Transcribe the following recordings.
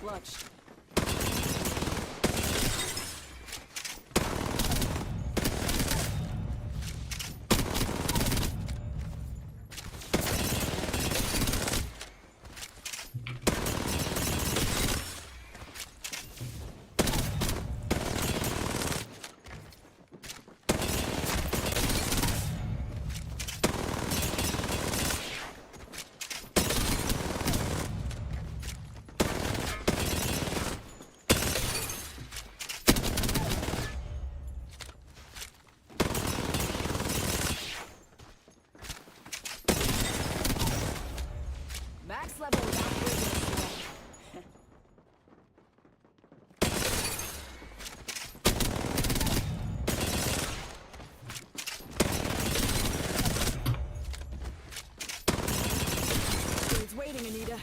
Clutch. It's waiting, Anita.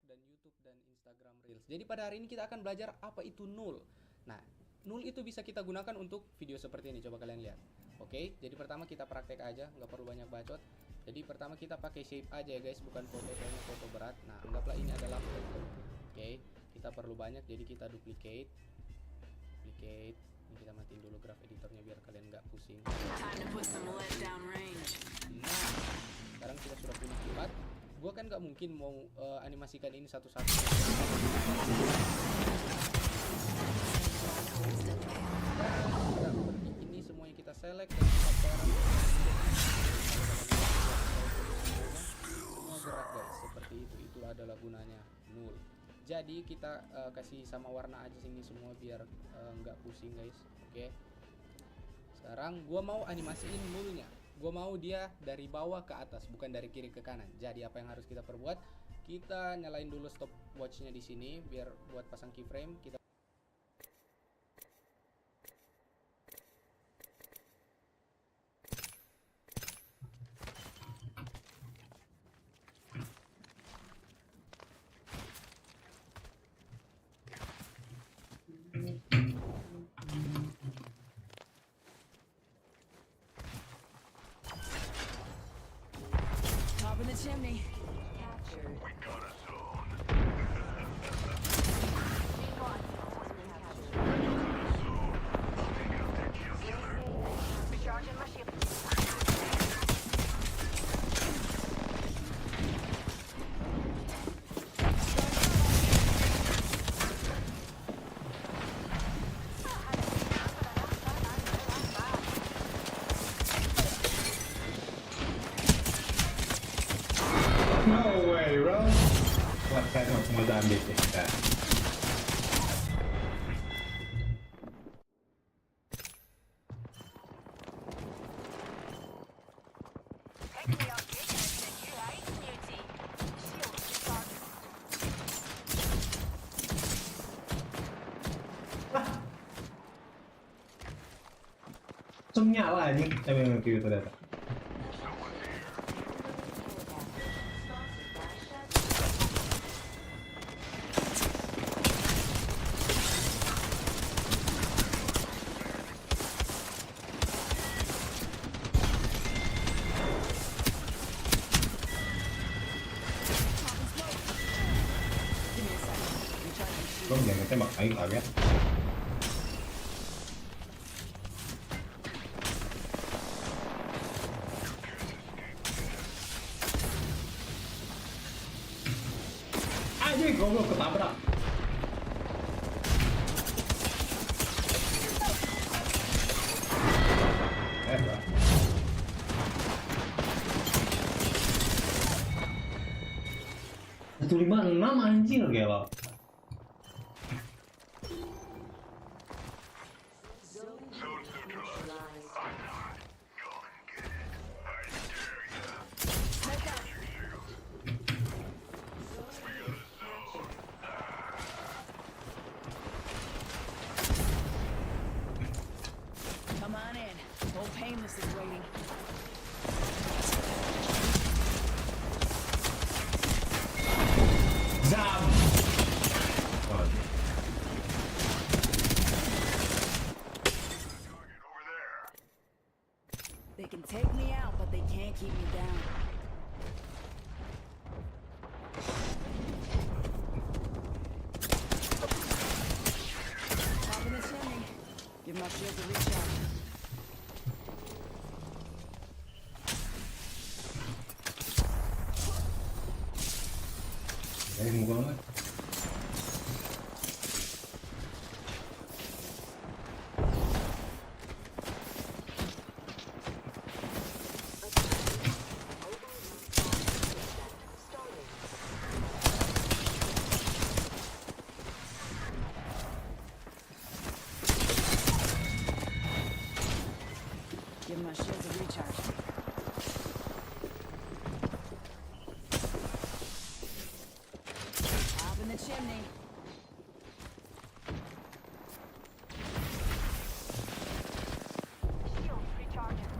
Dan YouTube dan Instagram Reels. Jadi pada hari ini kita akan belajar apa itu null. Nah, null itu bisa kita gunakan untuk video seperti ini. Coba kalian lihat. Oke, jadi pertama kita praktek aja, nggak perlu banyak bacot. Jadi pertama kita pakai shape aja ya guys, bukan foto berat. Nah, anggaplah ini adalah foto. Oke, kita perlu banyak, jadi kita duplicate. Ini kita matiin dulu graph editornya biar kalian nggak pusing. Time to put some lead down range. Nah, sekarang kita sudah punya 4. Gua kan nggak mungkin mau animasikan ini satu-satu. Ini semuanya kita select dan kita parent. Semua gerak guys, seperti itu. Itu adalah gunanya null. Jadi kita kasih sama warna aja sini semua biar nggak pusing guys. Oke. Sekarang gua mau animasiin nullnya. Gue mau dia dari bawah ke atas, bukan dari kiri ke kanan. Jadi apa yang harus kita perbuat? Kita nyalain dulu stopwatchnya di sini, biar buat pasang keyframe. Kita Top in the chimney. No way, bro. What kind of Mozambique is that? Langsung nyala anjing, memang gitu ternyata. Không nhận cái mặt ấy kaget. Anjing goblok ketabrak. 156 anjir gelo. Come on in. Old Painless is waiting. Zam. Oh. They can take me out, but they can't keep me down. Top of the chimney. Give my shield a recharge. Mau banget. Give my shield a recharge. Top in the chimney. Shield recharging.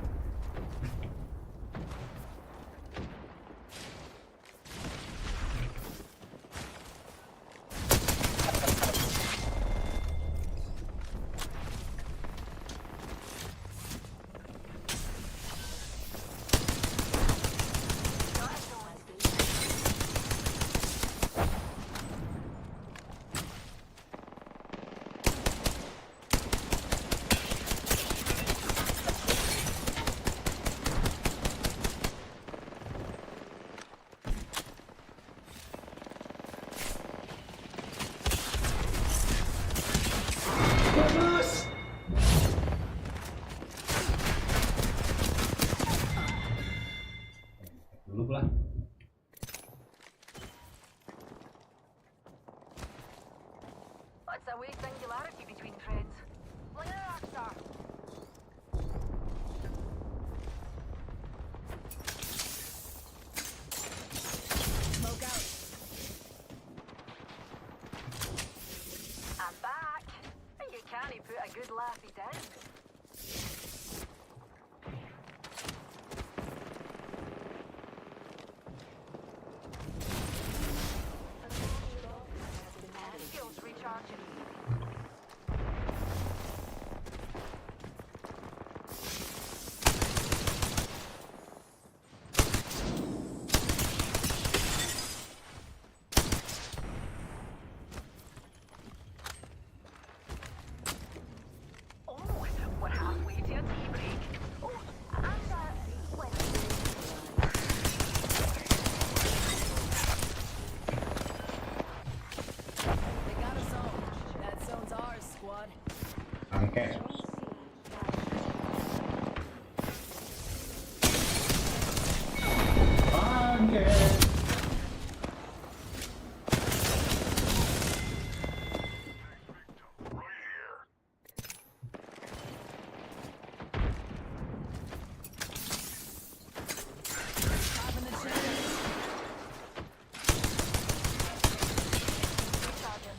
Bagus. Dulu lah. What's a weak singularity between friends? Fling a rock star. Smoke out. I'm back. And you can't put a good laughy down. Skills recharging. Oh, we're halfway to a tea break. Oh, and well, They got a zone. That zone's ours, squad. Angket. Angket. Top in the chimney. recharging.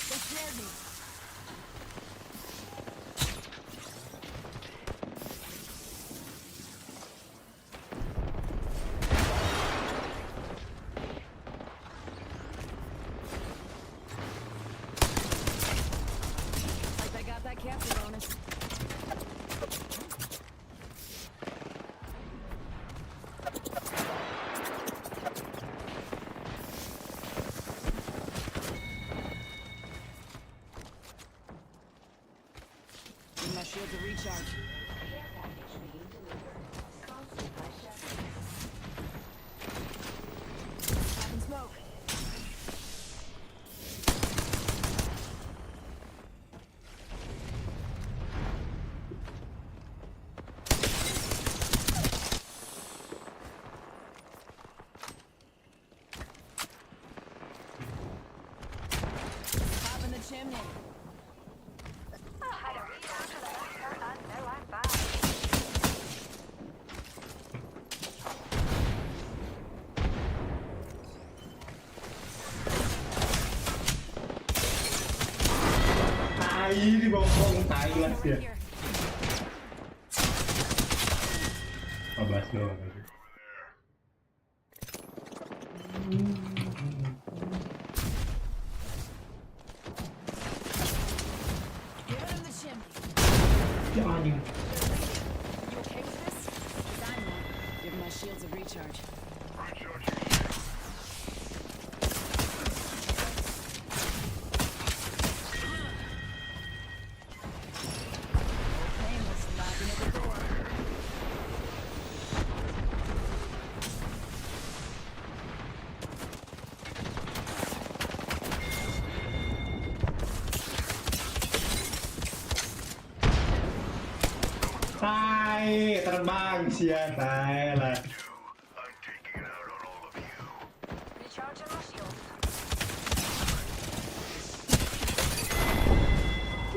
They snared me. Like they got that capture bonus. Give my shield a recharge. Pop and smoke. chimney. Had a read after the master and now I'm back. Tai di bongkong, tai lah Over dia. here. 14 doang tadi. Give him the chimney. Ya anjing. You okay with this? 'Cause I'm not. Give my shields a recharge. Painless lapping at the door. Tai, terbang sia, tai lah. Recharging my shields.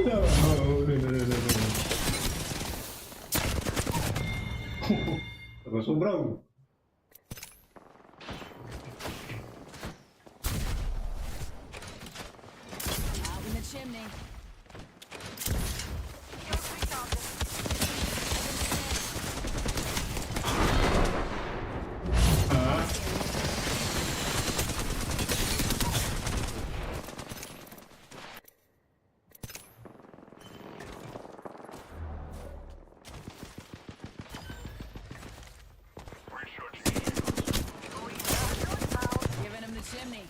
No. Terus bro. Out in the chimney. Shields recharging. Hah? Giving him the chimney.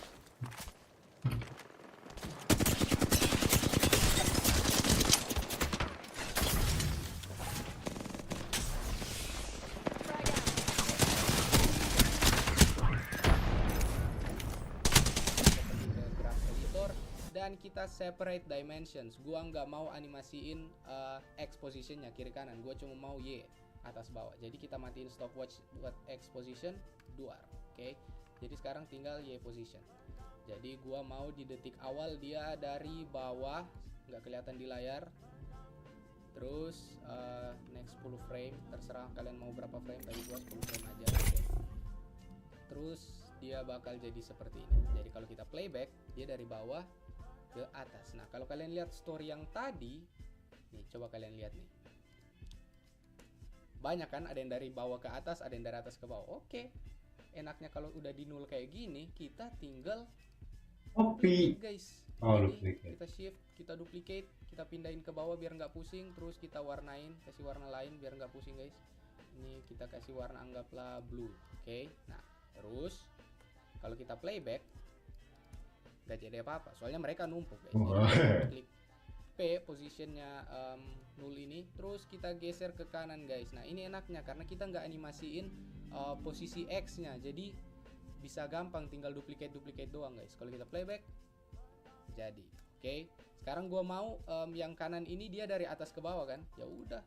Frag out. ke graph editor dan kita separate dimensions. Gua nggak mau animasiin X positionnya kiri kanan, gua cuma mau Y atas bawah. Jadi kita matiin stopwatch buat X position duar. Oke. Jadi sekarang tinggal Y position. Jadi gua mau di detik awal dia dari bawah, nggak kelihatan di layar. Terus next 10 frame, terserah kalian mau berapa frame, tapi gua 10 frame aja. Oke. Terus dia bakal jadi seperti ini. Jadi kalau kita playback, dia dari bawah ke atas. Nah, kalau kalian lihat story yang tadi, nih coba kalian lihat nih. Banyak kan, ada yang dari bawah ke atas, ada yang dari atas ke bawah. Oke. Enaknya kalau udah di nul kayak gini, kita tinggal Kopi. duplicate, guys. Oh, Jadi duplicate. kita shift, kita duplicate, kita pindahin ke bawah biar nggak pusing, terus kita warnain, kasih warna lain biar nggak pusing, guys. Ini kita kasih warna anggaplah blue. Oke. Nah, terus kalau kita playback nggak jadi apa-apa, soalnya mereka numpuk, guys. Jadi Wah. kita klik P posisinya nul ini, terus kita geser ke kanan, guys. Nah, ini enaknya karena kita nggak animasiin posisi X nya, jadi bisa gampang tinggal duplicate doang, guys. Kalau kita playback jadi. Oke. Sekarang gua mau yang kanan ini dia dari atas ke bawah kan, ya udah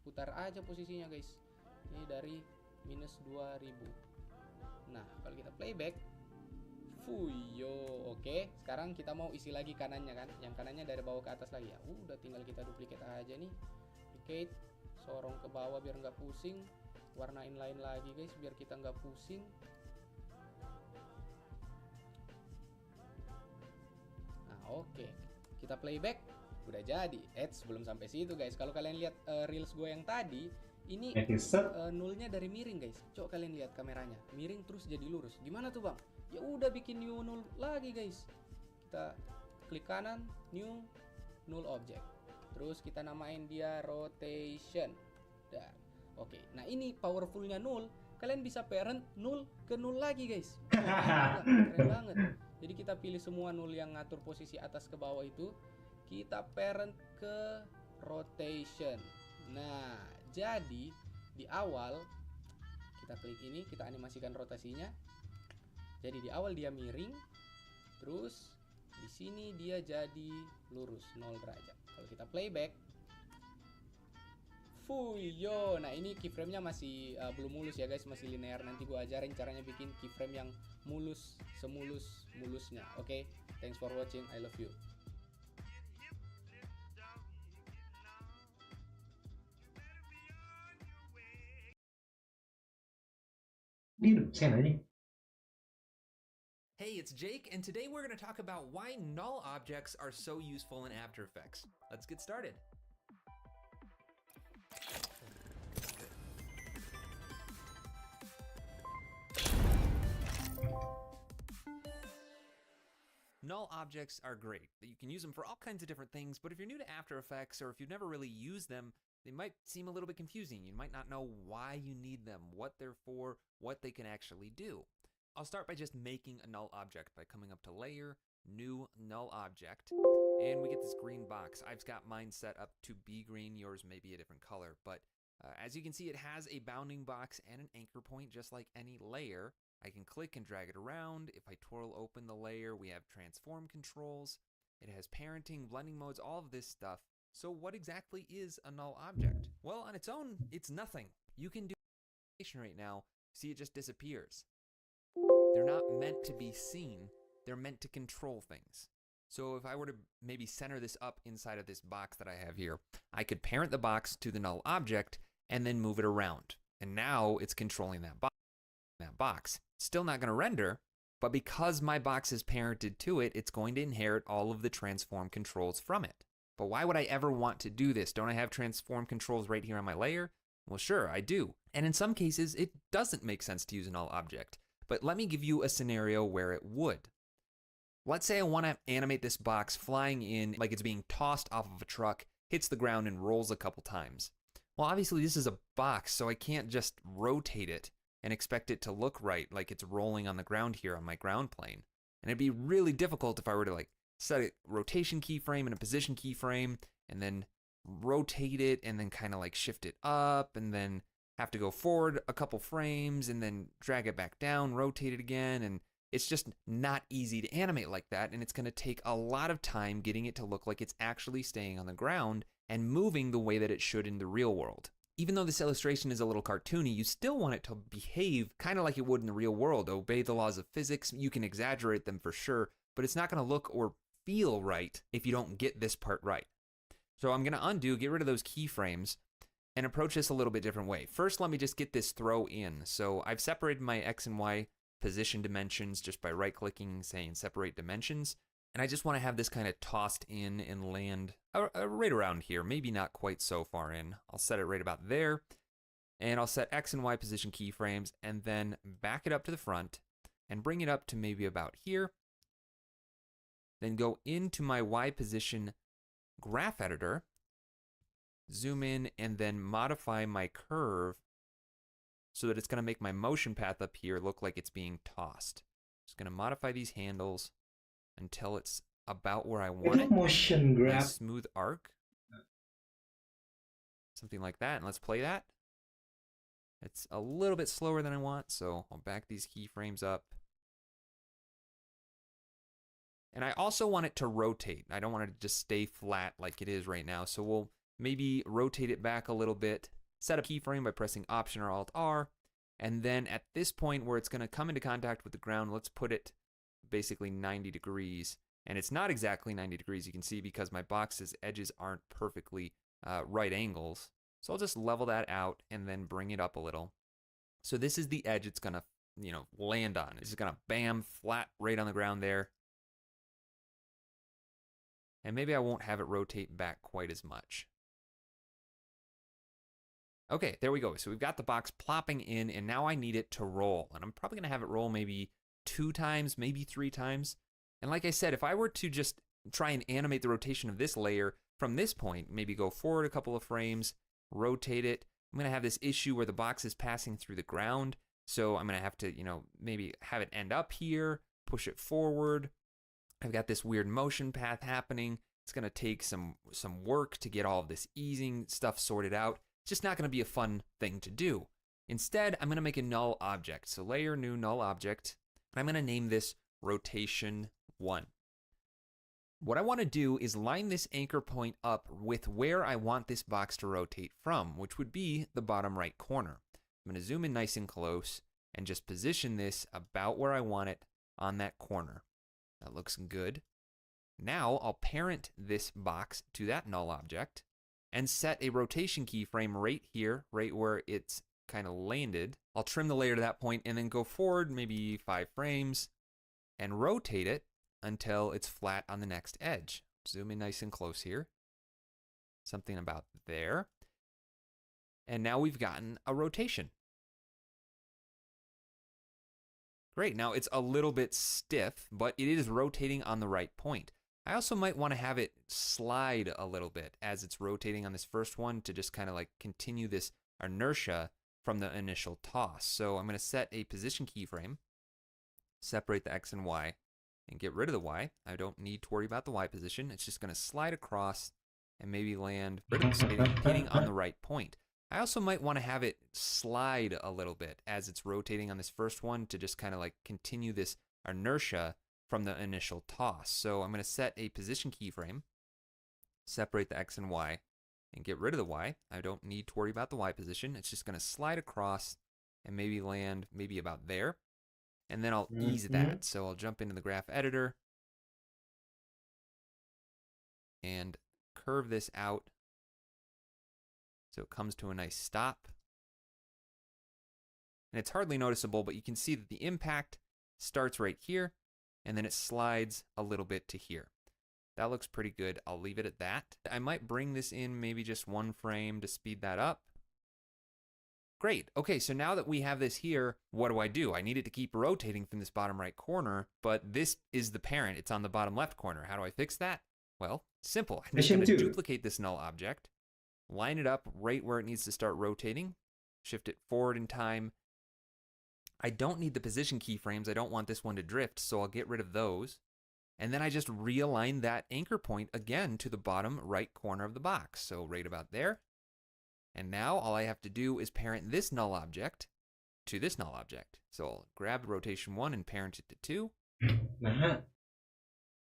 putar aja posisinya, guys. Ini dari minus 2000. Nah, kalau kita playback, fuyo. Oke, sekarang kita mau isi lagi kanannya kan. Yang kanannya dari bawah ke atas lagi. Ya udah tinggal kita duplicate aja nih. Duplicate, sorong ke bawah biar nggak pusing. Warnain lain lagi, guys, biar kita nggak pusing. Nah, oke. Kita playback, udah jadi. Sebelum sampai situ, guys. Kalau kalian lihat reels gue yang tadi, ini nulnya dari miring, guys. Coba kalian lihat kameranya, miring terus jadi lurus. Gimana tuh, Bang? Ya udah bikin new null lagi, guys. Kita klik kanan, new null object. Terus kita namain dia rotation. Dah. Oke. Nah, ini powerfulnya null. Kalian bisa parent null ke null lagi, guys. Gila, keren banget. Jadi kita pilih semua null yang ngatur posisi atas ke bawah itu. Kita parent ke rotation. Nah, jadi di awal kita klik ini, kita animasikan rotasinya. Jadi di awal dia miring, terus di sini dia jadi lurus 0 derajat. Kalau kita playback, fuyo. Nah, ini keyframe-nya masih belum mulus ya, guys, masih linear. Nanti gua ajarin caranya bikin keyframe yang mulus, semulus-mulusnya. Oke, thanks for watching. I love you. Đi được xe này đi. Hey, it's Jake, and today we're going to talk about why null objects are so useful in After Effects. Let's get started. Null objects are great. You can use them for all kinds of different things, but if you're new to After Effects or if you've never really used them, they might seem a little bit confusing. You might not know why you need them, what they're for, what they can actually do. I'll start by just making a null object by coming up to Layer, New, Null Object, and we get this green box. I've got mine set up to be green, yours may be a different color, but as you can see, it has a bounding box and an anchor point just like any layer. I can click and drag it around. If I twirl open the layer, we have transform controls. It has parenting, blending modes, all of this stuff. So what exactly is a null object? Well, on its own, it's nothing. You can do right now, see it just disappears. They're not meant to be seen, they're meant to control things. So if I were to maybe center this up inside of this box that I have here, I could parent the box to the null object and then move it around. And now it's controlling that box. Still not going to render, but because my box is parented to it, it's going to inherit all of the transform controls from it. But why would I ever want to do this? Don't I have transform controls right here on my layer? Well, sure, I do. And in some cases, it doesn't make sense to use a null object. But let me give you a scenario where it would. Let's say I want to animate this box flying in like it's being tossed off of a truck, hits the ground and rolls a couple times. Well, obviously this is a box, so I can't just rotate it and expect it to look right like it's rolling on the ground here on my ground plane. And it'd be really difficult if I were to like set a rotation keyframe and a position keyframe and then rotate it and then kind of like shift it up and then have to go forward a couple frames and then drag it back down, rotate it again, and it's just not easy to animate like that, and it's going to take a lot of time getting it to look like it's actually staying on the ground and moving the way that it should in the real world. Even though this illustration is a little cartoony, you still want it to behave kind of like it would in the real world, obey the laws of physics. You can exaggerate them for sure, but it's not going to look or feel right if you don't get this part right. So I'm going to undo, get rid of those keyframes, and approach this a little bit different way. First, let me just get this throw in. So I've separated my X and Y position dimensions just by right-clicking, saying separate dimensions. And I just want to have this kind of tossed in and land right around here, maybe not quite so far in. I'll set it right about there. And I'll set X and Y position keyframes and then back it up to the front and bring it up to maybe about here. Then go into my Y position graph editor, zoom in, and then modify my curve so that it's going to make my motion path up here look like it's being tossed. Just going to modify these handles until it's about where I want it. Motion grab. Nice smooth arc. Something like that. And let's play that. It's a little bit slower than I want, so I'll back these keyframes up. And I also want it to rotate. I don't want it to just stay flat like it is right now. So we'll maybe rotate it back a little bit. Set a keyframe by pressing Option or Alt R. And then at this point where it's going to come into contact with the ground, let's put it basically 90 degrees. And it's not exactly 90 degrees, you can see, because my box's edges aren't perfectly right angles. So I'll just level that out and then bring it up a little. So this is the edge it's going to, land on. It's just going to bam, flat right on the ground there. And maybe I won't have it rotate back quite as much. Okay, there we go. So we've got the box plopping in, and now I need it to roll. And I'm probably going to have it roll maybe 2 times, maybe 3 times. And like I said, if I were to just try and animate the rotation of this layer from this point, maybe go forward a couple of frames, rotate it, I'm going to have this issue where the box is passing through the ground. So I'm going to have to, maybe have it end up here, push it forward. I've got this weird motion path happening. It's going to take some work to get all of this easing stuff sorted out. It's just not going to be a fun thing to do. Instead, I'm going to make a null object. So layer, new null object. I'm going to name this rotation 1. What I want to do is line this anchor point up with where I want this box to rotate from, which would be the bottom right corner. I'm going to zoom in nice and close and just position this about where I want it on that corner. That looks good. Now I'll parent this box to that null object and set a rotation keyframe right here, right where it's kind of landed. I'll trim the layer to that point and then go forward maybe 5 frames and rotate it until it's flat on the next edge. Zoom in nice and close here. Something about there. And now we've gotten a rotation. Great, now it's a little bit stiff, but it is rotating on the right point. I also might want to have it slide a little bit as it's rotating on this first one to just kind of like continue this inertia from the initial toss. So I'm going to set a position keyframe, separate the X and Y, and get rid of the Y. I don't need to worry about the Y position. It's just going to slide across and maybe land hitting on the right point. I also might want to have it slide a little bit as it's rotating on this first one to just kind of like continue this inertia from the initial toss. So I'm going to set a position keyframe, separate the X and Y, and get rid of the Y. I don't need to worry about the Y position. It's just going to slide across and maybe land maybe about there. And then I'll ease that. So I'll jump into the graph editor and curve this out so it comes to a nice stop. And it's hardly noticeable, but you can see that the impact starts right here, and then it slides a little bit to here. That looks pretty good. I'll leave it at that. I might bring this in maybe just 1 frame to speed that up. Great. Okay, so now that we have this here, what do? I need it to keep rotating from this bottom right corner, but this is the parent. It's on the bottom left corner. How do I fix that? Well, simple. I'm just going to duplicate this null object, line it up right where it needs to start rotating, shift it forward in time. I don't need the position keyframes. I don't want this one to drift, so I'll get rid of those. And then I just realign that anchor point again to the bottom right corner of the box. So right about there. And now all I have to do is parent this null object to this null object. So I'll grab rotation 1 and parent it to 2.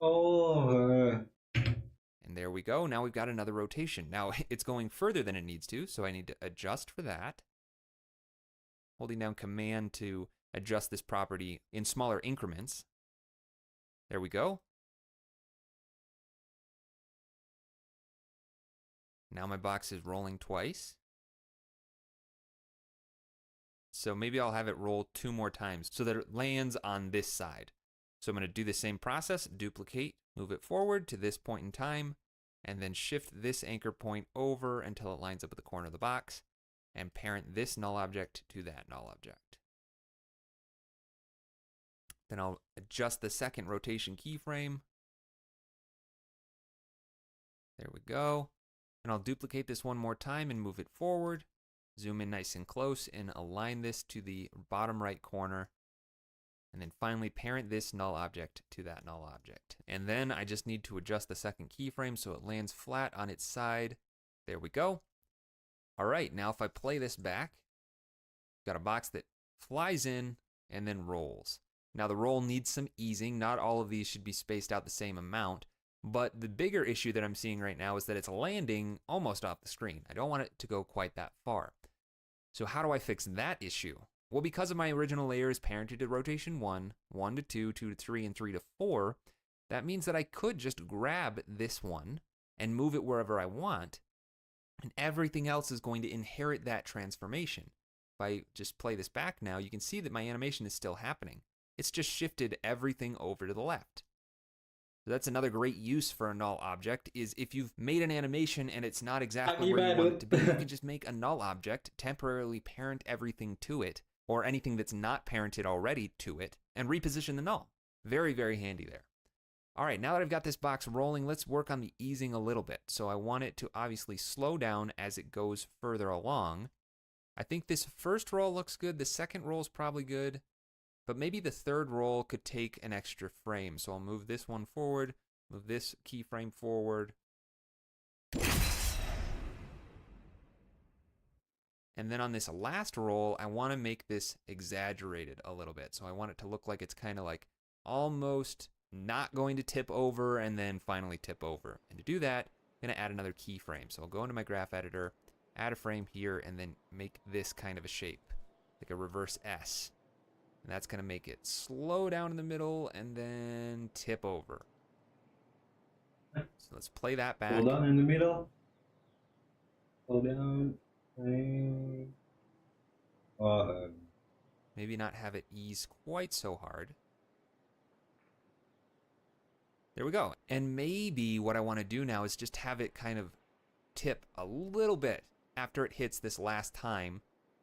Oh. And there we go. Now we've got another rotation. Now it's going further than it needs to, so I need to adjust for that. Holding down Command to adjust this property in smaller increments. There we go. Now my box is rolling twice. So maybe I'll have it roll 2 more times so that it lands on this side. So I'm going to do the same process, duplicate, move it forward to this point in time, and then shift this anchor point over until it lines up with the corner of the box, and parent this null object to that null object. Then I'll adjust the second rotation keyframe. There we go. And I'll duplicate this 1 more time and move it forward. Zoom in nice and close and align this to the bottom right corner. And then finally parent this null object to that null object. And then I just need to adjust the second keyframe so it lands flat on its side. There we go. All right, now if I play this back, got a box that flies in and then rolls. Now the roll needs some easing. Not all of these should be spaced out the same amount. But the bigger issue that I'm seeing right now is that it's landing almost off the screen. I don't want it to go quite that far. So how do I fix that issue? Well, because of my original layer is parented to rotation 1, 1 to 2, 2 to 3, and 3 to 4, that means that I could just grab this one and move it wherever I want, and everything else is going to inherit that transformation. If I just play this back now, you can see that my animation is still happening. It's just shifted everything over to the left. So that's another great use for a null object, is if you've made an animation and it's not exactly where you want it to be, you can just make a null object, temporarily parent everything to it, or anything that's not parented already to it, and reposition the null. Very, very handy there. All right, now that I've got this box rolling, let's work on the easing a little bit. So I want it to obviously slow down as it goes further along. I think this first roll looks good. The second roll is probably good. But maybe the third roll could take an extra frame. So I'll move this one forward, move this keyframe forward. And then on this last roll, I want to make this exaggerated a little bit. So I want it to look like it's kind of like almost not going to tip over and then finally tip over. And to do that, I'm going to add another keyframe. So I'll go into my graph editor, add a frame here, and then make this kind of a shape, like a reverse S. And that's going to make it slow down in the middle and then tip over. So let's play that back. Slow down in the middle. Slow down. Oh, Maybe not have it ease quite so hard. There we go. And maybe what I want to do now is just have it kind of tip a little bit after it hits this last time.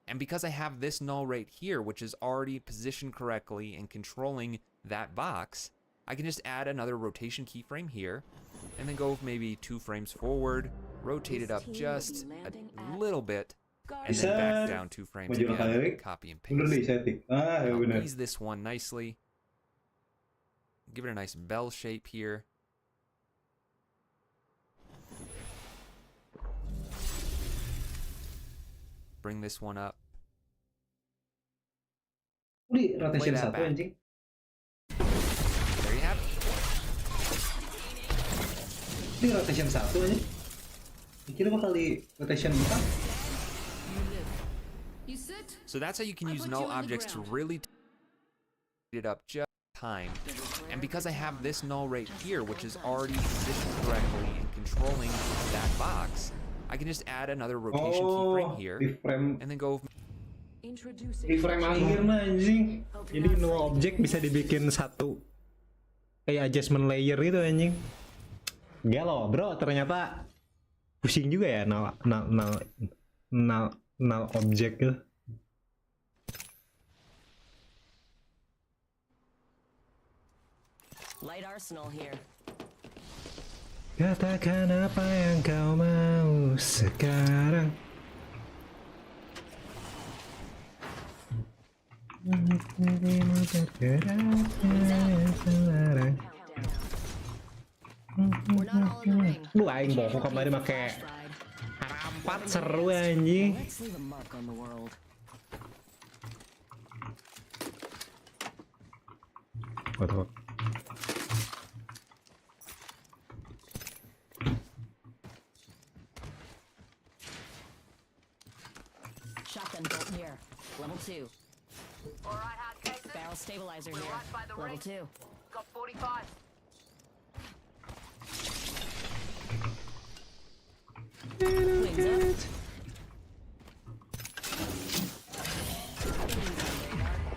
And because I have this null right here, which is already positioned correctly and controlling that box, I can just add another rotation keyframe here and then go maybe 2 frames forward, rotate it up just a little bit, and then back down 2 frames Maju langkah again, lirik. copy and Mundur paste. di setting. Ah, ya I'll benar. ease this one nicely. Give it a nice bell shape here. Bring this one up. Di rotation that 1 back. anjing. There you have it. Di rotation 1 anjing. Kira bakal di rotation 4. You sit. So that's how you can I use put null you on the objects to ground. really it up just time. And because I have this null right here, which is already positioned correctly and controlling that box, I can just add another rotation keyframe here Di frame and then go di frame akhir mah anjing. Jadi null object bisa dibikin satu kayak adjustment layer gitu anjing. Gelo, bro, ternyata pusing juga ya null object gitu. Light arsenal here. Katakan apa yang kau mau sekarang. We're not all in the ring. Lu aing boko kemarin make rampat seru anjing. Let's leave a mark on the world. What? Shotgun bolt here. Level 2. All right, hard cases. Barrel stabilizer We're here. right by the Level ring. 2. Got 45. Wings up.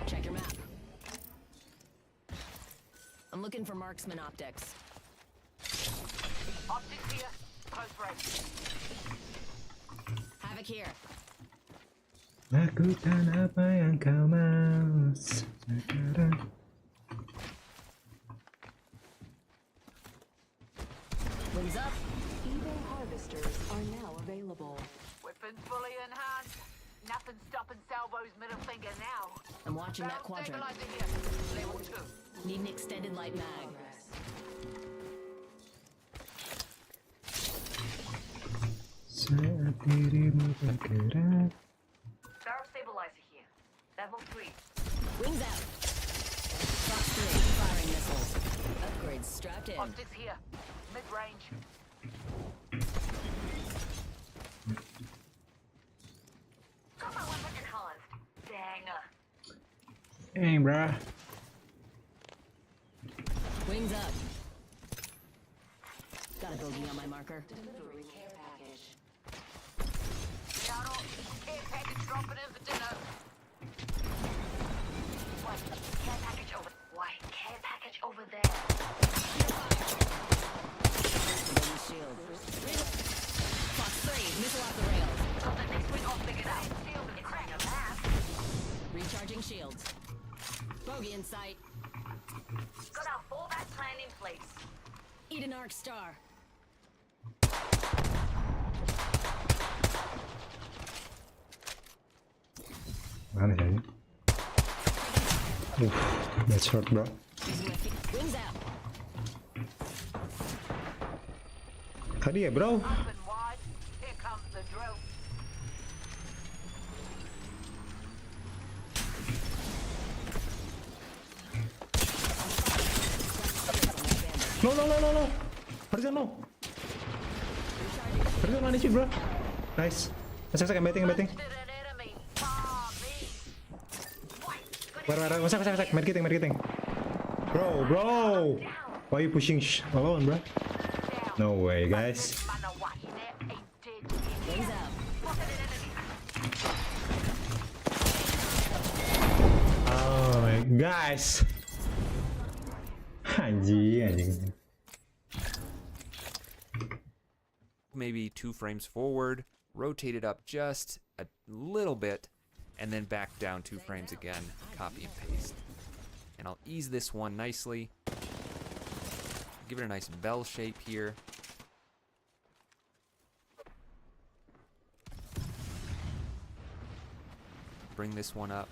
Check your map. I'm looking for marksman optics. Optics here. Close range. Havoc here. Lakukan apa yang kau mau sekarang. Wings up. Evo harvesters are now available. Weapons fully in hand. Nothing stopping Salvo's middle finger now. I'm watching that Barrel quadrant. stabilizer here. Level 2. Need an extended light mag. Saat dirimu bergerak. Barrel stabilizer here. Level 3. Wings out. Fox 3. Firing missiles. Upgrades strapped in. Optics here. Mid-range. Got my weapon enhanced. Dang. Hey, bruh. Wings up. Got a bogey on my marker. Down off. Care package dropping in for dinner. Wait, care package over. Wait, care package over there. Bogey shield. Fox 3. Missile off the rails. Got the next week all figured out. Shield is on your map. Recharging shields. Bogey in sight. Got our fallback plan in place. Eat an arc star. Mana sih ini? That's short, bro. Wings out. Tadi ya, bro. Open wide. Here comes the drill. No, no, no, no, no. Harusnya no. Harusnya no sih, bro. Nice. Masuk, I'm betting. Busted an enemy. Far me. Wait, Where, masuk. Medkiting. Bro. Why you pushing alone, bro? down. No way, guys. Man, a what? He dead. Wings out. Spotted an enemy. Oh my guys. Anjing. Maybe 2 frames forward, rotate it up just a little bit, and then back down 2 frames again, copy and paste. And I'll ease this one nicely. Give it a nice bell shape here. Bring this one up.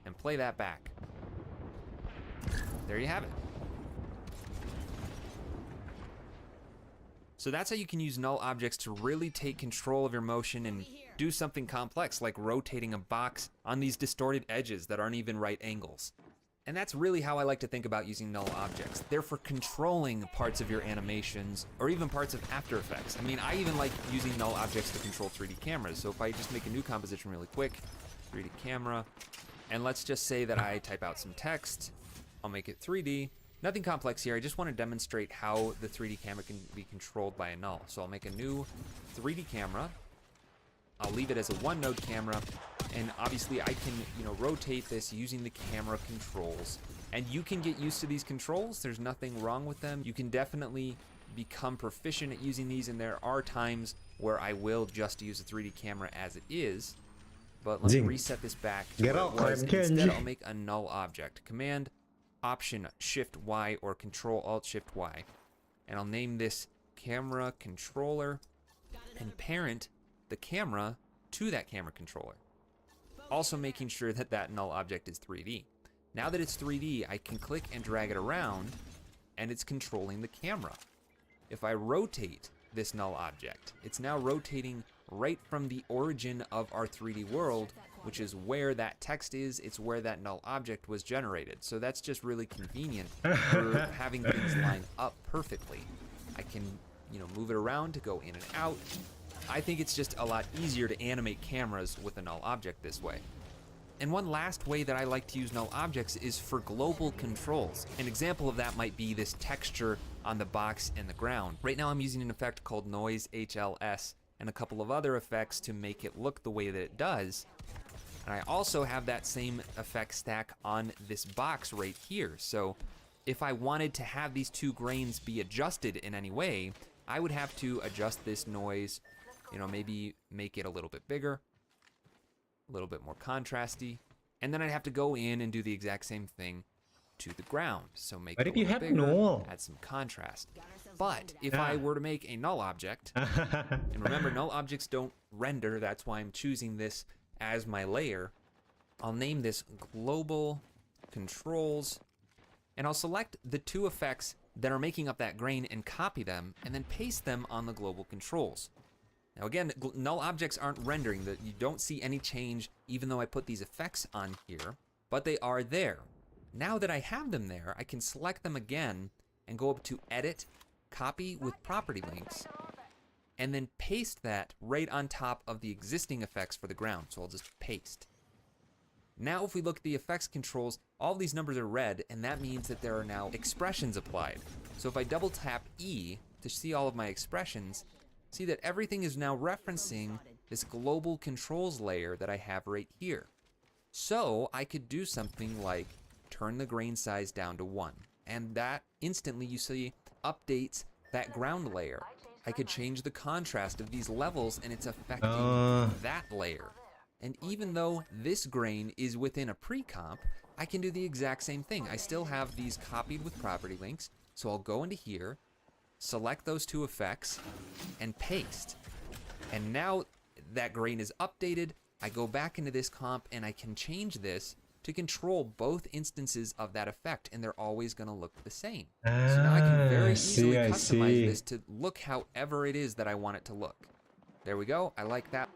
And play that back. There you have it. So that's how you can use null objects to really take control of your motion and do something complex like rotating a box on these distorted edges that aren't even right angles. And that's really how I like to think about using null objects. They're for controlling parts of your animations or even parts of After Effects. I mean, I even like using null objects to control 3D cameras. So if I just make a new composition really quick, 3D camera, and let's just say that I type out some text, I'll make it 3D. Nothing complex here, I just want to demonstrate how the 3D camera can be controlled by a null. So I'll make a new 3D camera. I'll leave it as a 1-node camera, and obviously I can, rotate this using the camera controls. And you can get used to these controls, there's nothing wrong with them. You can definitely become proficient at using these, and there are times where I will just use a 3D camera as it is. But let me reset this back to where it was, and instead I'll make a null object. Command Option Shift Y or Control Alt Shift Y, and I'll name this camera controller and parent the camera to that camera controller. Also making sure that that null object is 3D. Now that it's 3D, I can click and drag it around and it's controlling the camera. If I rotate this null object, it's now rotating right from the origin of our 3D world, which is where that text is, it's where that null object was generated. So that's just really convenient for having things line up perfectly. I can, move it around to go in and out. I think it's just a lot easier to animate cameras with a null object this way. And one last way that I like to use null objects is for global controls. An example of that might be this texture on the box and the ground. Right now I'm using an effect called Noise HLS and a couple of other effects to make it look the way that it does. And I also have that same effect stack on this box right here. So if I wanted to have these 2 grains be adjusted in any way, I would have to adjust this noise, maybe make it a little bit bigger, a little bit more contrasty, and then I'd have to go in and do the exact same thing to the ground. So make it a little bigger, add some contrast. But if I were to make a null object, and remember, null objects don't render, that's why I'm choosing this as my layer. I'll name this global controls, and I'll select the 2 effects that are making up that grain and copy them, and then paste them on the global controls. Now again, null objects aren't rendering, that you don't see any change even though I put these effects on here, but they are there. Now that I have them there, I can select them again and go up to Edit, Copy with Property Links, and then paste that right on top of the existing effects for the ground. So I'll just paste. Now if we look at the effects controls, all these numbers are red, and that means that there are now expressions applied. So if I double tap E to see all of my expressions, see that everything is now referencing this global controls layer that I have right here. So I could do something like turn the grain size down to 1, and that instantly, you see, updates that ground layer. I could change the contrast of these levels and it's affecting that layer. And even though this grain is within a pre-comp, I can do the exact same thing. I still have these copied with property links, so I'll go into here, select those 2 effects, and paste. And now that grain is updated, I go back into this comp and I can change this to control both instances of that effect, and they're always going to look the same. So now I can very easily customize this to look however it is that I want it to look. There we go, I like that.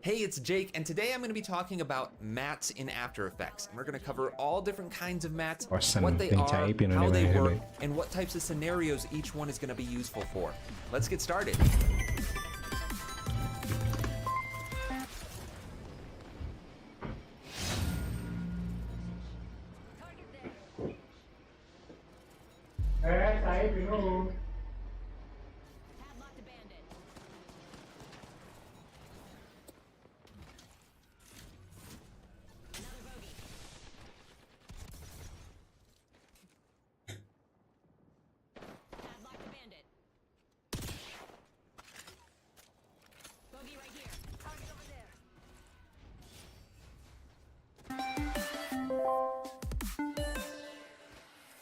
Hey, it's Jake, and today I'm going to be talking about mats in After Effects. And we're going to cover all different kinds of mats, what they are, how they work, and what types of scenarios each one is going to be useful for. Let's get started. Padlocked a bandit.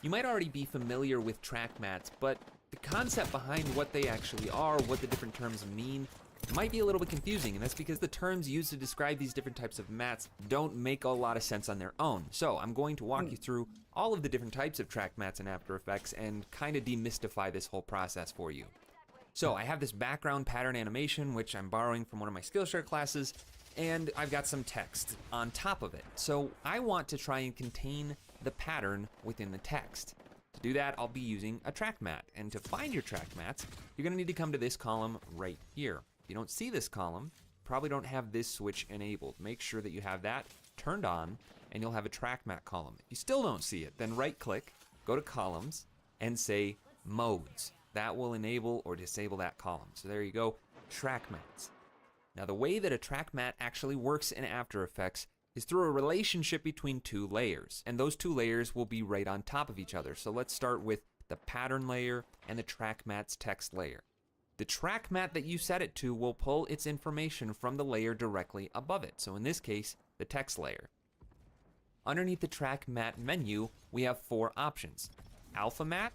You might already be familiar with track mats, but the concept behind what they actually are, what the different terms mean, might be a little bit confusing, and that's because the terms used to describe these different types of mats don't make a lot of sense on their own. So I'm going to walk you through all of the different types of track mats in After Effects and kind of demystify this whole process for you. So I have this background pattern animation, which I'm borrowing from one of my Skillshare classes, and I've got some text on top of it. So I want to try and contain the pattern within the text. To do that, I'll be using a track mat. And to find your track mats, you're gonna need to come to this column right here. If you don't see this column, probably don't have this switch enabled. Make sure that you have that turned on, and you'll have a track mat column. If you still don't see it, then right click, go to columns, and say modes. That will enable or disable that column. So there you go, track mats. Now the way that a track mat actually works in After Effects is through a relationship between two layers, and those two layers will be right on top of each other. So let's start with the pattern layer and the track mat's text layer. The track mat that you set it to will pull its information from the layer directly above it. So in this case, the text layer. Underneath the track mat menu, we have 4 options: alpha mat,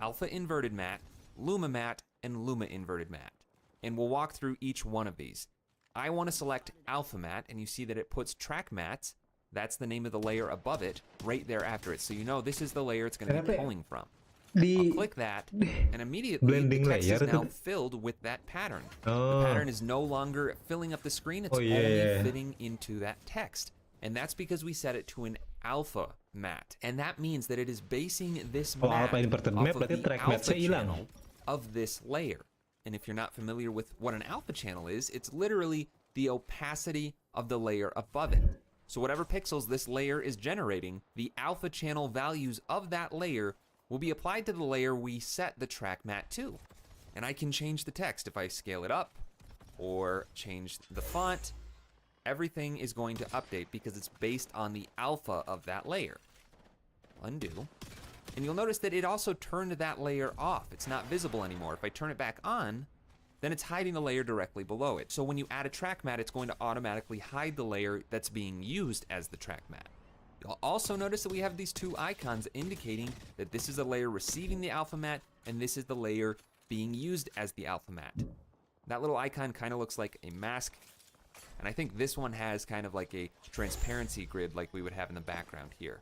alpha inverted mat, luma mat, and luma inverted mat. And we'll walk through each one of these. I want to select alpha mat, and you see that it puts track mats, that's the name of the layer above it, right there after it. So you know this is the layer it's going to be pulling from. I'll click that, and immediately blending the text is layer now tuh. filled with that pattern. Oh. The pattern is no longer filling up the screen, it's Oh, yeah, only yeah. fitting into that text. And that's because we set it to an alpha mat. And that means that it is basing this Oh, mat alpha inverted off mat of berarti the track alpha mat-nya hilang. channel of this layer. And if you're not familiar with what an alpha channel is, it's literally the opacity of the layer above it. So whatever pixels this layer is generating, the alpha channel values of that layer will be applied to the layer we set the track mat to. And I can change the text if I scale it up or change the font. Everything is going to update because it's based on the alpha of that layer. Undo. And you'll notice that it also turned that layer off. It's not visible anymore. If I turn it back on, then it's hiding the layer directly below it. So when you add a track mat, it's going to automatically hide the layer that's being used as the track mat. You'll also notice that we have these 2 icons indicating that this is the layer receiving the alpha mat, and this is the layer being used as the alpha mat. That little icon kind of looks like a mask, and I think this one has kind of like a transparency grid like we would have in the background here.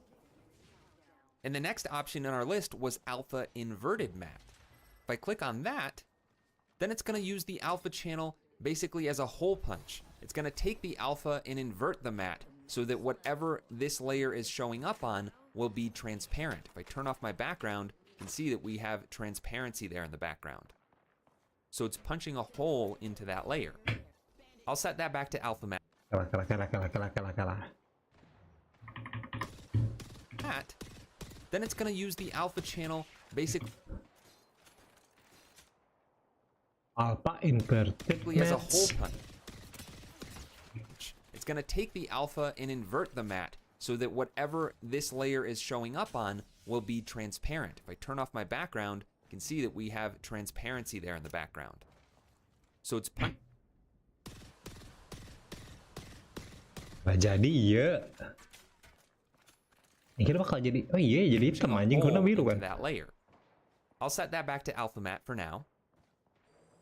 And the next option on our list was alpha inverted mat. If I click on that, then it's going to use the alpha channel basically as a hole punch. It's going to take the alpha and invert the mat so that whatever this layer is showing up on will be transparent. If I turn off my background, you can see that we have transparency there in the background. So it's punching a hole into that layer. I'll set that back to alpha mat. Then it's going to use the alpha channel basically Alpha inverted as a hole mats. punch. It's going to take the alpha and invert the mat so that whatever this layer is showing up on will be transparent. If I turn off my background, you can see that we have transparency there in the background. So it's Nah, jadi iya. Kira bakal jadi, oh iya jadi hitam anjing, warna biru kan. that layer. I'll set that back to alpha mat for now.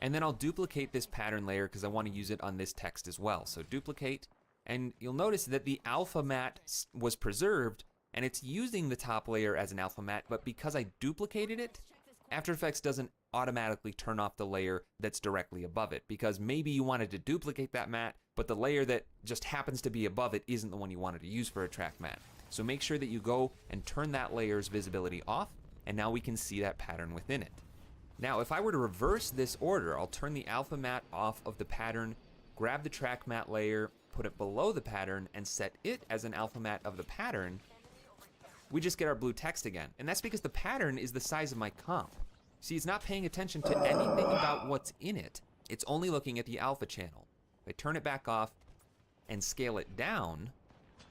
And then I'll duplicate this pattern layer because I want to use it on this text as well. So duplicate, and you'll notice that the alpha mat was preserved and it's using the top layer as an alpha mat, but because I duplicated it, After Effects doesn't automatically turn off the layer that's directly above it, because maybe you wanted to duplicate that mat, but the layer that just happens to be above it isn't the one you wanted to use for a track mat. So make sure that you go and turn that layer's visibility off, and now we can see that pattern within it. Now, if I were to reverse this order, I'll turn the alpha mat off of the pattern, grab the track mat layer, put it below the pattern, and set it as an alpha mat of the pattern. We just get our blue text again. And that's because the pattern is the size of my comp. See, it's not paying attention to anything about what's in it. It's only looking at the alpha channel. If I turn it back off and scale it down,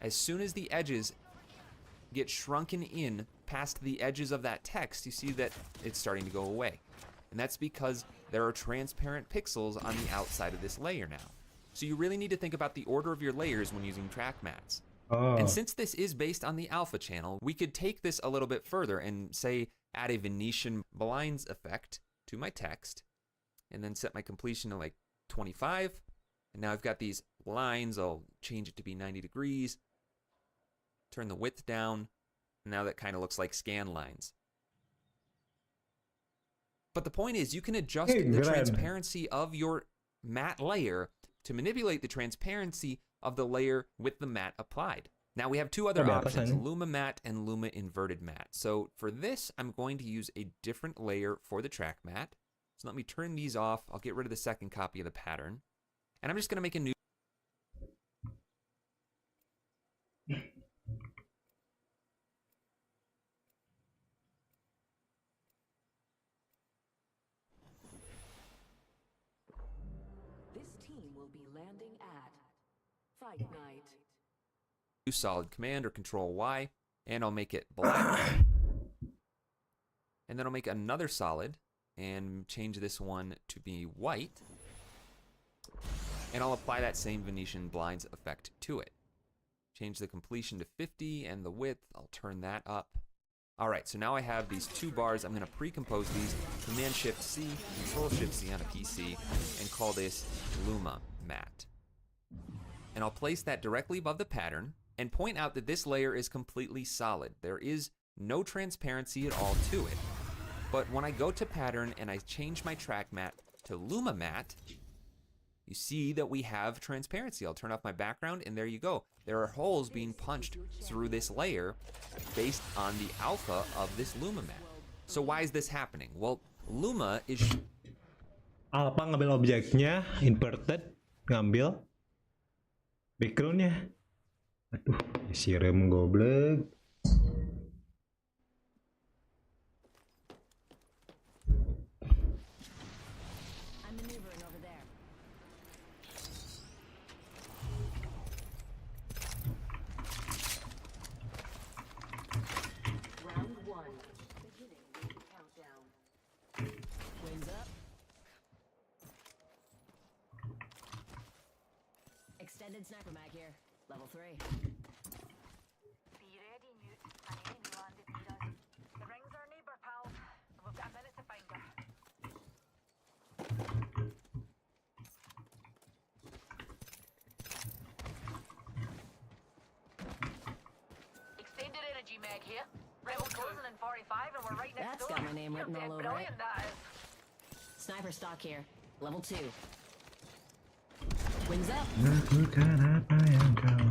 as soon as the edges get shrunken in past the edges of that text, you see that it's starting to go away. And that's because there are transparent pixels on the outside of this layer now. So you really need to think about the order of your layers when using track mats. Oh. And since this is based on the alpha channel, we could take this a little bit further and say add a Venetian blinds effect to my text and then set my completion to like 25. And now I've got these lines. I'll change it to be 90 degrees. Turn the width down. Now that kind of looks like scan lines. But the point is, you can adjust Hey, the Brad. transparency of your matte layer to manipulate the transparency of the layer with the matte applied. Now we have two other Ada apa options, sana? Luma matte and Luma inverted matte. So for this, I'm going to use a different layer for the track matte. So let me turn these off. I'll get rid of the second copy of the pattern. And I'm just going to make a new. This team will be landing at Fight Night. Solid Command or Control Y, and I'll make it black. And then I'll make another solid and change this one to be white. And I'll apply that same Venetian blinds effect to it. Change the completion to 50 and the width, I'll turn that up. All right, so now I have these two bars. I'm going to pre-compose these, Command-Shift-C, Control-Shift-C on a PC, and call this Luma Matte. And I'll place that directly above the pattern and point out that this layer is completely solid. There is no transparency at all to it. But when I go to pattern and I change my track matte to Luma Matte, you see that we have transparency. I'll turn off my background and there you go. There are holes being punched through this layer based on the alpha of this Luma Matte. So why is this happening? Well, Luma is... Alpha ngambil objeknya, inverted, ngambil backgroundnya. Aduh, isi rem goblok. I'm maneuvering over there. Round 1. Beginning the countdown. Wings up. Extended sniper mag here. Level 3. Be ready, Newt. An enemy landed near us. The ring's our neighbour, pals. We've got a minute to find her. Extended energy mag here. Rebel closing in 45 and we're right next That's door. got my name written You're all dead over brilliant, it. that is. Sniper stock here. Level 2. Wings up. Lakukan apa yang kau.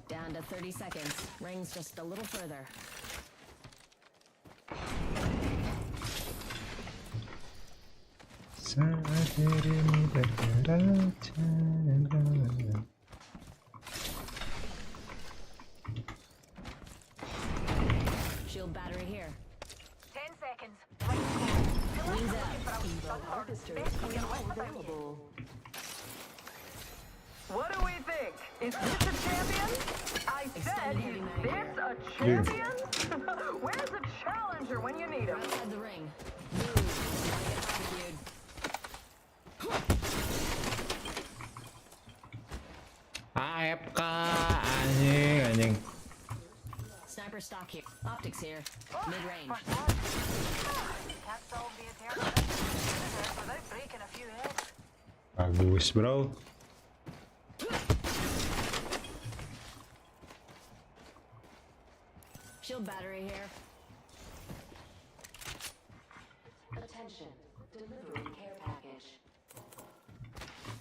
Down to 30 seconds. Rings just a little further. Saat dirimu bergerak dan kau. Shield battery here. 10 seconds. Right. Wings up. Evo harvesters are now available. What do we think? Is this a champion? I said, Extended is heavy mag this a champion? Where's a challenger when you need him? Outside the ring. Move. Get barbecued. AFK anjing. Sniper stock here. Optics here. Mid-range. First blood. Can't solve the eternal without breaking a few heads. Bagus, bro. Shield battery here. Attention. Delivering care package.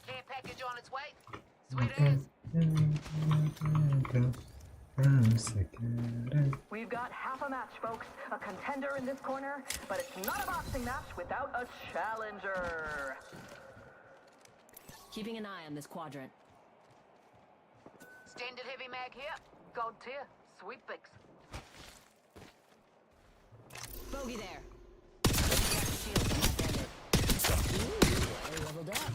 Care package on its way. Sweet as. We've got half a match, folks. A contender in this corner, but it's not a boxing match without a challenger. Keeping an eye on this quadrant. Standard heavy mag here. Gold tier. Sweet picks. Bogey there. Shield on that bandit. Ooh, I leveled up.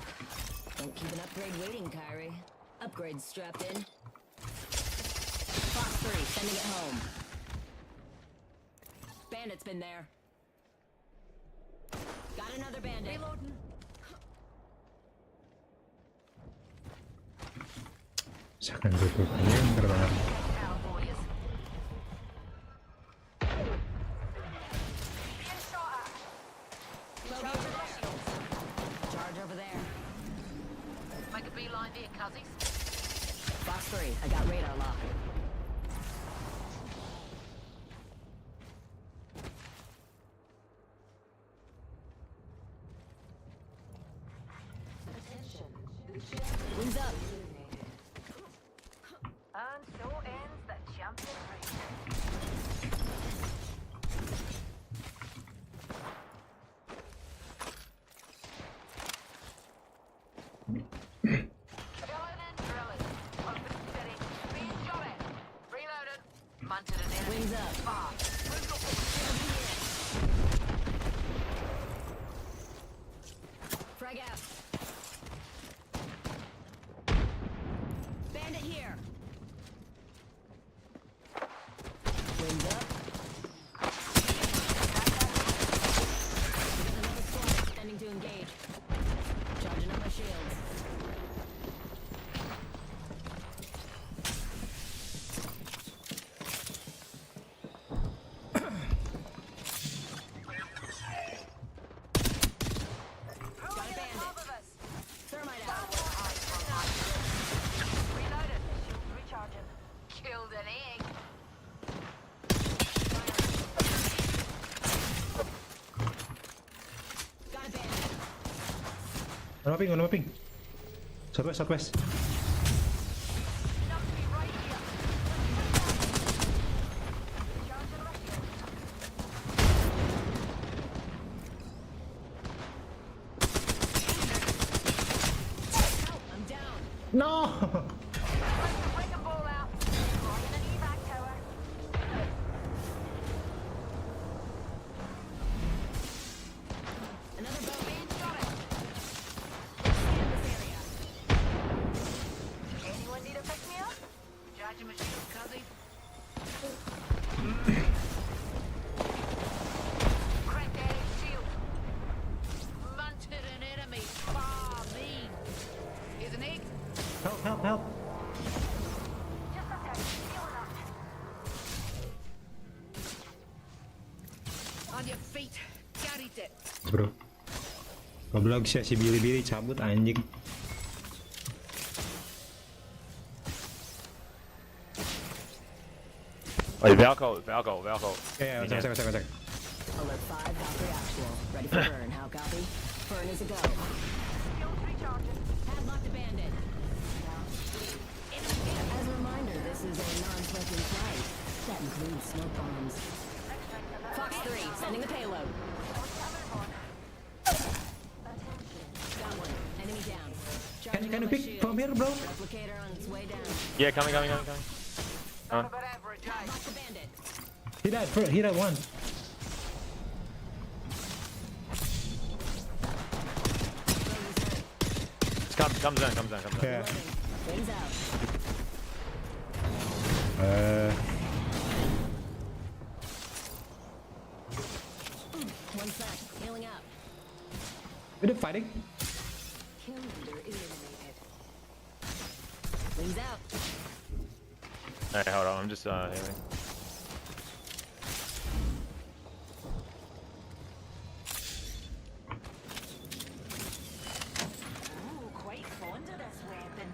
Don't keep an upgrade waiting, Kyrie. Upgrades strapped in. Fox 3, sending it home. Bandit's been there. Got another bandit. Reloading. Jangan tutupannya bener banget. Out, warriors. Being shot at. Recharging my shields. Charge over there. Make a beeline there, cuzzies. Fox 3, I got radar lock. Wings up. And so ends the champion race. Drilling and drilling. Open steady. Being shot at. Reloaded. Munted an enemy. Wings up. Far. Frag out. Bandit here. Wings up. Another squad extending to engage. Charging up my shields. Got a bandit. Above us. Thermite out. Reloaded. Shields recharging. Killed an egg. Got a bandit. One more ping. Southwest. Enough to be right here. Recharging my shields. Help, I'm down. No. Wrecking ball out. Deploying an evac tower. Another boat. Being shot at. Scan this area. Anyone need a pick me up? Charging my shields, cuzzy. Crack that shield. Munted an enemy. Far mean. Here's an egg. Help. Just a sec. Healing up. On your feet. Carried it. Bro. Goblok si bili-bili cabut anjing. Oh, Valko. Ya, cek. Alert 5, Valkyrie actual. Ready for burn. How copy? Burn is a go. Shields recharging. Padlock the bandit. As a reminder, this is a non-smoking flight. That includes smoke bombs. Fox 3, sending the payload. Got one. Enemy down. Charging Can on you my pick shield. from here, bro? Replicator on its way down. Yeah, coming. Not a bad average, eh? Padlock the bandit. He died one. Comes in. Yeah. Wings out. One sec. Healing up. Udah fighting. Kill leader eliminated. Wings out. Hey, hold on. I'm just healing. Ooh, quite fond of this weapon.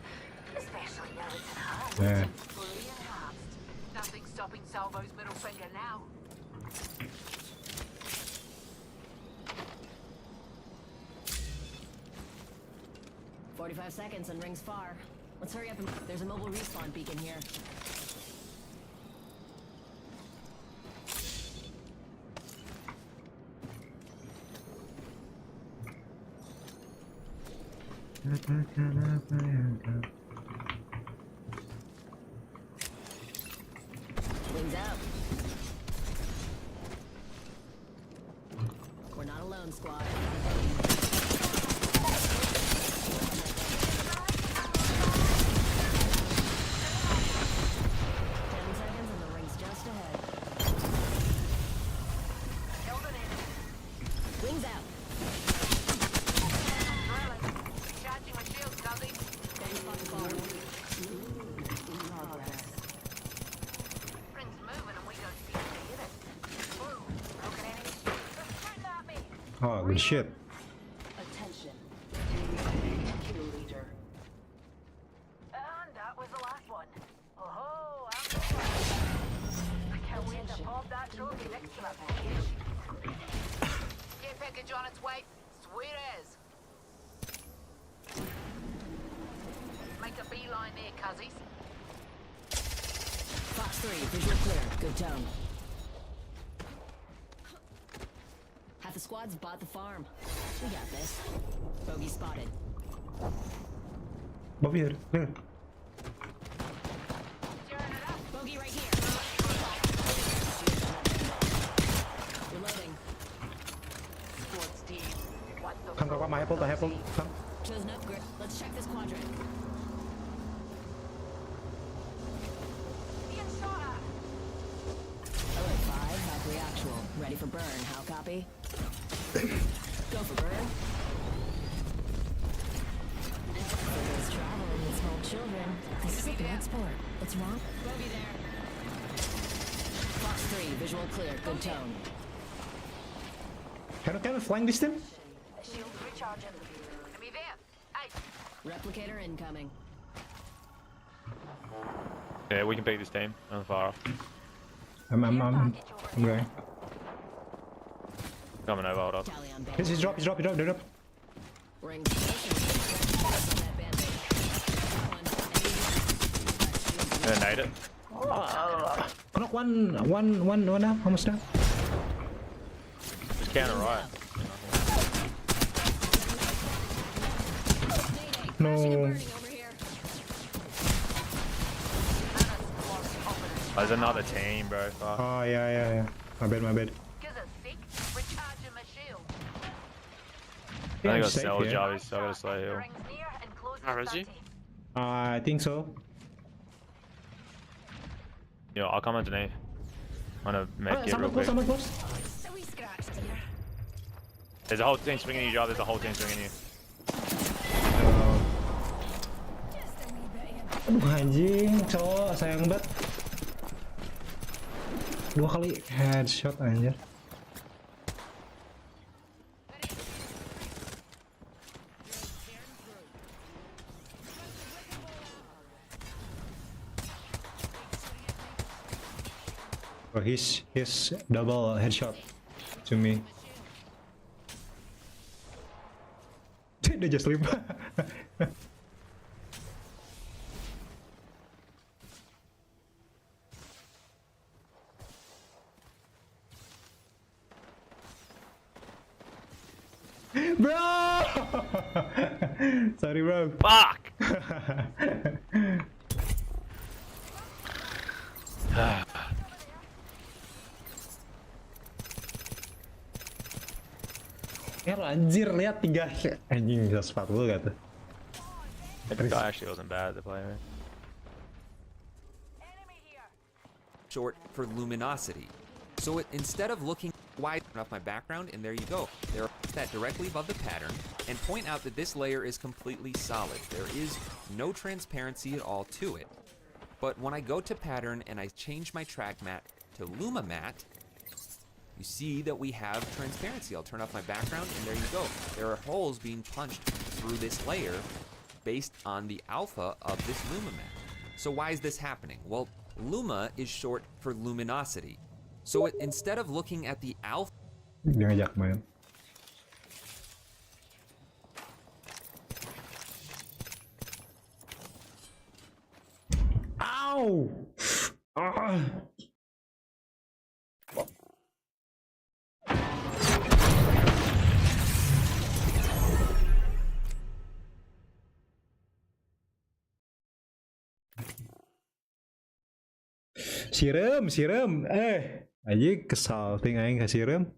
Especially now it's in hand. Yeah. Fully enhanced. Nothing stopping Salvo's middle finger now. "45 seconds and rings far. Let's hurry up and... There's a mobile respawn beacon here. Wings out. We're not alone, squad. Wings out. Charging my shields, cuzzy. Staying spot far. Oh, good shit. Attention. Kill leader. And that was the last one. Oh, I can't wait to pop that trophy next to my package. Care package on its way. Sweet as. Make a beeline there, cuzzies. Fox 3, visual clear. Good tone. Half the squad's bought the farm. We got this. Bogey spotted. Bobby here. Here. Bogey right here. Reloading. Sports team. What the Come, come, I have ult. Come. Chosen upgrade. Let's check this quadrant. being shot at? Alert 5, Valkyrie actual. Ready for burn. How copy? Go for burn. There's travel in these small children. This is a good sport. What's wrong? Bogey there. Fox 3, visual clear. Good tone. Can we flank this team? Shield recharging. Enemy there. Hey. Replicator incoming. Yeah, we can beat this team. I'm far off. I'm going. Coming over, hold up. Tally on base. He's drop. They're drop. Ring station. On that bandage. That one. Gonna nade it. Knock one now. Almost down. Just counter right. No. Burning over here. There's another team, bro. Fuck. Oh, yeah. My bad. Gives a sick. Recharging my shield. I think I got safe cell here. Javis, so I gotta slow The heal. ring's near and close Oh, is he? I think so. Yo, I'll come underneath. I'm gonna make it real Someone quick. close. So we scratched here. There's a whole team swinging you, Jav. There's a whole team swinging you. Aduh anjing, cowok sayang banget. 2 kali headshot anjir. Oh, he's double headshot to me. Dia just leave. Bro! Sorry, bro. Fuck! Ya anjir, lihat 3 anjing 140 gak tuh. That guy actually wasn't bad at the play, man. Enemy here. Short for luminosity. So instead of looking wide off my background, and there you go, there are that directly above the pattern, and point out that this layer is completely solid. There is no transparency at all to it. But when I go to pattern and I change my track matte to Luma matte, you see that we have transparency. I'll turn off my background, and there you go. There are holes being punched through this layer based on the alpha of this Luma matte. So why is this happening? Well, Luma is short for luminosity. So instead of looking at the alpha, Dia ngajak main. Ow! Ah! Siram. Aja kesal ting aing ka siram.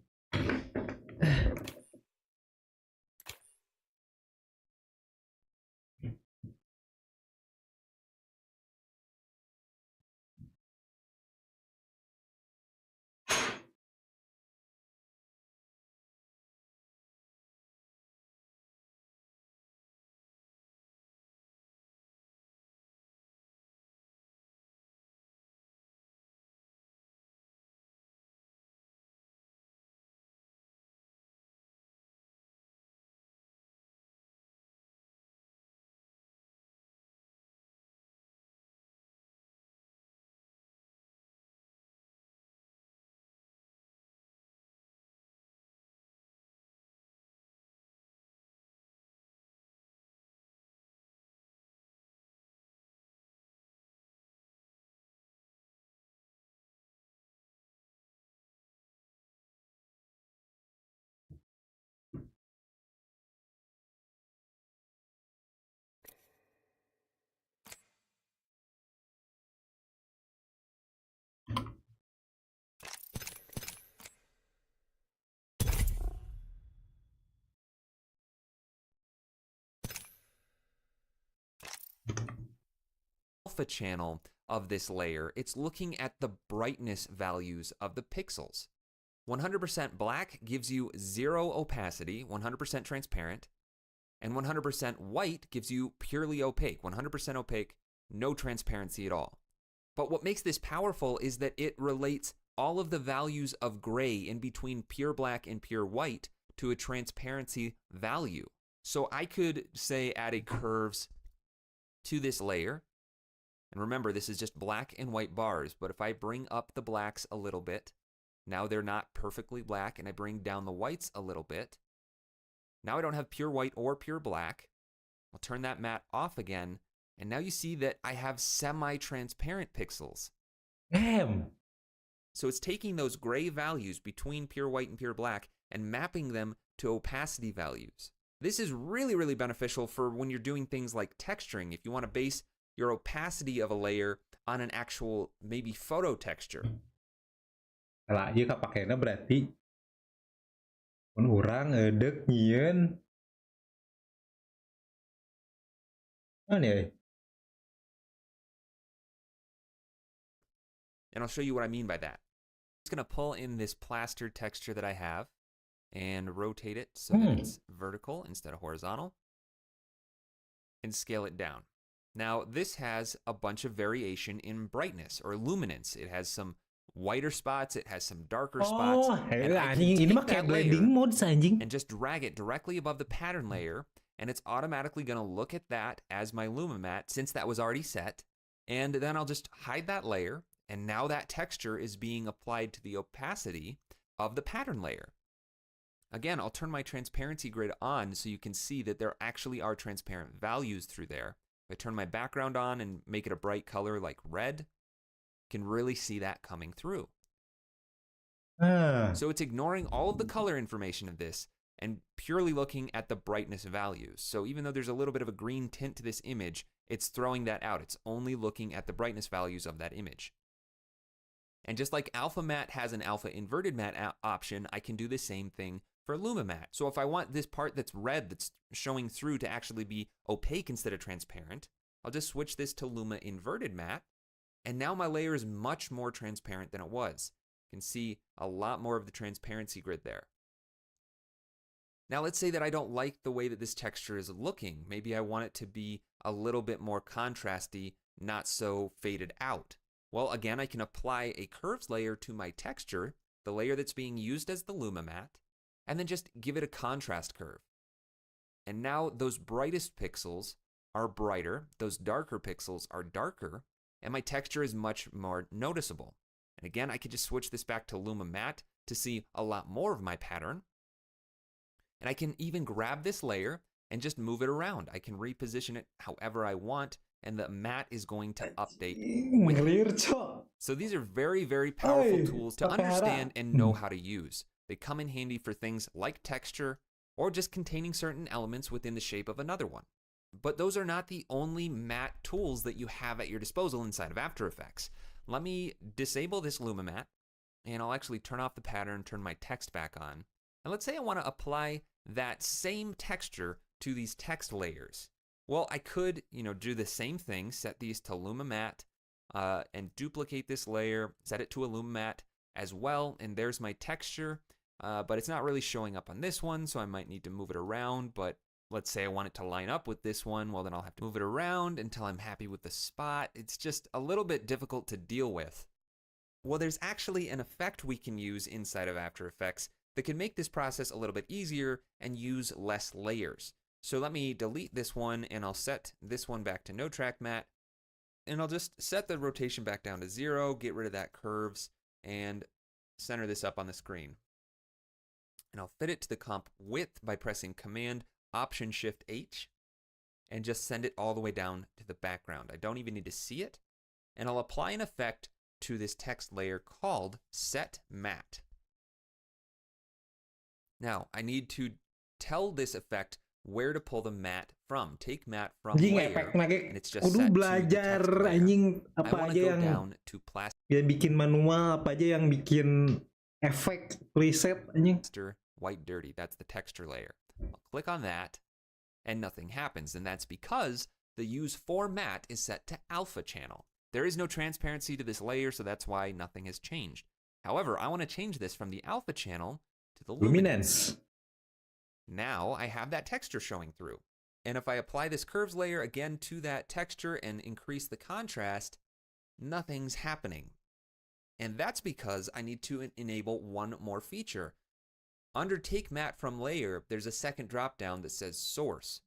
alpha channel of this layer, it's looking at the brightness values of the pixels. 100% black gives you 0 opacity, 100% transparent, and 100% white gives you purely opaque, 100% opaque, no transparency at all. But what makes this powerful is that it relates all of the values of gray in between pure black and pure white to a transparency value. So I could say add a curves to this layer. And remember, this is just black and white bars, but if I bring up the blacks a little bit, now they're not perfectly black, and I bring down the whites a little bit. Now I don't have pure white or pure black. I'll turn that matte off again, and now you see that I have semi-transparent pixels. Damn. So it's taking those gray values between pure white and pure black and mapping them to opacity values. This is really, really beneficial for when you're doing things like texturing. If you want to base your opacity of a layer on an actual, maybe photo texture. Lah, ieu kapakena berarti mun urang edek nyieun. Naon ya? And I'll show you what I mean by that. I'm just going to pull in this plaster texture that I have and rotate it so that it's vertical instead of horizontal, and scale it down. Now, this has a bunch of variation in brightness or luminance. It has some whiter spots, it has some darker spots. And I can Anjing, ini mah take kayak that layer blending mode anjing. and just drag it directly above the pattern layer, and it's automatically going to look at that as my Lumimat since that was already set. And then I'll just hide that layer, and now that texture is being applied to the opacity of the pattern layer. Again, I'll turn my transparency grid on so you can see that there actually are transparent values through there. If I turn my background on and make it a bright color like red, you can really see that coming through. So it's ignoring all of the color information of this and purely looking at the brightness values. So even though there's a little bit of a green tint to this image, it's throwing that out. It's only looking at the brightness values of that image. And just like Alpha Matte has an Alpha Inverted Matte option, I can do the same thing for Lumimat. So if I want this part that's red that's showing through to actually be opaque instead of transparent, I'll just switch this to Luma Inverted Matte, and now my layer is much more transparent than it was. You can see a lot more of the transparency grid there. Now let's say that I don't like the way that this texture is looking. Maybe I want it to be a little bit more contrasty, not so faded out. Well, again, I can apply a curves layer to my texture, the layer that's being used as the Lumimat, and then just give it a contrast curve. And now those brightest pixels are brighter, those darker pixels are darker, and my texture is much more noticeable. And again, I could just switch this back to Luma Matte to see a lot more of my pattern. And I can even grab this layer and just move it around. I can reposition it however I want, and the matte is going to update with it. So these are very, very powerful tools to understand and know how to use. They come in handy for things like texture or just containing certain elements within the shape of another one. But those are not the only matte tools that you have at your disposal inside of After Effects. Let me disable this Lumimat, and I'll actually turn off the pattern, turn my text back on. And let's say I want to apply that same texture to these text layers. Well, I could, do the same thing, set these to Lumimat, and duplicate this layer, set it to a Lumimat as well, and there's my texture. But it's not really showing up on this one, so I might need to move it around. But let's say I want it to line up with this one, well, then I'll have to move it around until I'm happy with the spot. It's just a little bit difficult to deal with. Well, there's actually an effect we can use inside of After Effects that can make this process a little bit easier and use less layers. So let me delete this one, and I'll set this one back to No Track Matte, and I'll just set the rotation back down to 0, get rid of that curves, and center this up on the screen. And I'll fit it to the comp width by pressing Command Option Shift H and just send it all the way down to the background. I don't even need to see it. And I'll apply an effect to this text layer called Set Matte. Now, I need to tell this effect where to pull the matte from. Take matte from layer, and it's just set to the text layer. I want to go down to plastic. Yang bikin manual, apa aja yang bikin efek preset anjing. White dirty, that's the texture layer. I'll click on that, and nothing happens, and that's because the use for matte is set to alpha channel. There is no transparency to this layer, so that's why nothing has changed. However, I want to change this from the alpha channel to the luminance. Now I have that texture showing through. And if I apply this curves layer again to that texture and increase the contrast, nothing's happening. And that's because I need to enable one more feature. Under Take Matte from Layer, there's a second dropdown that says Source.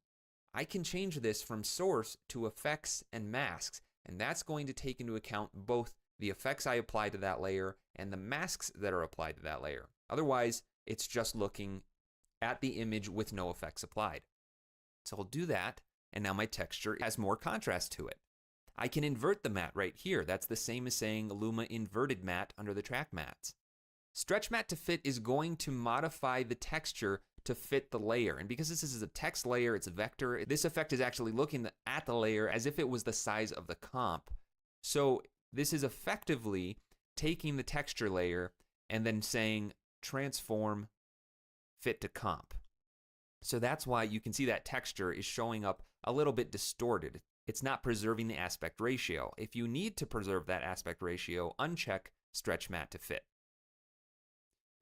I can change this from Source to Effects and Masks, and that's going to take into account both the effects I apply to that layer and the masks that are applied to that layer. Otherwise, it's just looking at the image with no effects applied. So I'll do that, and now my texture has more contrast to it. I can invert the matte right here. That's the same as saying Luma inverted matte under the track mattes. Stretch matte to fit is going to modify the texture to fit the layer. And because this is a text layer, it's a vector, this effect is actually looking at the layer as if it was the size of the comp. So this is effectively taking the texture layer and then saying transform fit to comp. So that's why you can see that texture is showing up a little bit distorted. It's not preserving the aspect ratio. If you need to preserve that aspect ratio, uncheck Stretch Matte to Fit.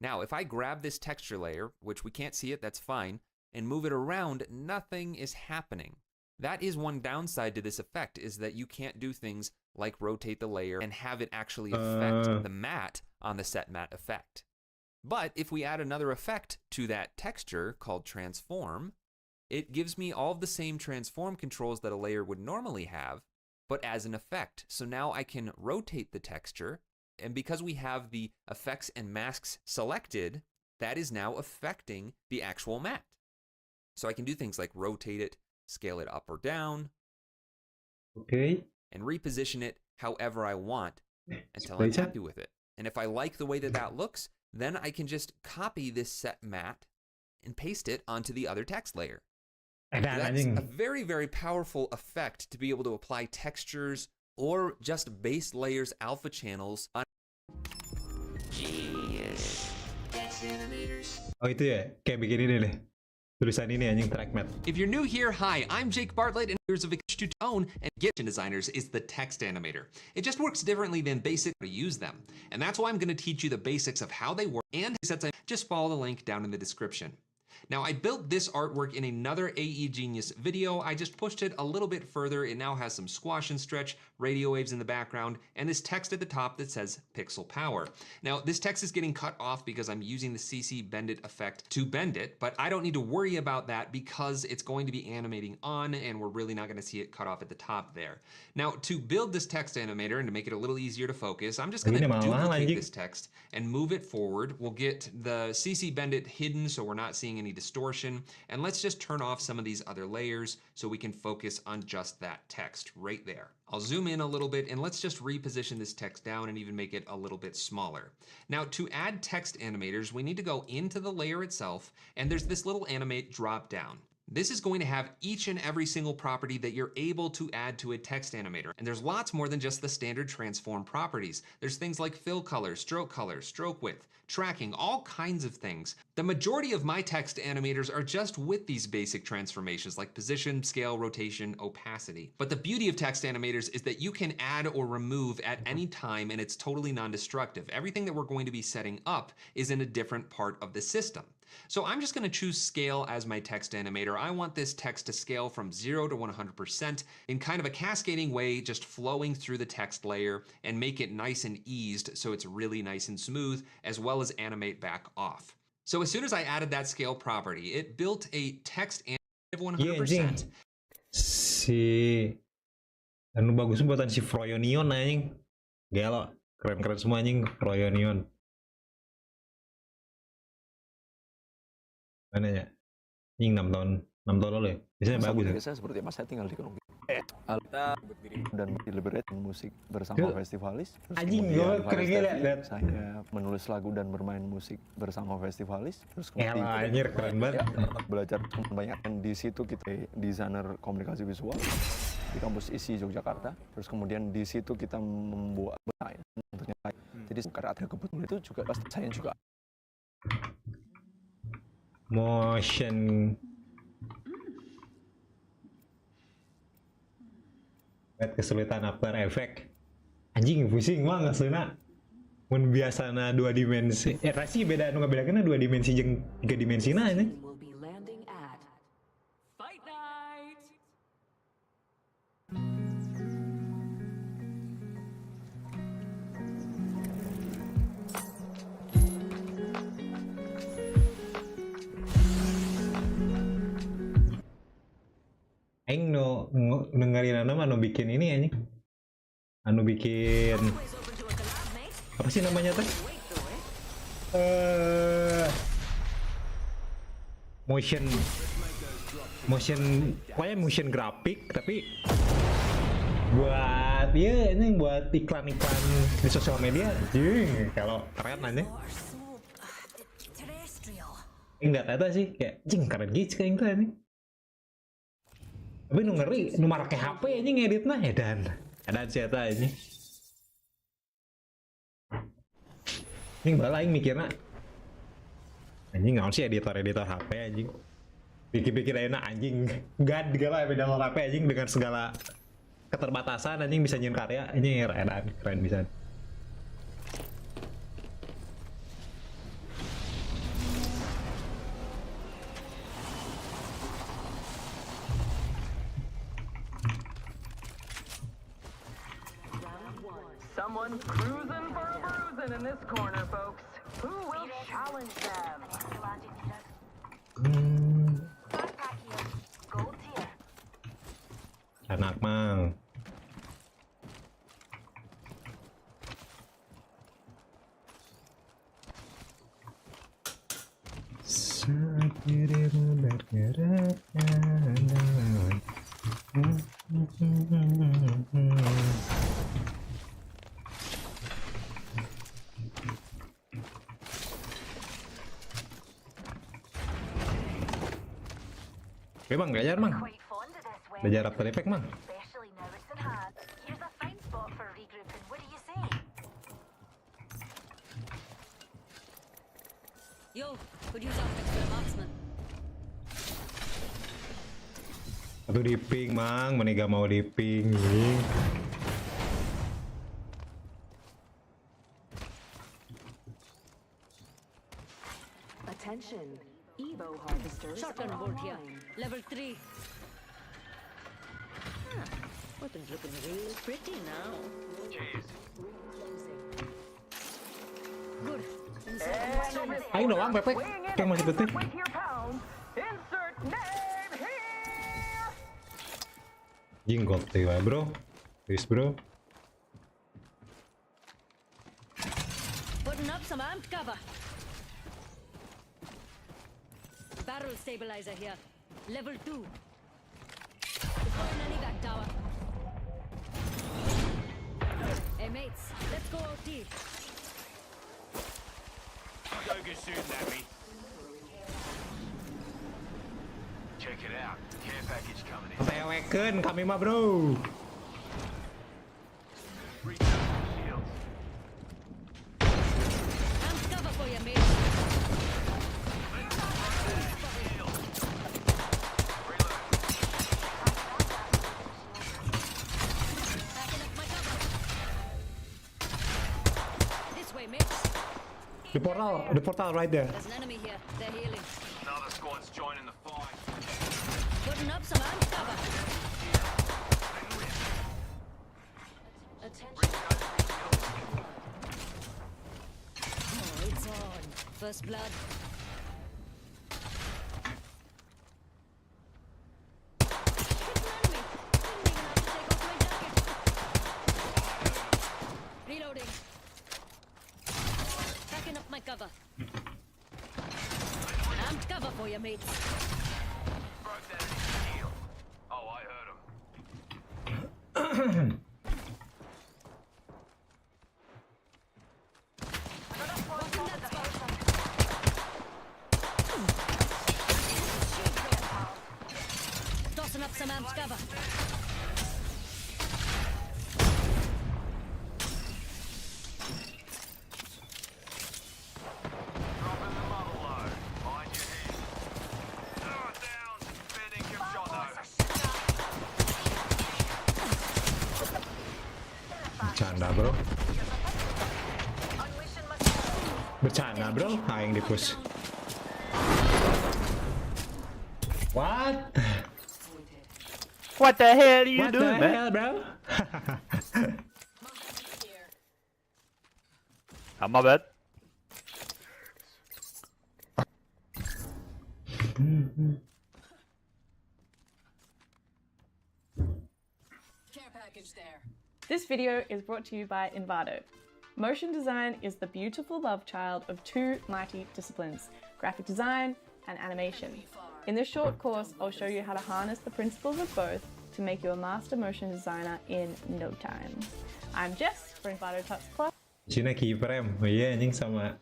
Now, if I grab this texture layer, which we can't see it, that's fine, and move it around, nothing is happening. That is one downside to this effect, is that you can't do things like rotate the layer and have it actually affect the matte on the set matte effect. But if we add another effect to that texture called transform, it gives me all of the same transform controls that a layer would normally have, but as an effect. So now I can rotate the texture, and because we have the effects and masks selected, that is now affecting the actual matte. So I can do things like rotate it, scale it up or down, okay, and reposition it however I want until I'm happy with it. And if I like the way that that looks, then I can just copy this set matte and paste it onto the other text layer. That's a very, very powerful effect to be able to apply textures or just base layers alpha channels on. Oh itu ya, kayak begini deh. Tulisan ini anjing track matte. If you're new here, hi, I'm Jake Bartlett, and years of experience to own and get designers is the text animator. It just works differently than basic to use them. And that's why I'm going to teach you the basics of how they work and sets. Just follow the link down in the description. Now, I built this artwork in another AE Genius video. I just pushed it a little bit further. It now has some squash and stretch, radio waves in the background, and this text at the top that says Pixel Power. Now, this text is getting cut off because I'm using the CC Bend It effect to bend it, but I don't need to worry about that because it's going to be animating on, and we're really not going to see it cut off at the top there. Now, to build this text animator and to make it a little easier to focus, I'm just going to duplicate this text and move it forward. We'll get the CC Bend It hidden so we're not seeing any distortion, and let's just turn off some of these other layers so we can focus on just that text right there. I'll zoom in a little bit and let's just reposition this text down and even make it a little bit smaller. Now, to add text animators, we need to go into the layer itself, and there's this little animate drop down. This is going to have each and every single property that you're able to add to a text animator. And there's lots more than just the standard transform properties. There's things like fill color, stroke width, tracking, all kinds of things. The majority of my text animators are just with these basic transformations like position, scale, rotation, opacity. But the beauty of text animators is that you can add or remove at any time, and it's totally non-destructive. Everything that we're going to be setting up is in a different part of the system. So I'm just going to choose scale as my text animator. I want this text to scale from 0 to 100% in kind of a cascading way, just flowing through the text layer and make it nice and eased so it's really nice and smooth, as well as animate back off. So as soon as I added that scale property, it built a text animator of 100%. Si anu bagus buatan si Froyonion anjing. Gelo, keren-keren semua anjing Froyonion. Mana ya? Anjing 6 tahun lalu ya. Biasanya bagus ya. Saya seperti apa? Saya tinggal di Gunung. Kita dan deliberate musik bersama festivalis. Anjing gue keren gila. Saya menulis lagu dan bermain musik bersama festivalis. Terus kemudian anjir keren banget. Belajar banyak di situ kita desainer komunikasi visual di kampus ISI Yogyakarta. Terus kemudian di situ kita membuat desain. Jadi karena ada kebetulan itu juga pasti saya juga motion Lihat kesulitan After Effect. Anjing pusing banget aslinya. Mun biasana 2 dimensi. Rasi beda nu ngabedakeun 2 dimensi jeung 3 dimensina ini. Team will be landing at Fight Night. Aing dengerin mah bikin ini anjing. Anu bikin Always open to a collab, mate. apa sih namanya teh? Wait through it. Pokoknya motion grafik tapi buat ini buat iklan-iklan di sosial media. Jing, kalau keren aja. Or so terrestrial. Enggak tahu sih kayak jing keren gitu kayak itu ini. Tapi nu ngeri, nu marake HP ini ngeditna edan sih eta ini. Ini bala aing mikirna anjing naon sih editor HP anjing. Pikir-pikir ayeuna anjing gad segala beda HP anjing dengan segala keterbatasan anjing bisa nyiun karya anjing keren bisa. Someone's cruising for a bruising in this corner, folks. Who will challenge them? Backpack here. Gold tier. Anak mang. Saat dirimu bergerak jalan. Oke bang, belajar bang. Quite fond of this way. Belajar After Effects bang. Especially now it's in hand. Here's a fine spot for regrouping. What do you say? Yo, could use optics for a marksman. Atau di ping mang, mana gak mau di ping. Attention, Evo harvesters Shotgun are bolt here. online. Level 3. Weapon's looking real pretty now. Good. Ayo doang pepek, kayak masih penting. Weight your pounds. Insert name here. Jinggot deh bro, please bro. Putting up some amped cover. Barrel stabilizer here. Level 2. Deploying an evac tower. Hey mates, let's go OT. Check it out. Care package coming in. Seweken kami mah bro. Shields. Amped cover for you, mates. Backing up my cover. This way, mates. The portal right there. There's an enemy here. They're healing. Another squad's joining the fight. Putting up some amped cover. Attention. Oh, it's on. First blood. Hit an enemy. Didn't even have to take off my jacket. Reloading. Backing up my cover. Amped cover for you, mates. Broke that enemy's shield. Oh, I heard him. Watching that spot. Tossing up some amped cover. Dropping the mother load. Mind your head. Down. Fair dinkum shot though. bro. Unleashing my Bercanda bro, yang di push. What? What the hell are you What the doing, man? hell, bro? My bad. Care package there. This video is brought to you by Envato. Motion design is the beautiful love child of two mighty disciplines, graphic design and animation. In this short course, I'll show you how to harness the principles of both to make you a master motion designer in no time. I'm Jess for Envato Tuts Plus. Cina keyframe, oh iya anjing sama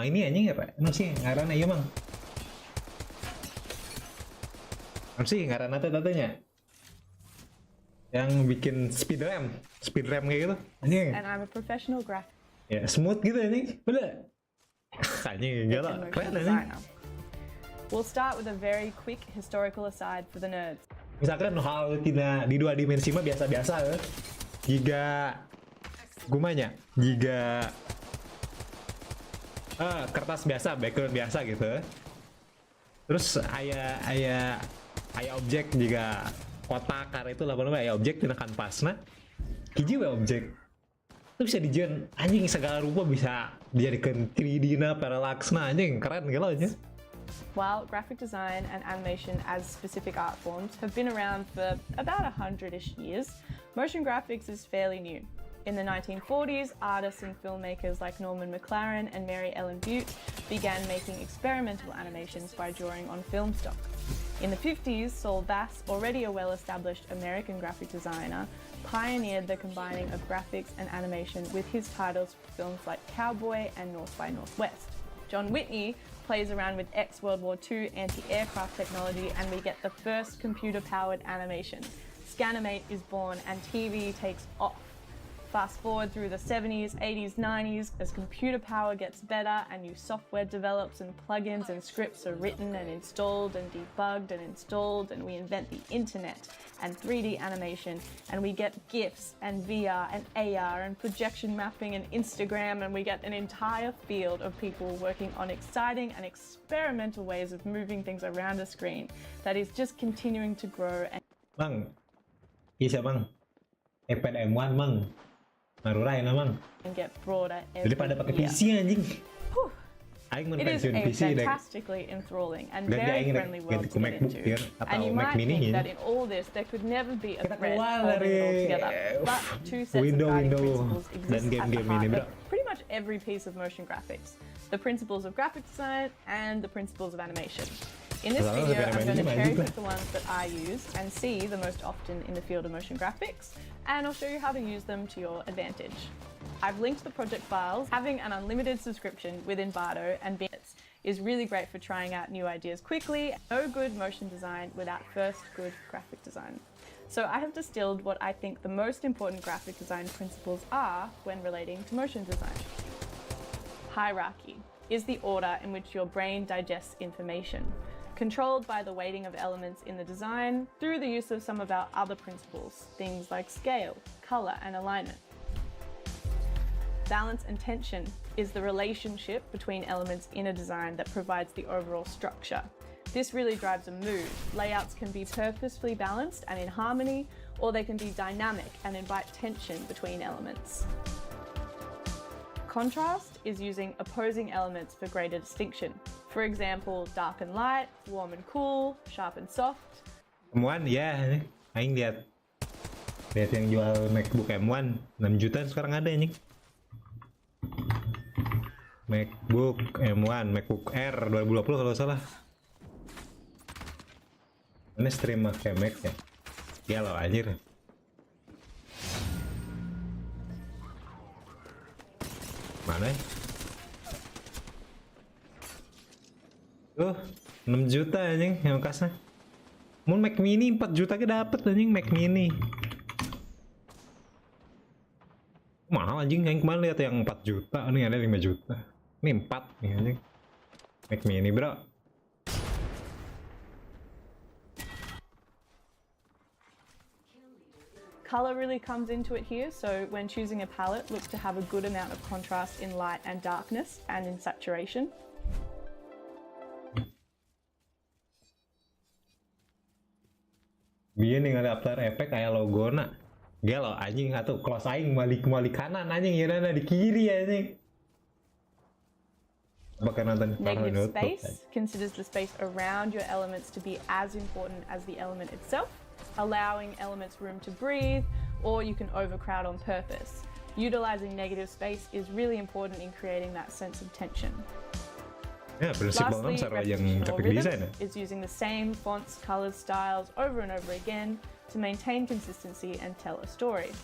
ini anjing apa? Ano sih ngaranna ieu mang? Apa sih ngaranna teh yang bikin speed ram kayak gitu anjing. And I'm a professional graphic Ya smooth gitu anjing, bener. Anjing gila, motion keren anjing. designer. We'll start with a very quick historical aside for the nerds. Misalkan hal tidak di 2 dimensi mah biasa-biasa ya. Jika gumanya, jika kertas biasa, background biasa gitu. Terus aya objek jika kotak karena itu lah aya objek tina kanvasna. Hiji we objek. Itu bisa dijieun anjing segala rupa bisa dijadikan 3D na parallax-na anjing keren gila aja. While graphic design and animation as specific art forms have been around for about 100-ish years, motion graphics is fairly new. In the 1940s, artists and filmmakers like Norman McLaren and Mary Ellen Butte began making experimental animations by drawing on film stock. In the 50s, Saul Bass, already a well-established American graphic designer, pioneered the combining of graphics and animation with his titles for films like Cowboy and North by Northwest. John Whitney plays around with ex-World War II anti-aircraft technology and we get the first computer-powered animation. Scanimate is born and TV takes off. Fast forward through the 70s, 80s, 90s, as computer power gets better and new software develops and plugins and scripts are written and installed and debugged and installed, and we invent the internet and 3D animation, and we get GIFs and VR and AR and projection mapping and Instagram, and we get an entire field of people working on exciting and experimental ways of moving things around a screen that is just continuing to grow. Bang, bisa bang, iPad M1 bang. Marurai na mang. And get broader every Jadi pada pakai year. PC anjing. It Aing is pensiun a PC deh. fantastically enthralling and Ganti very aing friendly world ganti to ku get MacBook into. biar And atau you Mac might Mini think ya. that in all this there could never be a Kita thread keluar holding it all dari together. But two sets of window guiding principles dan exist at the game-game ini, heart bro. of pretty much every piece of motion graphics. The principles of graphic design and the principles of animation. In this Kalau video, lebih I'm going to animasi cherry maju, pick the ones that I use and see the most often in the field of motion graphics, and I'll show you how to use them to your advantage. I've linked the project files. Having an unlimited subscription with Envato and Bits is really great for trying out new ideas quickly. No good motion design without first good graphic design. So I have distilled what I think the most important graphic design principles are when relating to motion design. Hierarchy is the order in which your brain digests information, controlled by the weighting of elements in the design through the use of some of our other principles, things like scale, color, and alignment. Balance and tension is the relationship between elements in a design that provides the overall structure. This really drives a mood. Layouts can be purposefully balanced and in harmony, or they can be dynamic and invite tension between elements. Contrast is using opposing elements for greater distinction. For example, dark and light, warm and cool, sharp and soft. M1 ya, aing lihat yang jual MacBook M1 6 juta sekarang ada anjing. MacBook M1, MacBook Air 2020 kalau salah. Ini stream pakai Mac ya? Ya loh anjir. Mana ya? 6 juta anjing yang kasnya. Mau Mac Mini 4 juta ke dapet anjing Mac Mini. Mahal anjing, yang kemarin lihat yang 4 juta, ini ada 5 juta. Ini 4 nih anjing. Mac Mini, bro. color really comes into it here, so when choosing a palette, look to have a good amount of contrast in light and darkness and in saturation. Biar nih ada After Effect kayak logo na. Gelo anjing atuh close aing balik kanan anjing ya di kiri anjing. Negative space considers the space around your elements to be as important as the element itself, allowing elements room to breathe, or you can overcrowd on purpose. Utilizing negative space is really important in creating that sense of tension. Ya, prinsip Lastly, yang graphic design is using the same fonts, colors, styles over and over again to maintain consistency and tell a story.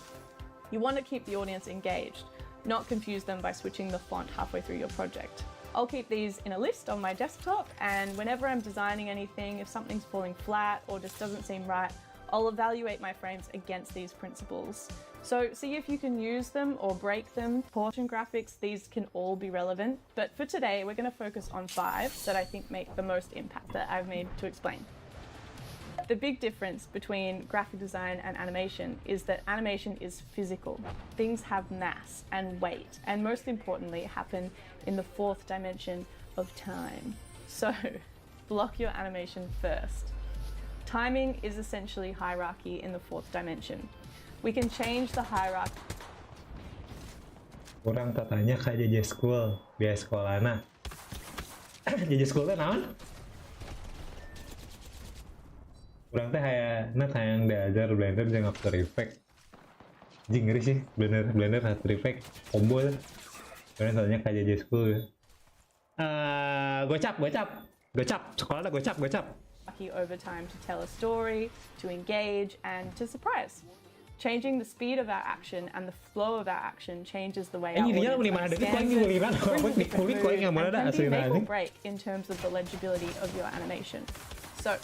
You want to keep the audience engaged, not confuse them by switching the font halfway through your project. I'll keep these in a list on my desktop, and whenever I'm designing anything, if something's falling flat or just doesn't seem right, I'll evaluate my frames against these principles. So see if you can use them or break them. Portion graphics, these can all be relevant, but for today we're going to focus on 5 that I think make the most impact that I've made to explain. The big difference between graphic design and animation is that animation is physical. Things have mass and weight, and most importantly happen in the 4th dimension of time. So block your animation first. Timing is essentially hierarchy in the 4th dimension. We can change the hierarchy. Kurang katanya kayak JJ School, biaya sekolahna. JJ School itu naon? Kurang teh hayang diajar Blender jeung After Effect. Jing ngeri sih, Blender After Effect combo. Karena katanya kayak JJ School. Gocap. Sekolahnya gocap. Over time to tell a story, to engage, and to surprise. Changing the speed of our action and the flow of our action changes the way our audience understands it, make or break in terms of the legibility of your animation. So,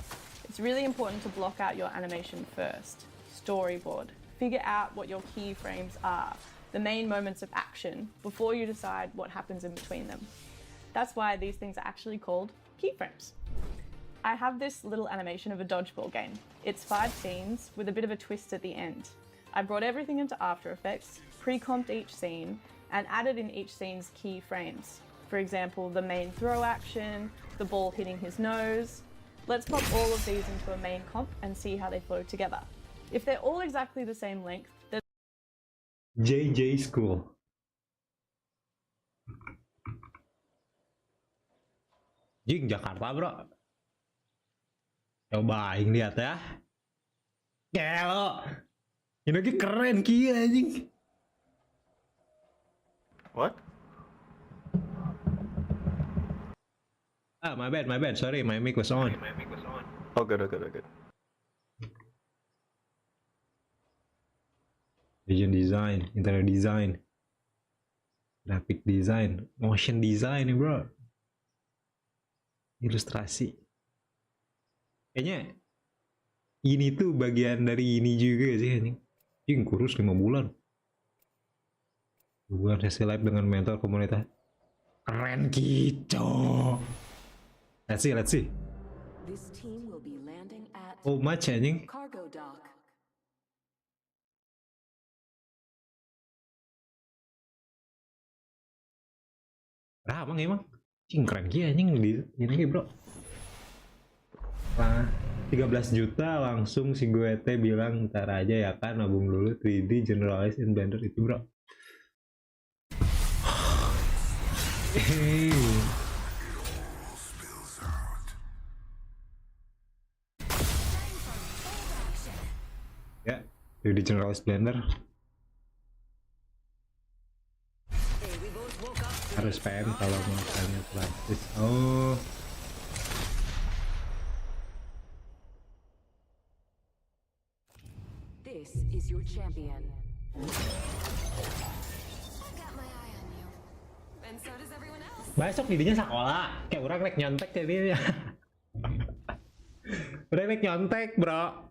it's really important to block out your animation first. Storyboard. Figure out what your keyframes are, the main moments of action, before you decide what happens in between them. That's why these things are actually called keyframes. I have this little animation of a dodgeball game. It's 5 scenes with a bit of a twist at the end. I brought everything into After Effects, pre-comped each scene, and added in each scene's key frames. For example, the main throw action, the ball hitting his nose. Let's pop all of these into a main comp and see how they flow together. If they're all exactly the same length, then JJ School. Jing Jakarta bro. Coba aing lihat ya. Gelo. Ini lagi keren kia anjing. What? My bad. Sorry, my mic was on. Oh, good. Vision design, interior design, graphic design, motion design nih bro. Ilustrasi. Kayaknya ini tuh bagian dari ini juga sih anjing. Jing kurus 5 bulan. Bukan sesi live dengan mentor komunitas. Keren gitu. Let's see. This team will be landing at Oh, much anjing. cargo dock. Emang? Cing keren kia anjing di ini bro. Nah, 13 juta langsung si gue teh bilang ntar aja ya kan nabung dulu 3D generalize in Blender itu bro. Ya, 3D generalize Blender. Harus PM kalau mau tanya praktis. Oh. This is your champion. Besok didinya sekolah, kayak orang rek nyontek jadinya. Udah rek nyontek bro.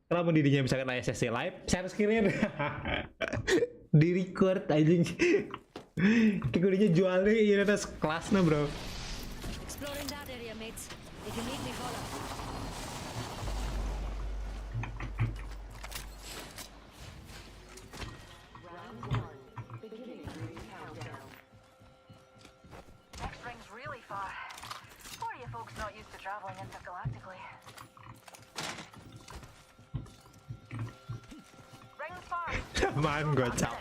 Kalau mau didinya misalkan sesi live, share screen. Di record anjing. Kayak didinya jual deh, ini ada kelasnya bro. Exploring that area, mates. If you need me, follow. far. Or are you folks not used to traveling intergalactically? Ring far. Naman gocap.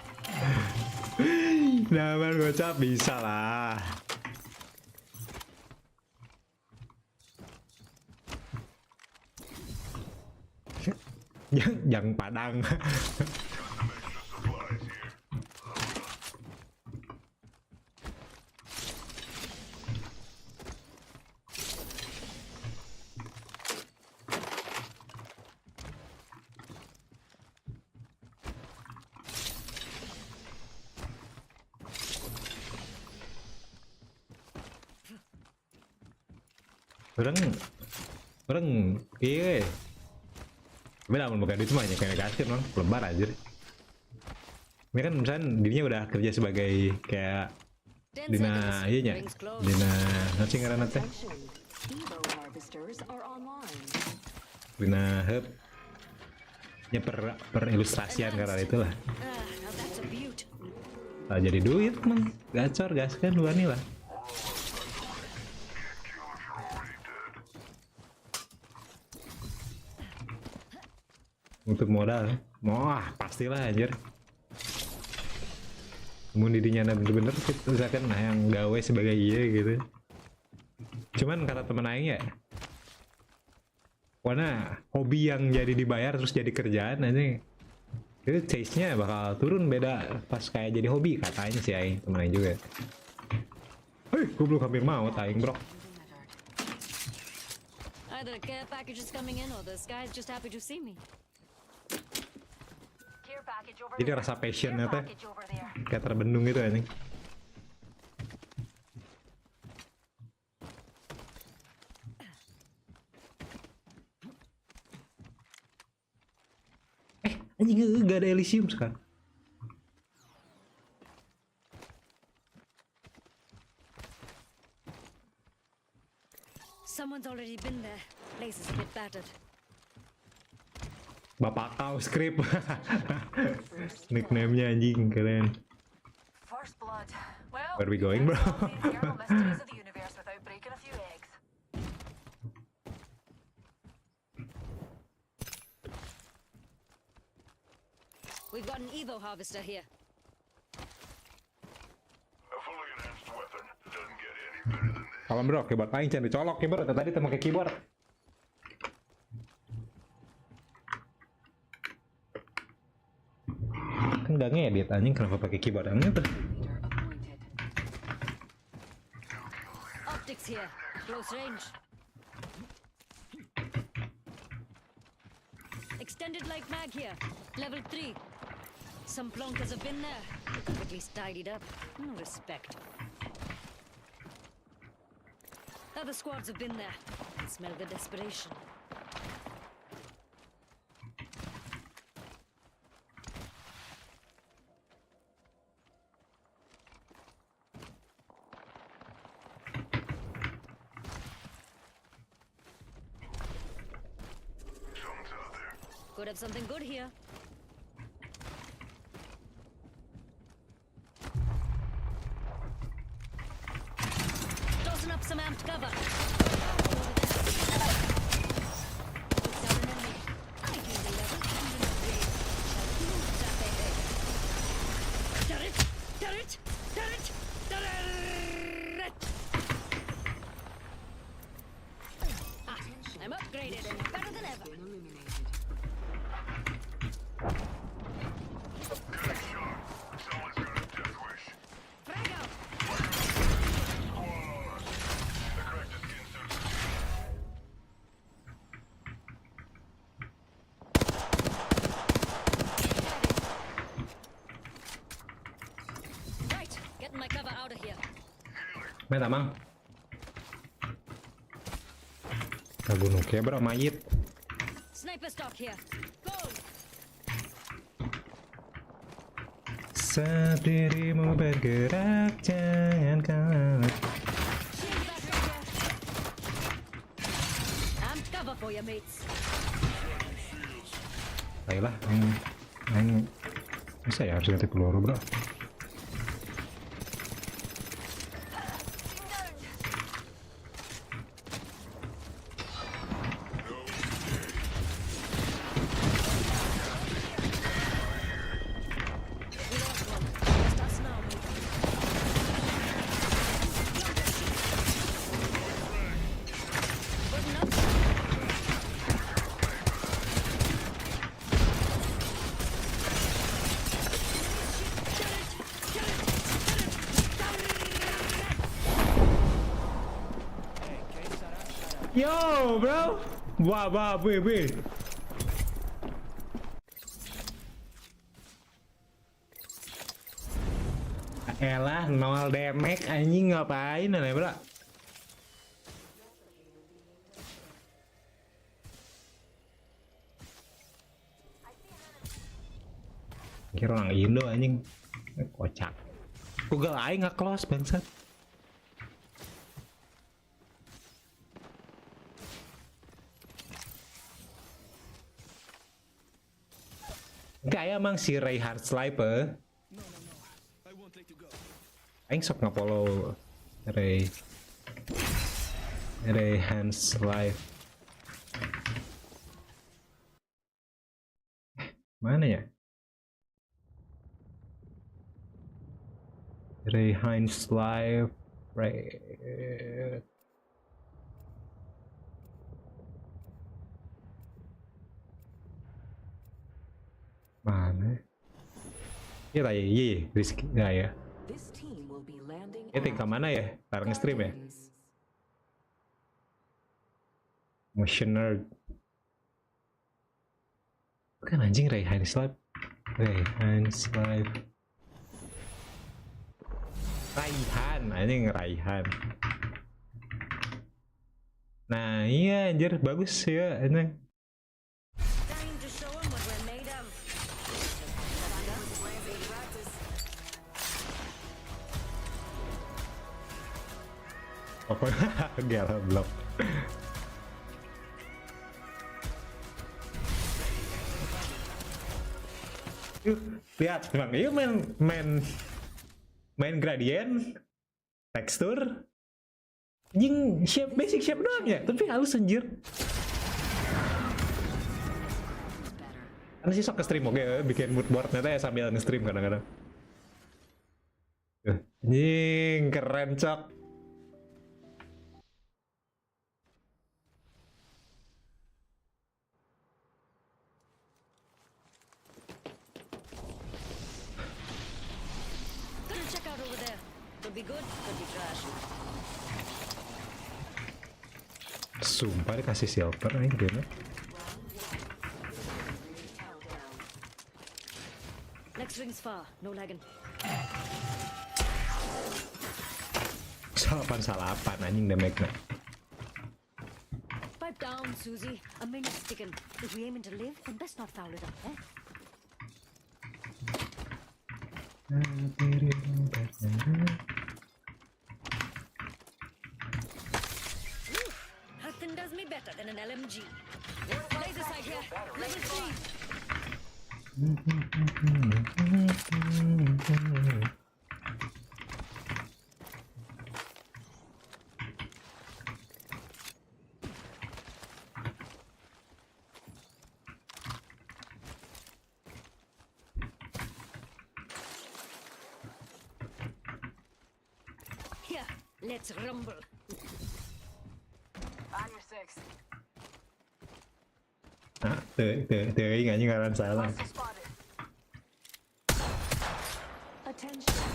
Naman gocap bisa lah. Yang Padang. Orang iya. Beda mau bukan itu mah kayak negatif non, lebar aja. Ini kan misalnya dirinya udah kerja sebagai kayak dina iya nya, dina nasi ngaranna teh. Dina hub nya per ilustrasian karena itulah. Nah, jadi duit mang, gacor gaskan dua nih lah. Untuk modal, wah pastilah anjir. Mau didinya bener-bener misalkan yang gawe sebagai iya gitu. Cuman kata temen aing ya, warna hobi yang jadi dibayar terus jadi kerjaan aja, itu taste-nya bakal turun beda pas kayak jadi hobi katanya sih aing, temen aing juga. Gue belum hampir mau aing bro. Either a care package is coming in or the sky's just happy to see me. Jadi rasa passionnya teh kayak terbendung gitu anjing. Anjing gak ada Elysium sekarang. Someone's already been there. Place is a bit battered. Bapak kau script. Nickname-nya anjing keren. First blood. Well, Where we going, bro? mysteries of the universe without breaking a few eggs. We've got an Evo harvester here. A fully enhanced weapon doesn't get any better than this. Kalau bro, keyboard aing can dicolok keyboard tadi temu ke keyboard. Kan gak ngedit anjing, kenapa pakai keyboard anjing tuh? Optics here. Close range. Extended light mag here. Level 3. Some plonkers have been there. At least tidied up. No respect. Other squads have been there. I smell the desperation. Could have something good here. Tossing up some amped cover. Turret! Turret! Turret! Turret! Ah, I'm upgraded. Better than ever. Main tamang. Kabunuh kayak bro mayit. Sniper stock here. Go. Saat dirimu bergerak jangan kalah. Amped cover for your mates. Baiklah, bisa ya harus ganti peluru bro. Yo, bro. Wah, weh. Elah, 0 damage anjing ngapain aneh, bro? Kira orang Indo anjing. Kocak. Google aing nggak close bangsat. Kayak emang si Reinhard Sniper. Aing sok nge-follow Reinhard Sniper. Mana ya? Reinhard Sniper. Mana? Iya, Rizky. Nah, ya. This team will be landing Tinggal mana ya? Bareng stream ya? Motion nerd. Bukan anjing Reinhard Sniper. Raihan, anjing Raihan. Nah, iya anjir bagus ya, anjing. Time to show 'em what we're made of. Apa? Gila blok. Lihat, bang, iya main gradient, tekstur, anjing shape, basic shape doang ya, tapi halus anjir. Karena sih sok ke-stream, oke, bikin mood board ternyata ya sambil nge-stream kadang-kadang. Anjing, keren cok. Gonna check out over there. Could be good, could be trash. Sumpah dikasih silver nih game. Next ring's far, no lagging. 88 anjing damage-nya. Pipe down, Susie. A minute's ticking. If we aiming to live, then best not foul it up, eh? Nothing does me better than an LMG. Laser sight here. Level 3. Here, let's rumble. On your six. Ah, teuing anjing ngaran salah. Hostile spotted. Attention.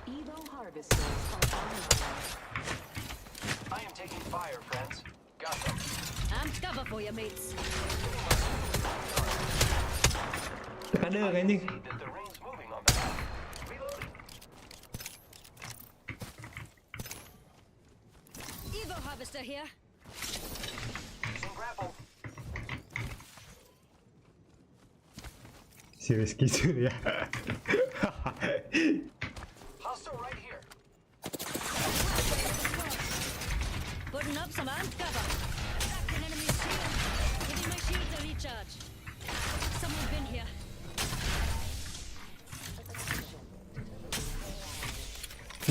Evo harvesters are online. I am taking fire, friends. Got them. I'm cover for you, mates. Ada anjing. See that the rain's moving on the map. Reloading. Evo harvester here. Using grapple. Si Rizky ya. Hostile right here. Putting up some amp cover. Attacked an enemy shield. Giving my shields a recharge. Someone's been here.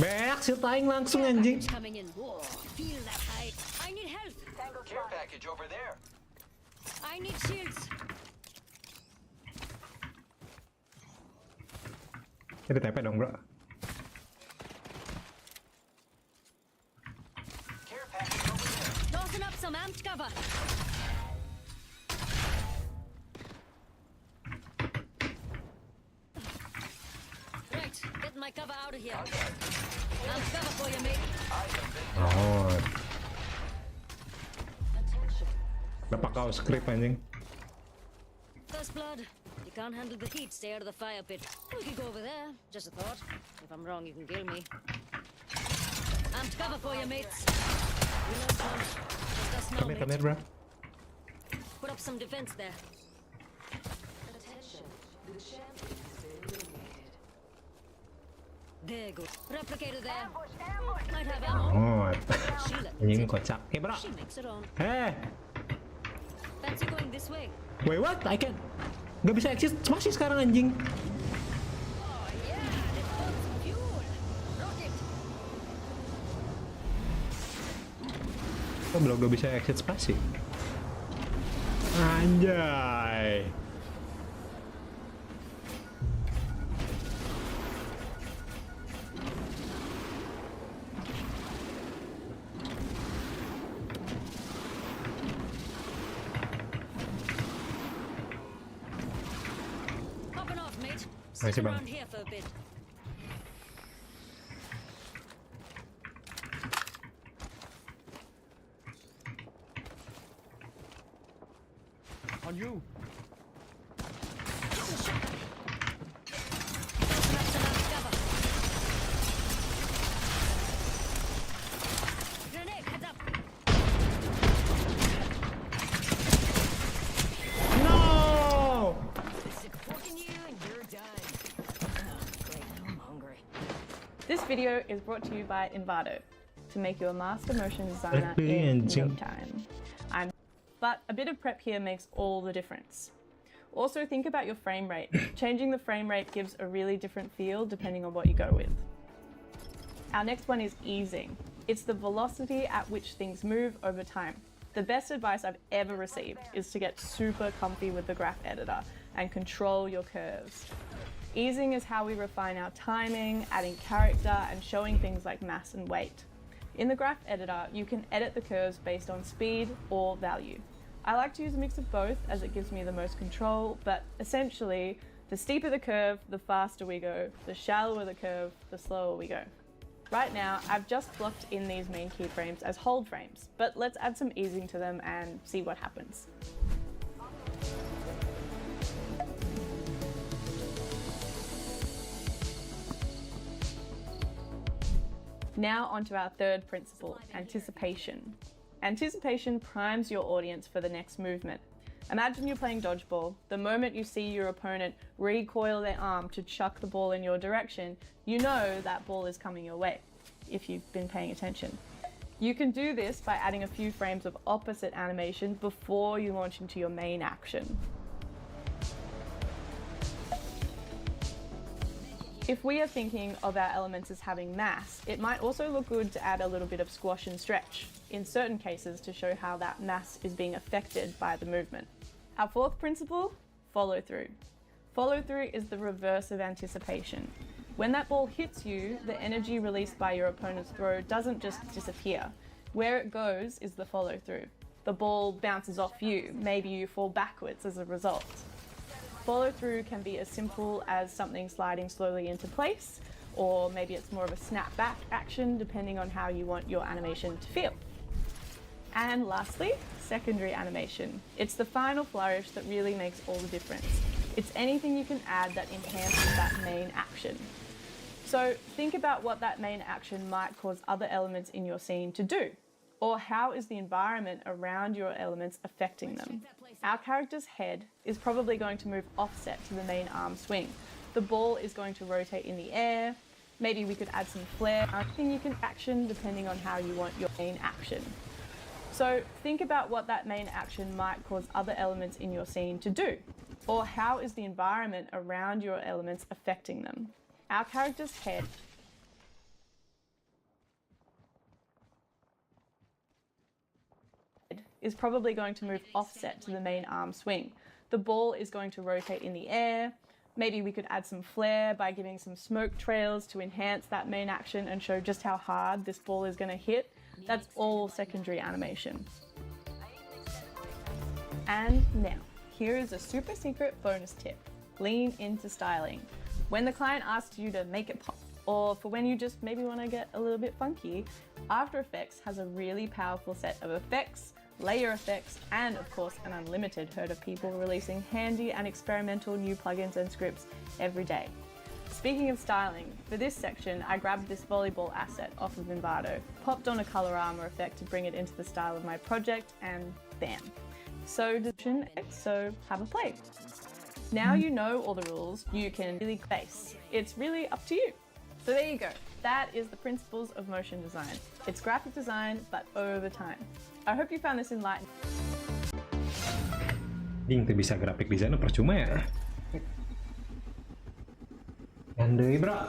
Beak si taing langsung anjing. Package coming in. Whoa, feel that height. I need help. Care package over there. I need shields. Jadi TP dong bro. Care package over there. Tossing up some amped cover. Right, get my cover out of here. Amped cover for you, mate. Oh. kau script anjing. First blood. You can't handle the heat, stay out of the fire pit. We could go over there. Just a thought. If I'm wrong, you can kill me. Amped cover for you, mates. You know some. Just us now, Come here, mate. bro. Put up some defense there. Attention, the champion has been eliminated. There you go. Replicator there. Ambush, ambush. Might have ammo. Oh, Sheila. anjing kocak. Hey bro. She makes it on. Hey, Fancy going this way? wait what? I can. Gak bisa exit masih sekarang anjing. Oh yeah, let's burn some fuel. Rocket. Kok belum gak bisa exit spasi? Anjay. Popping off, mate. Makasih, Stick Bang. around here for a bit. On you. Open up some amp cover. Grenade, heads up. No. Supporting you and you're done. Oh, great, I'm hungry. This video is brought to you by Envato to make you a master motion designer Really in no engine. time. But a bit of prep here makes all the difference. Also think about your frame rate. Changing the frame rate gives a really different feel depending on what you go with. Our next one is easing. It's the velocity at which things move over time. The best advice I've ever received is to get super comfy with the graph editor and control your curves. Easing is how we refine our timing, adding character, and showing things like mass and weight. In the graph editor, you can edit the curves based on speed or value. I like to use a mix of both as it gives me the most control, but essentially, the steeper the curve, the faster we go. The shallower the curve, the slower we go. Right now, I've just blocked in these main keyframes as hold frames, but let's add some easing to them and see what happens. Now onto our third principle, anticipation. Anticipation primes your audience for the next movement. Imagine you're playing dodgeball. The moment you see your opponent recoil their arm to chuck the ball in your direction, you know that ball is coming your way, if you've been paying attention. You can do this by adding a few frames of opposite animation before you launch into your main action. If we are thinking of our elements as having mass, it might also look good to add a little bit of squash and stretch, in certain cases to show how that mass is being affected by the movement. Our fourth principle, follow through. Follow through is the reverse of anticipation. When that ball hits you, the energy released by your opponent's throw doesn't just disappear. Where it goes is the follow through. The ball bounces off you, maybe you fall backwards as a result. Follow through can be as simple as something sliding slowly into place, or maybe it's more of a snap back action depending on how you want your animation to feel. And lastly, secondary animation. It's the final flourish that really makes all the difference. It's anything you can add that enhances that main action. So think about what that main action might cause other elements in your scene to do, or how is the environment around your elements affecting them. Our character's head is probably going to move offset to the main arm swing. The ball is going to rotate in the air. Maybe we could add some flair. Anything you can action depending on how you want your main action. So think about what that main action might cause other elements in your scene to do, or how is the environment around your elements affecting them. Our character's head is probably going to move offset to the main arm swing. The ball is going to rotate in the air. Maybe we could add some flair by giving some smoke trails to enhance that main action and show just how hard this ball is going to hit. That's all secondary animation. And now, here is a super secret bonus tip. Lean into styling. When the client asks you to make it pop, or for when you just maybe want to get a little bit funky, After Effects has a really powerful set of effects, layer effects, and of course an unlimited herd of people releasing handy and experimental new plugins and scripts every day. Speaking of styling, for this section I grabbed this volleyball asset off of Envato, popped on a color armor effect to bring it into the style of my project, and bam. So have a play. Now you know all the rules, you can really base. It's really up to you. So there you go. That is the principles of motion design. It's graphic design, but over time. I hope you found this enlightening. Yang bisa graphic design percuma ya. Andai bro.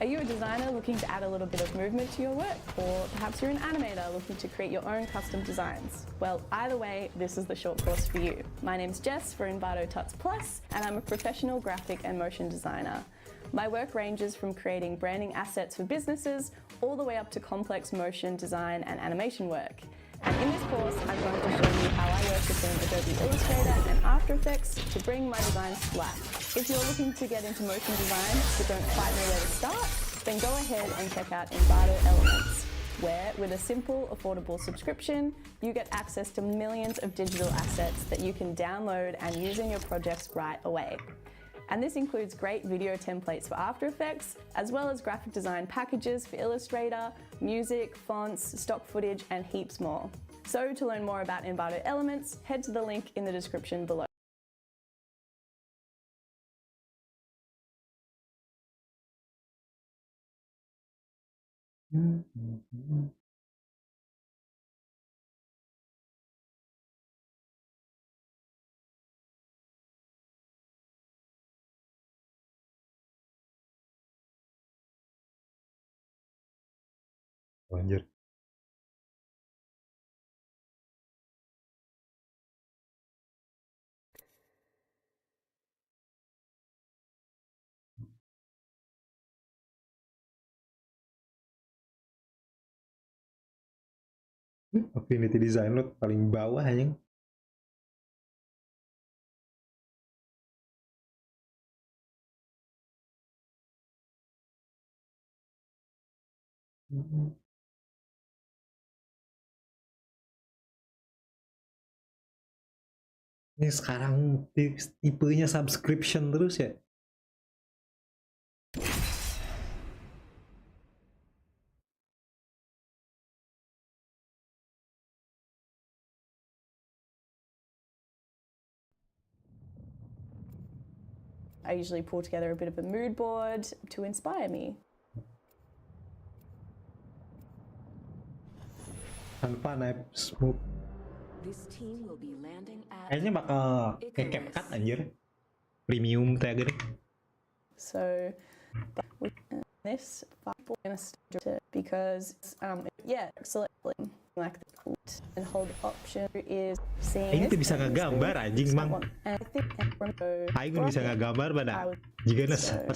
Are you a designer looking to add a little bit of movement to your work? Or perhaps you're an animator looking to create your own custom designs? Well, either way, this is the short course for you. My name's Jess for Envato Tuts Plus, and I'm a professional graphic and motion designer. My work ranges from creating branding assets for businesses all the way up to complex motion design and animation work. And in this course, I'm going to show you how I work within Adobe Illustrator and After Effects to bring my designs to life. If you're looking to get into motion design but don't quite know where to start, then go ahead and check out Envato Elements, where with a simple, affordable subscription, you get access to millions of digital assets that you can download and use in your projects right away. And this includes great video templates for After Effects, as well as graphic design packages for Illustrator, music, fonts, stock footage, and heaps more. So to learn more about Envato Elements, head to the link in the description below. Anjir. Affinity design lo paling bawah anjing. Ini sekarang tipenya subscription terus ya. I usually pull together a bit of a mood board to inspire me. Tanpa naik smooth. This team will be landing at Kayaknya bakal kayak CapCut anjir. Premium kayak gini. So this because yeah, selecting like the and hold option is seeing Ini tuh bisa ngegambar anjing mang. Aing bisa ngegambar pada jika resep.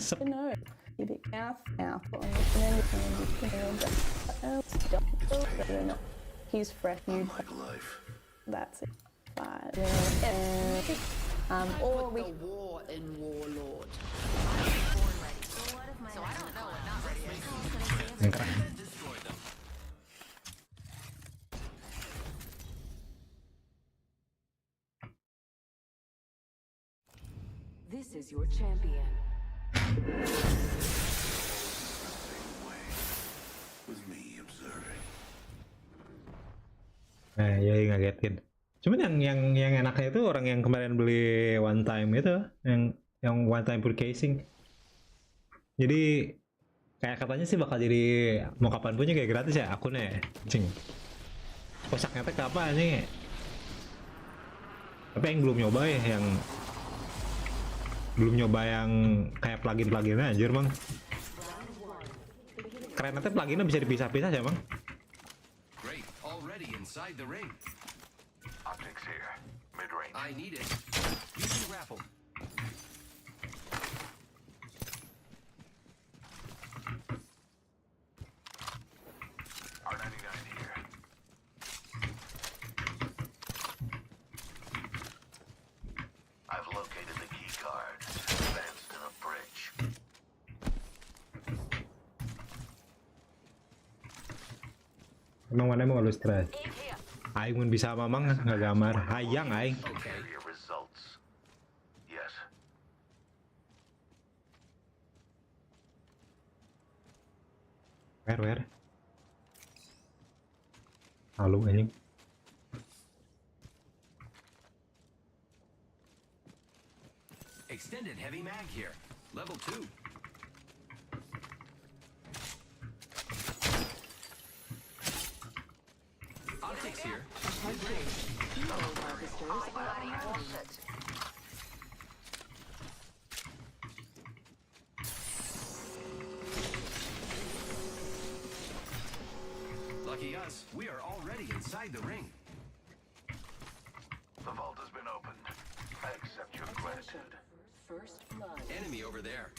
He's fresh. That's it. Or we war in Warlord. So I don't know what not ready is. This is your champion. Nah, ya ngagetin. Cuman yang enaknya itu orang yang kemarin beli one time itu, yang one time purchasing. Jadi kayak katanya sih bakal jadi mau kapan punya kayak gratis ya akunnya, cing. Kosaknya teh apa nih? Tapi yang belum nyoba ya, yang belum nyoba yang kayak plugin-pluginnya anjir bang. Keren nanti pluginnya bisa dipisah-pisah ya bang. Great, already inside the ring. Optics here. Mid-range. I need it. Using grapple. R99 here. I've located the key card. Advanced to the bridge. Emang mana emang lu stres? Aing mun bisa mamang nggak gambar. Hayang aing. Area results. Yes. Where? Halo anjing. Extended heavy mag here. Level 2. Optics here. Lucky us, we are already inside the ring. The vault has been opened. I accept your gratitude. First blood. Enemy over there.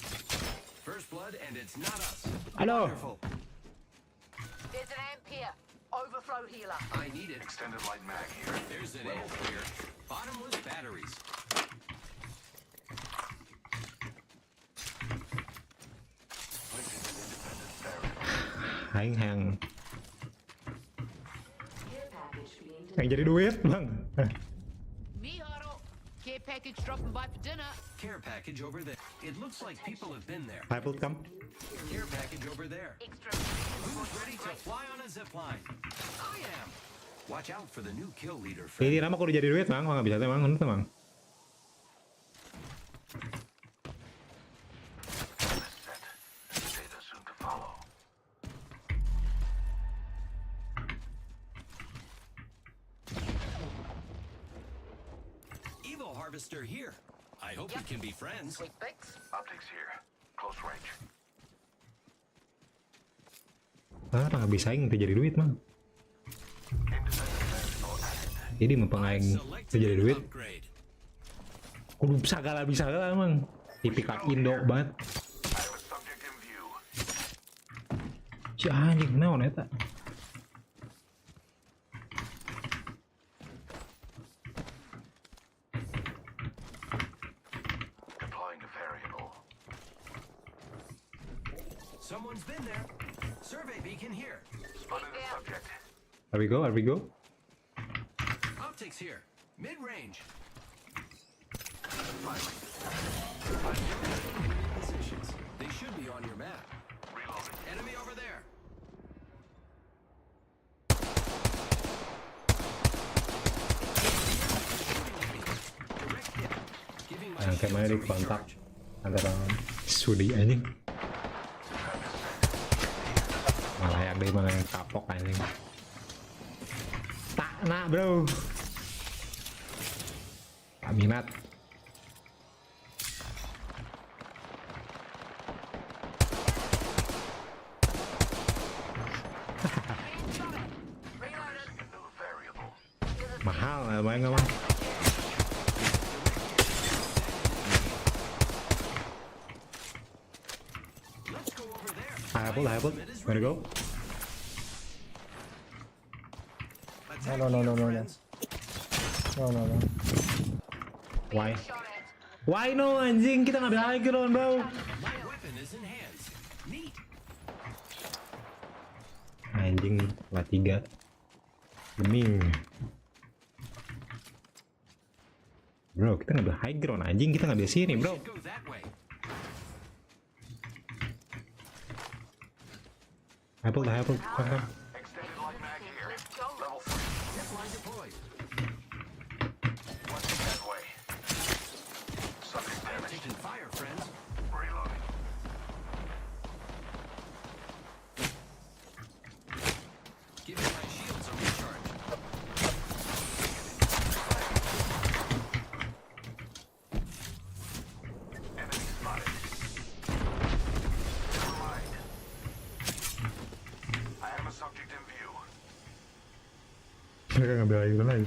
First blood, and it's not us. Halo. Wonderful. There's an amp here. Overflow healer. I need it. Extended light mag here. There's an amp here. Bottomless batteries. Aing yang Care package being yang jadi duit bang. Me huddle. Care package dropping by for dinner. Care package over there. It looks like people have been there. I will come. Care package over there. Extra. Who's ready to fly on a zip line? I am. Watch out for the new kill leader. Ini nama kudu jadi duit bang, nggak bisa emang, menurut bang. Data soon to follow. Evo harvester here. I hope we can be friends. Quick fix. Optics here. Close range. Ah, nggak bisa yang jadi duit bang. Jadi mempengaruhi jadi duit. Upgrade. Kudu segala bisa lah emang. Tipikal Indo banget. I have a subject in view. Si anjing naon eta. Deploying a variable. Someone's been there. Survey beacon here. Spotted a subject. Here we go. Optics here. Mid-range. Positions. They should be on your map. Reloading. Enemy over there. Direct hit. Giving my Yang kayak mana di shields a kontak recharge. antara Sudi anjing. Malah yang dia malah yang kapok anjing. Tak nak bro. Tak minat. New variable. Mahal lumayan nggak mah? Let's go over there. I have Wanna go? Attack No. friends. No. Why? Shot at. Why no anjing? Kita ngambil high ground bro. My weapon is in hands. Neat. Anjing lah 3 Geming. Bro, kita ngambil high ground anjing, kita ngambil sini bro. Should go that way. Apple, come. Extended light mag here. Level 3. Zip line deployed. Watch it that way. Subject I am damaged. taking fire, friends. Reloading. Giving my shields a recharge. Enemy spotted. Never mind. Mereka ngambil lagi lagi.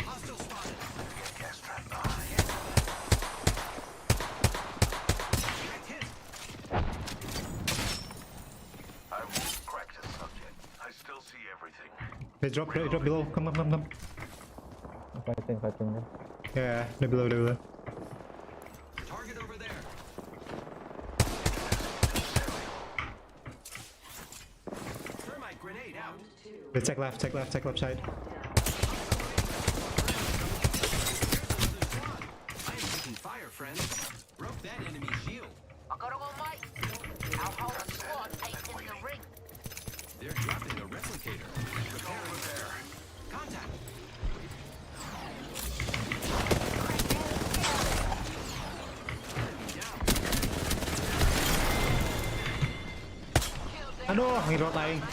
Hostile spotted. Gas trap behind. Direct hit. I won't crack the subject. I still see everything. They drop below. Come. Fighting. Yeah, they're below. Target over there. Thermite grenade out. They check left side. I am taking fire, friends. Broke that enemy shield. I got it on, mate. Our whole squad ain't in the ring. They're dropping the replicator. Prepare over there. Contact. Aduh, ngirot aing.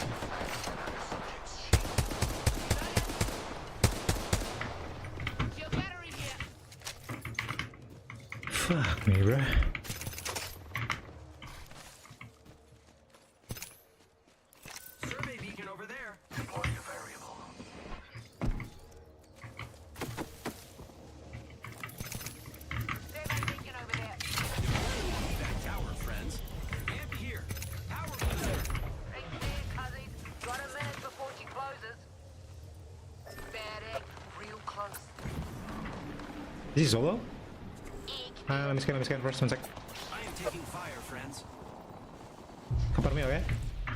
Your battery here. Fuck me, bro. Survey beacon over there. Deploying a variable. Survey beacon over there. That tower, friends. Amp here. Power booster. Right there, cuzzies. Got a minute before she closes. Bad egg. Real close. Is he solo? Egg. Let me scan first, 1 sec. I am taking fire, friends. Cover me, okay?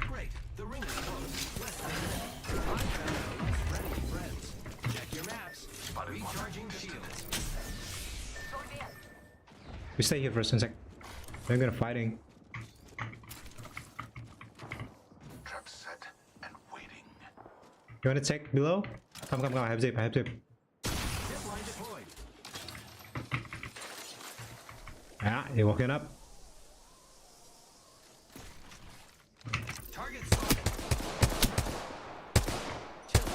Great. The ring is close. Less than a minute. I found our less friendly friends. Check your maps. Recharging shields. Sorry there. We stay here first, 1 sec. They're gonna fighting. Trap set and waiting. You wanna check below? Come. I have zip. Zipline deployed. Yeah, you're walking up. Target spotted.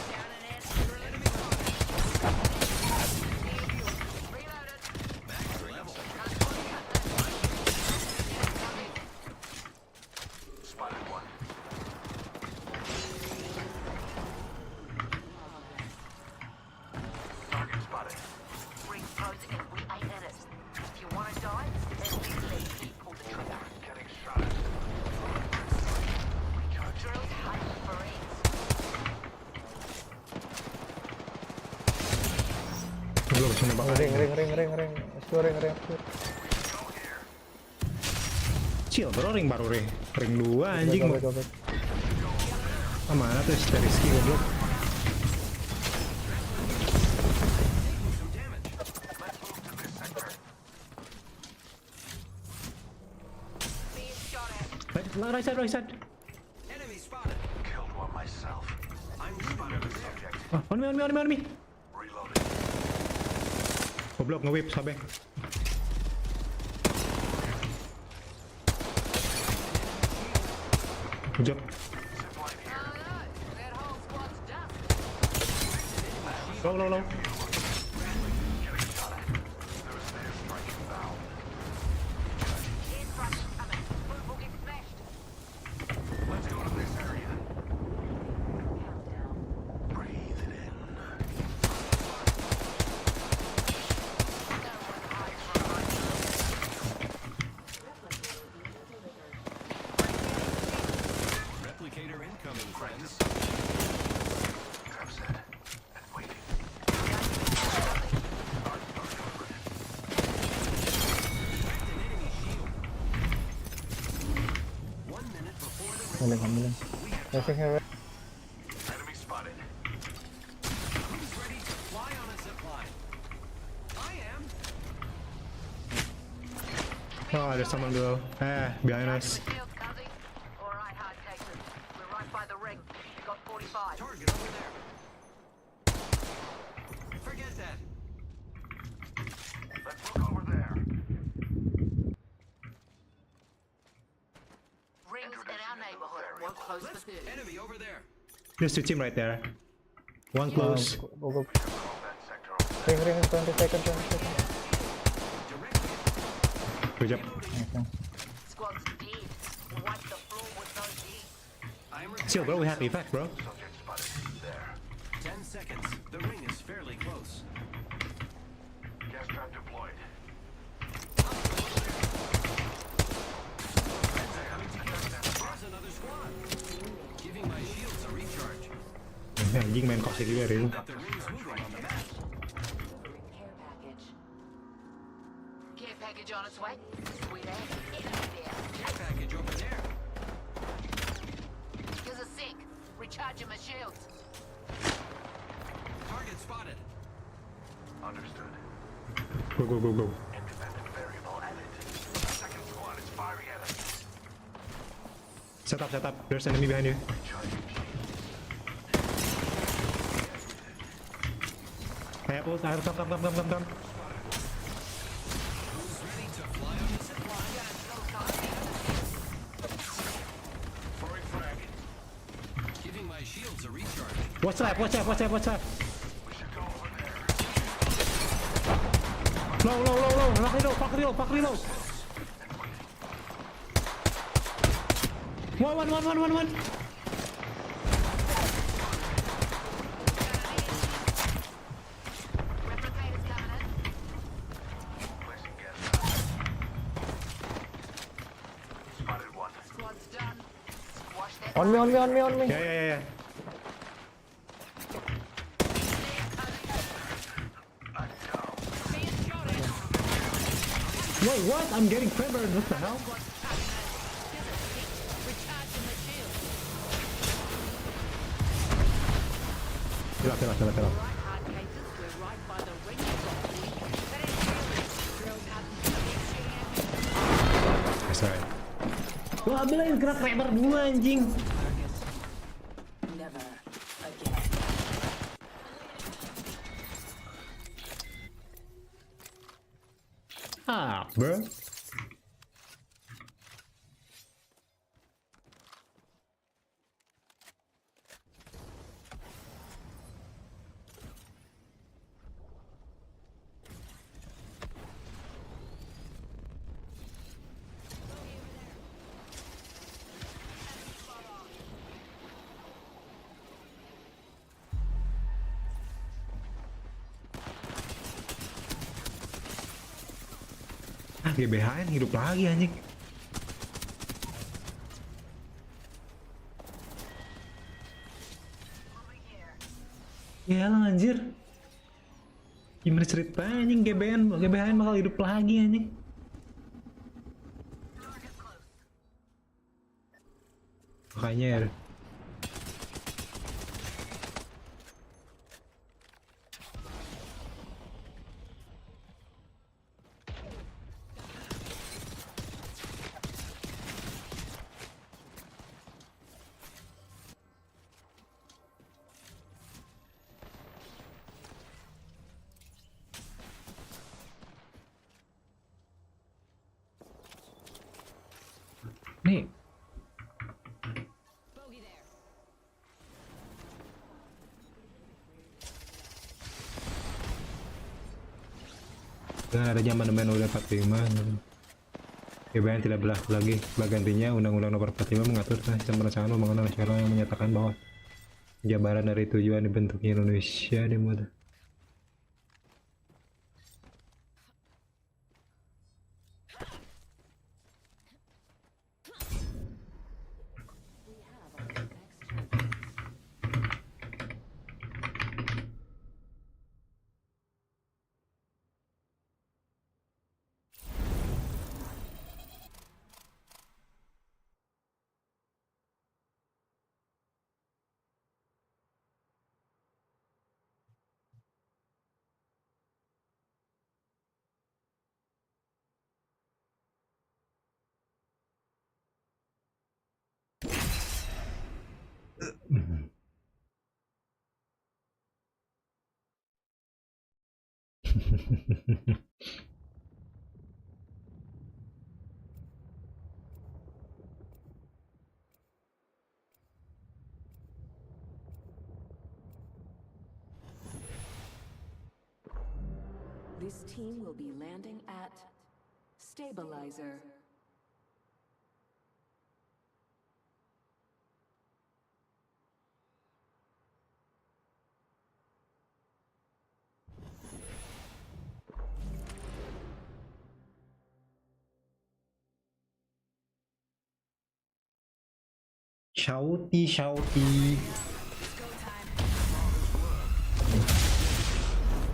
Down and in. Enemy spotted. Reloaded. Back to level. Spotted one. Target spotted. Ring's closing and we ain't in it. If you wanna die, then let me pull the trigger. Getting shot at. Drills hunt for eggs. Belum bisa nembak lagi. Ring. Sure, ring. Chill bro, ring baru ring 2 anjing. Go back. Mana tuh dari skill goblok. Some damage. Let's move to this sector. Being shot at. Right side. Enemy spotted. Killed one myself. I'm spotted The over there. subject. On me. Reloading. Goblok nge-whip sabe. Good job. Zipline here. Oh no, that whole squad's done. Low. Getting shot at. There's their striking bound. Air strike coming. Food will get smashed. Let's go to this area. Breathe it in. Replicator incoming, friends. Trap set and waiting. Cracked an enemy shield. 1 minute before the ring. Ambil. We have Traffic here. Enemy spotted. Who's ready to fly on a zipline? I am. Oh, there's someone below. Behind us. Shields, cuzzy. All right, hard Texas. We're right by the ring. Got 45. Target over there. Forget that. Let's look over there. Rings in our neighborhood. Won't close for 30. Enemy over there. There's 2 team right there. One close. Go. Combat sector. Ring. 20 seconds. Direct hit. Good job. Okay. Squad Chill, bro. We have effect, bro. Subject spotted there. 10 seconds. The ring is fairly close. Gas trap deployed. There's another squad. Giving my shields a recharge. Anjing main kosik juga, Rin. That the ring's moving on the map. Care package. Care package on its way. Sweet ass. Enemy there. Care package over there. Here's a sink. Recharging my shields. Target spotted. Understood. Go. Independent variable added. Second squad is firing at us. Set up. There's enemy behind you. Recharging shields. Hey, pull. Come. Who's ready to fly on the supply? Throwing frag. Giving my shields a recharge. Watch up. We should go over there. Low. Fuck reload. One. Replicators coming in. Placing gas. Spotted one. Squad's done. Squash that. On me. Yeah. Being shot at. Wait, what? I'm getting favored. What the hell? Recharging my shields. Kill. Right hard cases. We're right by the ring. That is really drilled out into the next thing. That's right. Wah, bilang gerak kayak berdua anjing. Never again. Bro. GBHN hidup lagi anjing. Ya lah anjir. Gimana ceritanya anjing GBHN bakal hidup lagi anjing. Makanya ya. Nih. Nah, ada zaman main udah 45. GBHN tidak berlaku lagi. Gantinya Undang-Undang Nomor 45 mengatur sistem perencanaan pembangunan nasional yang menyatakan bahwa penjabaran dari tujuan dibentuknya Indonesia dimuat. This team will be landing at Stabilizer. Shouty, shouty.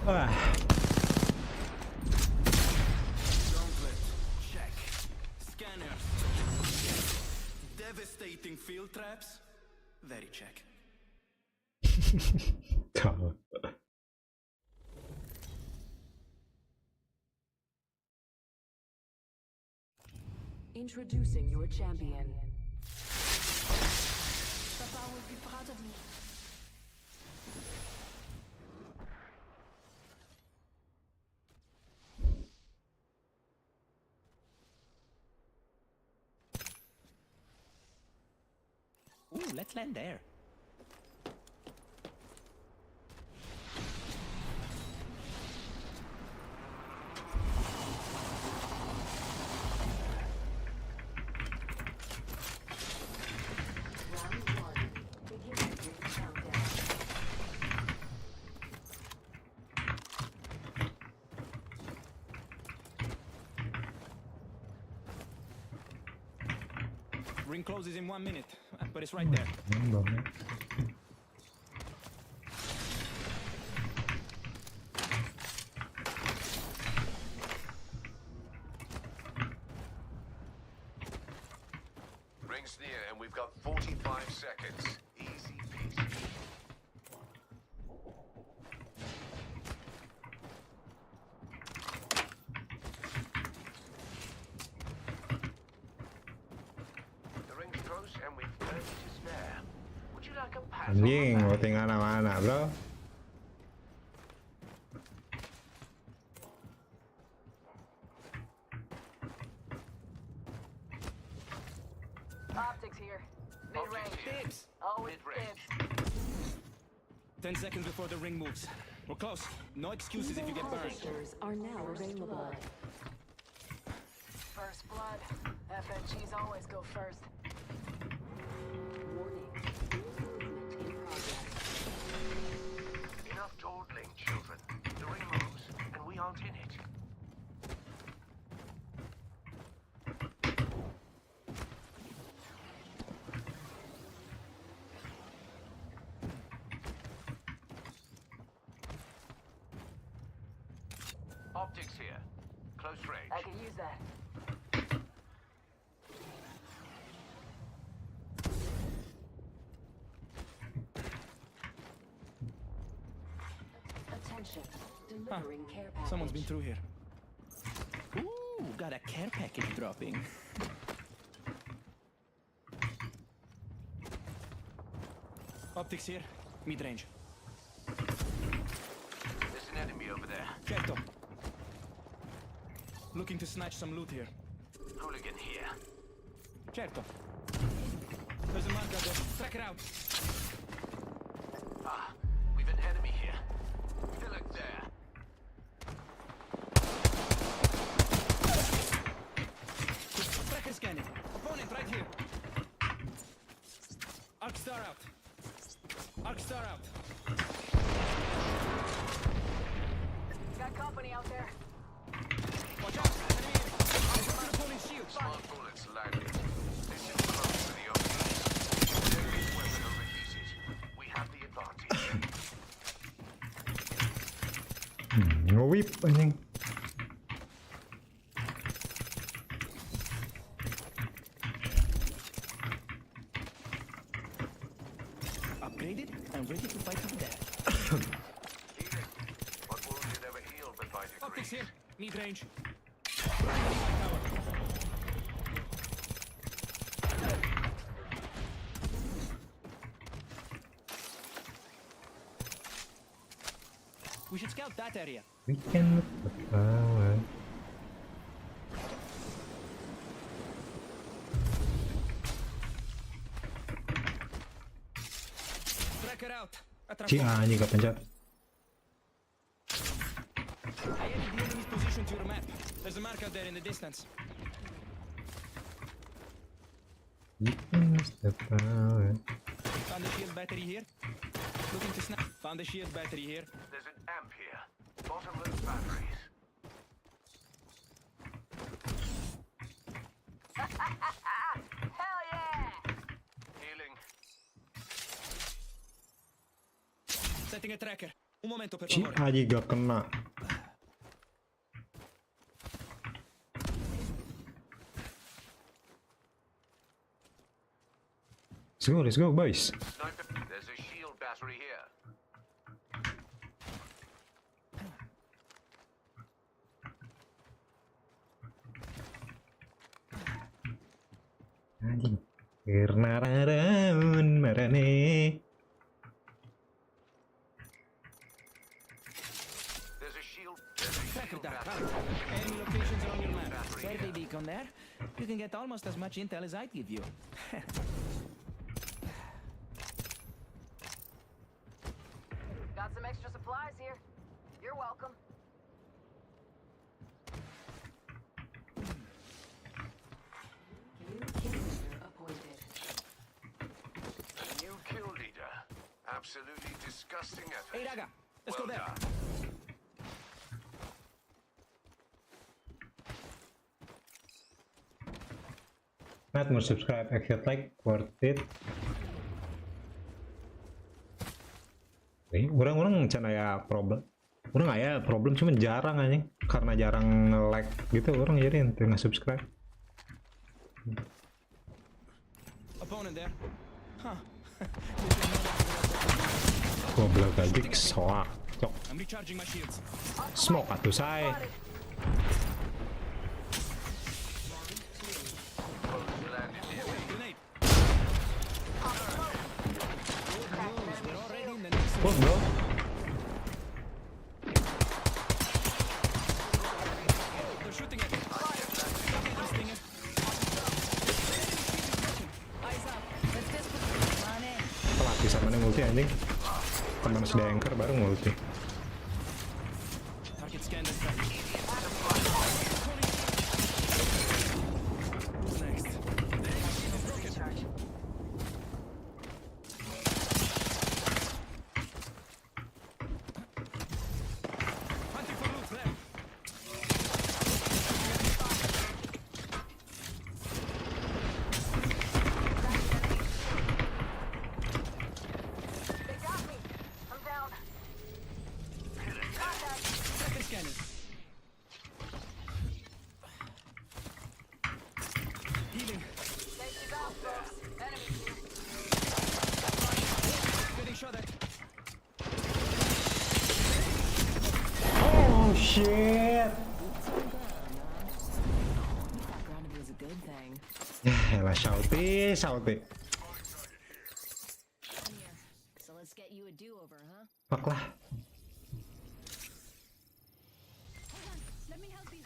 Wah. Gauntlet. Check. Scanners. Devastating field traps. Very check. Kalau Introducing your champion. Papa will be proud of me. Ooh, let's land there. Ring closes in 1 minute, but it's right there. Rings near, and we've got 45 seconds. Easy peasy. The ring's close, and we've 30 to spare. Would you like a pass on anjing, the mau back? tinggal mana, bro? Optics here. Mid-range. Dibs! Always Mid-range. dibs. 10 seconds before the ring moves. We're close. No excuses if you get burned. Harvesters are now available. First blood. FNGs always go first. Warning. Movement in progress. Enough dawdling, children. The ring moves, and we aren't in it. Optics here. Close range. I can use that. Attention. Delivering care package. Someone's been through here. Ooh, got a care package dropping. Optics here, mid-range. There's an enemy over there. Certo. Looking to snatch some loot here. Hooligan here. Certo. There's a marker there. Track it out. Ah, we've an enemy here. Hillock there. Tracker scanning. Opponent right here. Arc star out. Arc star out. Got company out there. Watch out. Enemy. Eyes on opponent's shield. Smart bullets landed. This is close to the opening. Enemy's weapon overheated. We have the advantage. Nge-whip anjing. Upgraded and ready to fight to the death. Healing. What wound you never heal but by Optics degrees. here. Mid-range. We should scout that area. We can look the power. Tracker out. Si anjing gak pencet. I added the enemy's position to your map. There's a marker there in the distance. We can look the power. Found the shield battery here. Looking to snap. Found the shield battery here. There's an amp here. Bottomless batteries. Hell yeah! Healing. Setting a tracker. Un momento, per Si favore. aja gak kena. Let's go, boys. Sniper, there's a shield battery here. Anjing. Karena raun marane. There's a shield Tracker down. battery. Enemy locations are on your map. Where they beacon there? You can get almost as much intel as I'd give you. Got some extra supplies here. You're welcome. New kill leader appointed. A new kill leader. Absolutely disgusting effort. Hey, raga, let's go Well there. done. Not more subscribe, exit like, worth it. Orang-orang can aya problem. Orang aya problem cuman jarang anjing. Karena jarang nge-like gitu orang jadi ente nge-subscribe. Opponent there. Huh. Goblok aja soak. Cok. I'm recharging my shields. Smoke atuh say. Grenade. We're already in the What bro? They're shooting at me. This thing is- Eyes up. Let's just put on it. Pelatih sama nih multi anjing. Teman sedengker baru multi. Target scan this time. Who's next? Hunting for loot there. They got me. I'm down. Contact. Second scanning. Healing. Safety's out, folks. Enemy here. Getting shot at. Oh shit. Background was a good thing. Elah Shauti. So let's get you a do-over, huh? Fuck lah. Hold on. Let me help you.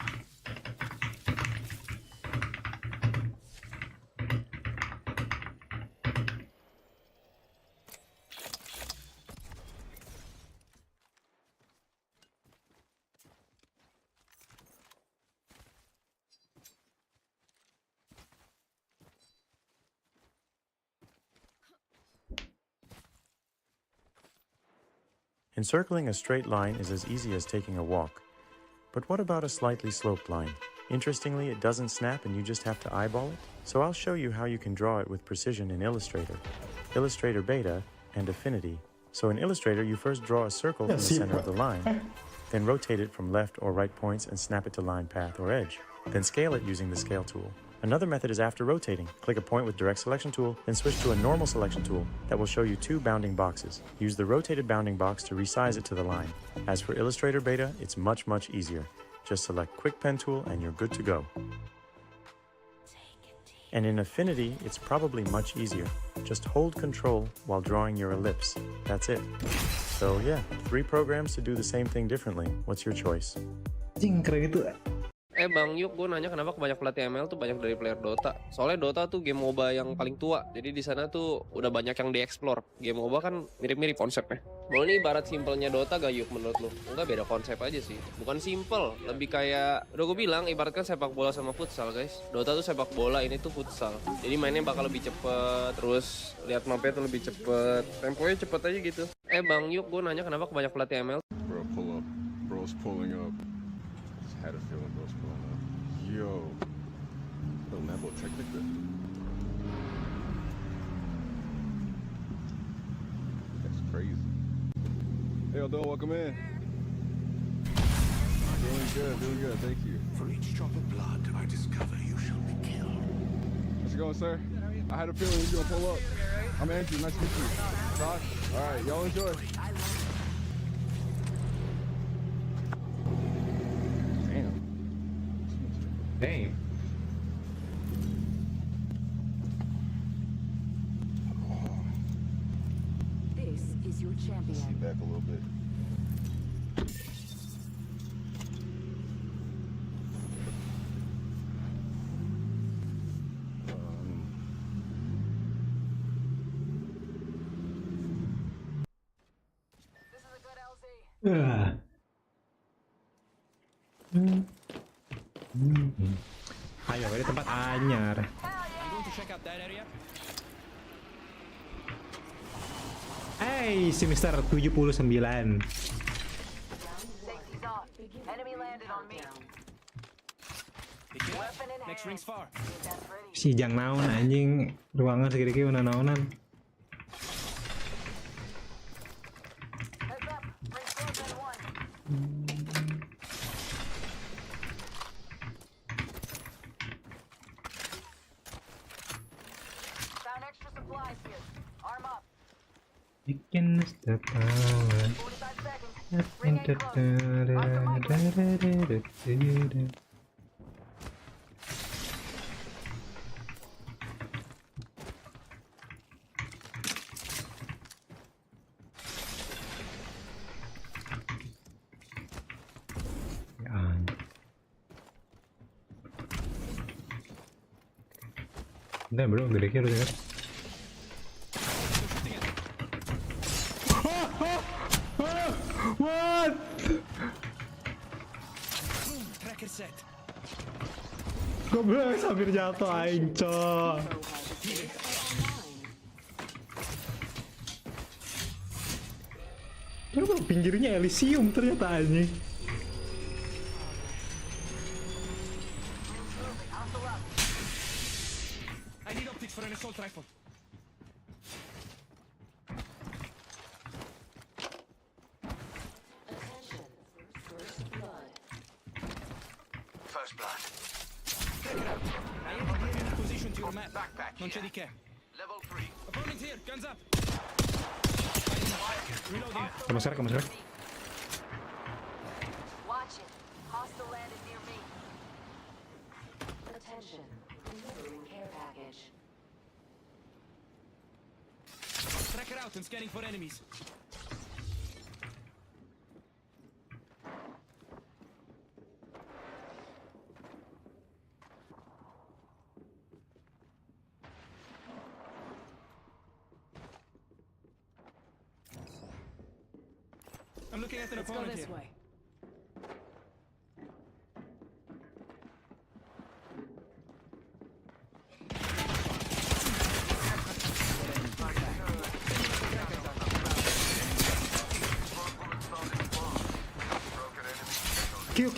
Encircling a straight line is as easy as taking a walk. But what about a slightly sloped line? Interestingly, it doesn't snap and you just have to eyeball it. So I'll show you how you can draw it with precision in Illustrator, Illustrator Beta, and Affinity. So in Illustrator, you first draw a circle from the center of the line, then rotate it from left or right points and snap it to line path or edge. Then scale it using the scale tool. Another method is after rotating. Click a point with direct selection tool, then switch to a normal selection tool that will show you two bounding boxes. Use the rotated bounding box to resize it to the line. As for Illustrator Beta, it's much easier. Just select Quick Pen tool and you're good to go. And in Affinity, it's probably much easier. Just hold Control while drawing your ellipse. That's it. So yeah, 3 programs to do the same thing differently. What's your choice? Anjing keren gitu. Bang Yuk, gue nanya kenapa kebanyak pelatih ML tuh banyak dari player Dota. Soalnya Dota tuh game MOBA yang paling tua. Jadi di sana tuh udah banyak yang dieksplor. Game MOBA kan mirip-mirip konsepnya. Mau nih ibarat simpelnya Dota gak Yuk menurut lu? Enggak, beda konsep aja sih. Bukan simpel, lebih kayak udah gue bilang ibaratkan sepak bola sama futsal, guys. Dota tuh sepak bola, ini tuh futsal. Jadi mainnya bakal lebih cepet, terus lihat mapnya tuh lebih cepet, temponya cepet aja gitu. Bang Yuk, gue nanya kenapa kebanyak pelatih ML? Bro, pull up. Bro's pulling up. Just had a feeling bro's pulling up. Yo. Yo, Mabo, check the grip. That's crazy. Hey, Odell, welcome in. Doing good, thank you. For each drop of blood I discover, you shall be killed. How's it going, sir? I had a feeling you were gonna pull up. I'm Andrew, nice to meet you. Josh? Alright, y'all enjoy. Damn. This is your champion. Seat back a little bit. Ayo, ini tempat anyar. Hey, si Mister 79. Safety's off. Enemy landed on me. Weapon in hand. Si jang naon anjing, ruangan segede-gede mana naonan. Heads up. Ring close on one. Found extra supplies here. Arm up. Bikin step power. 45 seconds. Ring ain't close. Off the mic. Udah bro, gede udah dengar. What? Tracker set. Goblok sambil jatuh aing, cok. Terus pinggirnya Elysium ternyata anjing. I need optics for an assault rifle. First blood. I am in position to your map. Backpack Non c'è here. di che. Level 3. Opponent here, guns up. Reloading. Kamu sekarang. Watch it. Hostile landed near me. Attention. Delivering care package. Tracker out and scanning for enemies. I'm looking at an Let's go opponent this here. way. Q,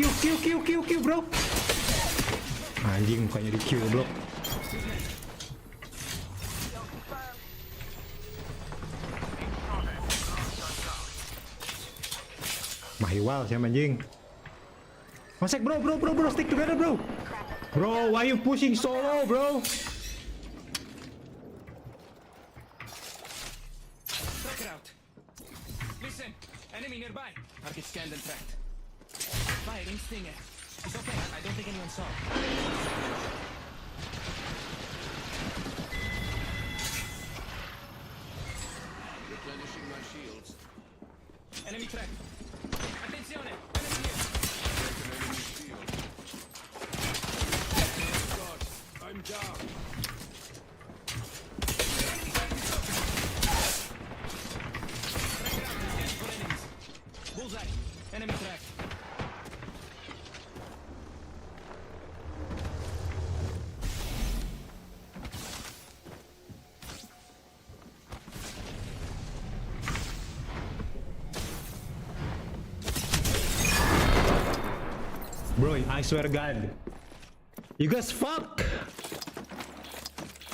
bro. Anjing mukanya di Q, bro. Mahiwal siapa anjing? Masek bro, stick together bro. Bro, why you pushing solo, bro? Tracker out. Listen, enemy nearby. Target scanned and tracked. Firing stinger. It's okay. I don't think anyone saw. Replenishing my shields. Enemy track. Attenzione! Enemy here. Enemy shield. God, I'm down. Tracker out and scanning for enemies. Bullseye. Enemy track. Bro, I swear God. You guys fuck.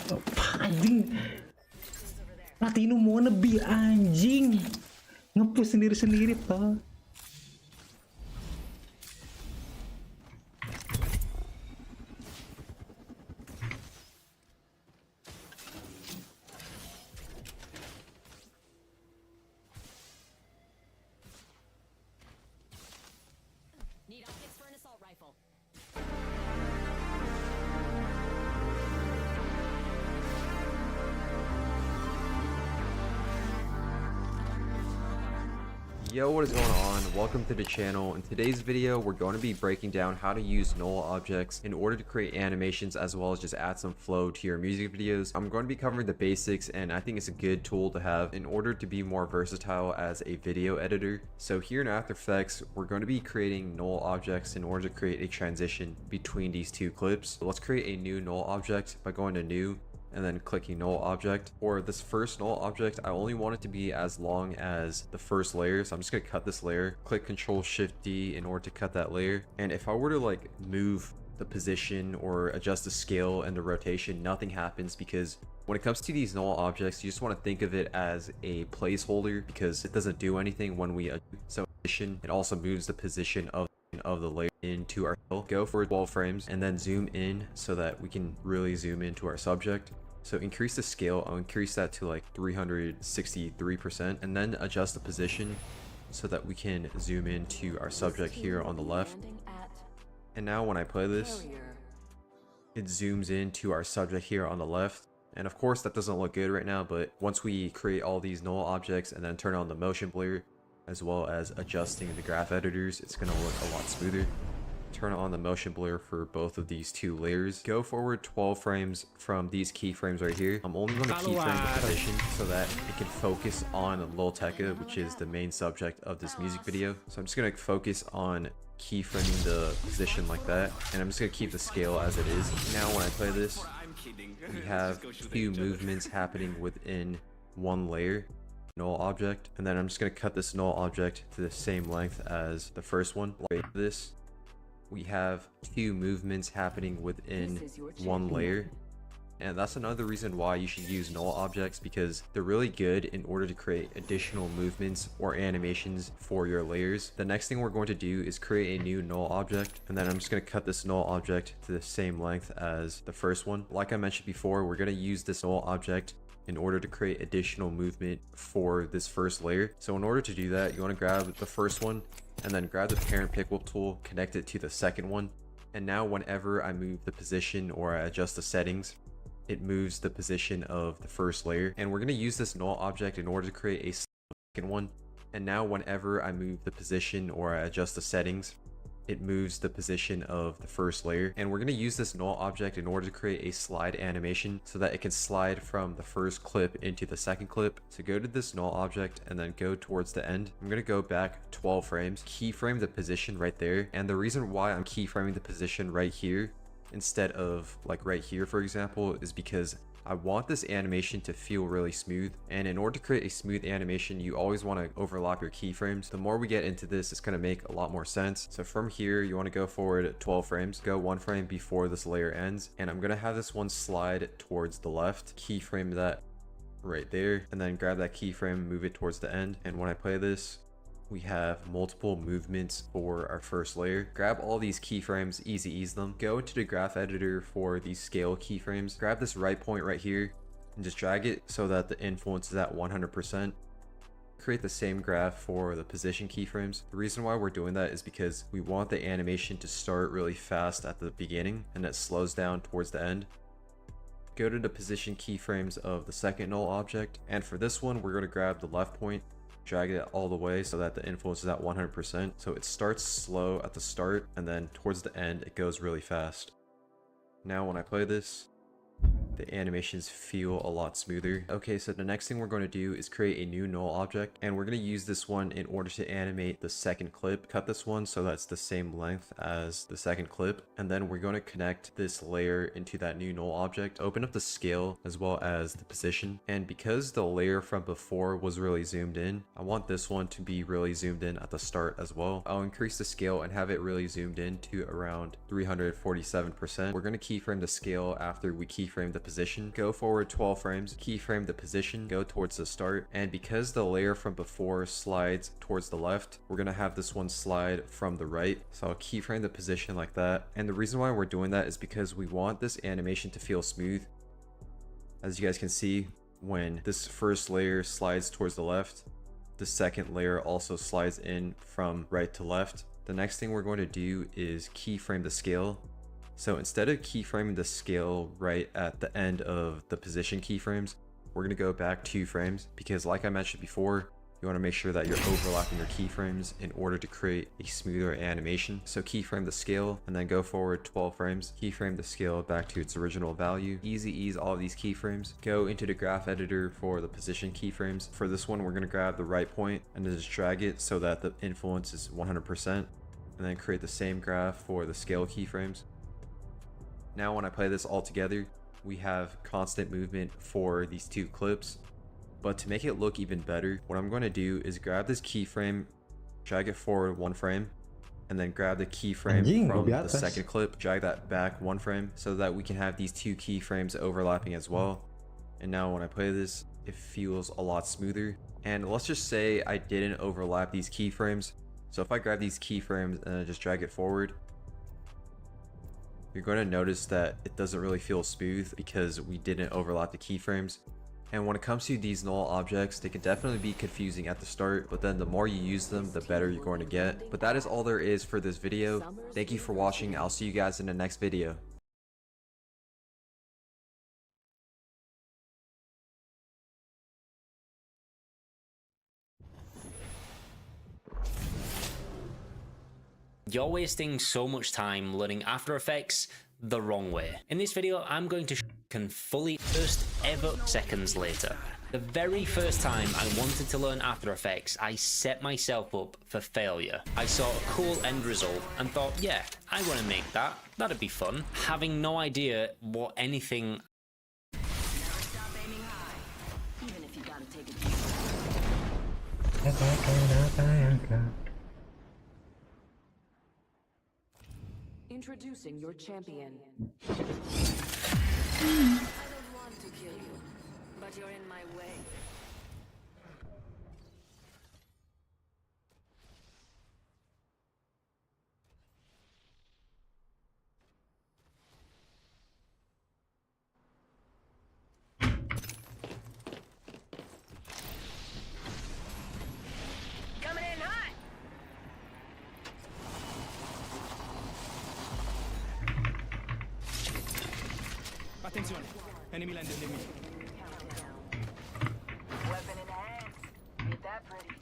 Oh, anjing. Platinum wannabe anjing. Nge-push sendiri-sendiri toh. Need optics for an assault rifle. Yo, what is going on? Welcome to the channel. In today's video, we're going to be breaking down how to use null objects in order to create animations as well as just add some flow to your music videos. I'm going to be covering the basics, and I think it's a good tool to have in order to be more versatile as a video editor. So here in After Effects, we're going to be creating null objects in order to create a transition between these two clips. So let's create a new null object by going to New and then clicking null object. For this first null object, I only want it to be as long as the first layer, so I'm just gonna cut this layer, click Ctrl Shift D in order to cut that layer. And if I were to like move the position or adjust the scale and the rotation, nothing happens, because when it comes to these null objects, you just want to think of it as a placeholder because it doesn't do anything when we so it also moves the position of the layer into our hill. Go for 12 frames and then zoom in so that we can really zoom into our subject. So increase the scale, I'll increase that to like 363%, and then adjust the position so that we can zoom into our subject here on the left. And now when I play this, it zooms into our subject here on the left. And of course that doesn't look good right now, but once we create all these null objects and then turn on the motion blur, as well as adjusting the graph editors, it's going to look a lot smoother. Turn on the motion blur for both of these two layers. Go forward 12 frames from these keyframes right here. I'm only going to keyframe the position so that it can focus on Lil Tecca, which is the main subject of this music video. So I'm just going to focus on keyframing the position like that, and I'm just going to keep the scale as it is. Now when I play this, we have two movements happening within one layer, null object, and then I'm just going to cut this null object to the same length as the first one. Like this, we have two movements happening within one layer, and that's another reason why you should use null objects, because they're really good in order to create additional movements or animations for your layers. The next thing we're going to do is create a new null object, and then I'm just going to cut this null object to the same length as the first one. Like I mentioned before, we're going to use this null object in order to create additional movement for this first layer. So in order to do that, you want to grab the first one and then grab the parent pick whip tool, connect it to the second one. And now whenever I move the position or I adjust the settings, it moves the position of the first layer. And we're going to use this null object in order to create a second one. And now whenever I move the position or I adjust the settings, it moves the position of the first layer. And we're going to use this null object in order to create a slide animation so that it can slide from the first clip into the second clip. So go to this null object and then go towards the end. I'm going to go back 12 frames, keyframe the position right there. And the reason why I'm keyframing the position right here instead of like right here, for example, is because I want this animation to feel really smooth, and in order to create a smooth animation, you always want to overlap your keyframes. The more we get into this, it's going to make a lot more sense. So from here, you want to go forward 12 frames, go 1 frame before this layer ends, and I'm going to have this one slide towards the left, keyframe that right there, and then grab that keyframe, move it towards the end. And when I play this, we have multiple movements for our first layer. Grab all these keyframes, easy ease them. Go into the graph editor for these scale keyframes. Grab this right point right here and just drag it so that the influence is at 100%. Create the same graph for the position keyframes. The reason why we're doing that is because we want the animation to start really fast at the beginning and it slows down towards the end. Go to the position keyframes of the second null object, and for this one, we're going to grab the left point, drag it all the way so that the influence is at 100%. So it starts slow at the start, and then towards the end, it goes really fast. Now when I play this, the animations feel a lot smoother. Okay, so the next thing we're going to do is create a new null object, and we're going to use this one in order to animate the second clip. Cut this one so that's the same length as the second clip, and then we're going to connect this layer into that new null object. Open up the scale as well as the position, and because the layer from before was really zoomed in, I want this one to be really zoomed in at the start as well. I'll increase the scale and have it really zoomed in to around 347%. We're going to keyframe the scale after we keyframe the position, go forward 12 frames, keyframe the position, go towards the start, and because the layer from before slides towards the left, we're gonna have this one slide from the right. So I'll keyframe the position like that. And the reason why we're doing that is because we want this animation to feel smooth. As you guys can see, when this first layer slides towards the left, the second layer also slides in from right to left. The next thing we're going to do is keyframe the scale. So instead of keyframing the scale right at the end of the position keyframes, we're going to go back 2 frames because like I mentioned before, you want to make sure that you're overlapping your keyframes in order to create a smoother animation. So keyframe the scale and then go forward 12 frames, keyframe the scale back to its original value. Easy ease all of these keyframes. Go into the graph editor for the position keyframes. For this one, we're going to grab the right point and just drag it so that the influence is 100%, and then create the same graph for the scale keyframes. Now when I play this all together, we have constant movement for these 2 clips. But to make it look even better, what I'm going to do is grab this keyframe, drag it forward 1 frame, and then grab the keyframe from the second clip, drag that back 1 frame so that we can have these 2 keyframes overlapping as well. And now when I play this, it feels a lot smoother. And let's just say I didn't overlap these keyframes. So if I grab these keyframes and I just drag it forward, you're going to notice that it doesn't really feel smooth because we didn't overlap the keyframes. And when it comes to these null objects, they can definitely be confusing at the start, but then the more you use them, the better you're going to get. But that is all there is for this video. Thank you for watching. I'll see you guys in the next video. You're wasting so much time learning After Effects the wrong way. In this video, I'm going to can fully first ever seconds later. The very first time I wanted to learn After Effects, I set myself up for failure. I saw a cool end result and thought, yeah, I want to make that. That'd be fun. Having no idea what anything. Introducing your champion. I don't want to kill you, but you're in my way. Coming in hot. Attenzione, enemy landed near me. Weapon in hand. Ain't that pretty?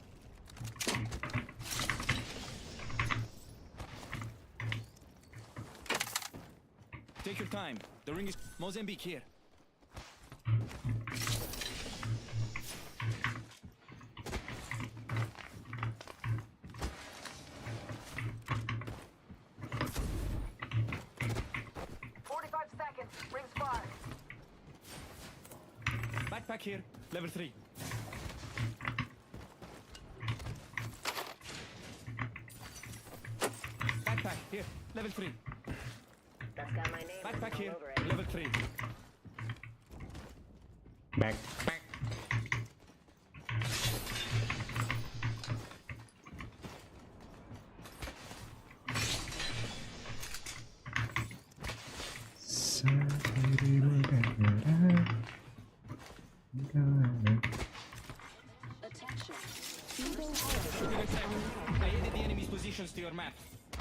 Take your time. The ring is Mozambique here. Backpack here, level 3. Backpack here, level 3. That's got my name. Backpack here, level 3. Back. I added the enemy's positions to your map.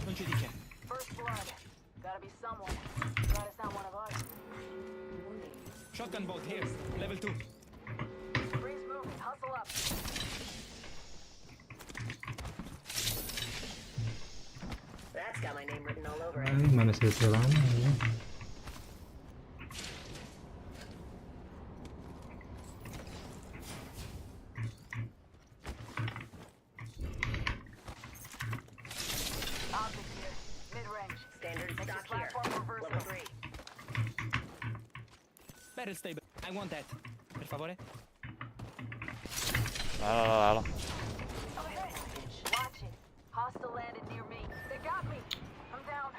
Non c'è di che. First blood. Gotta be someone. Glad it's not one of us. Shotgun bolt here, level 2. Ring's moving. Hustle up. That's got my name written all over it. Ay, mana silsilahnya ya. Object here. Mid-range. Standard stock here. Level 3. Barrel stable. I want that. Per favore. Halo. Okay. Watch it. Hostile landed near me. They got me. I'm down.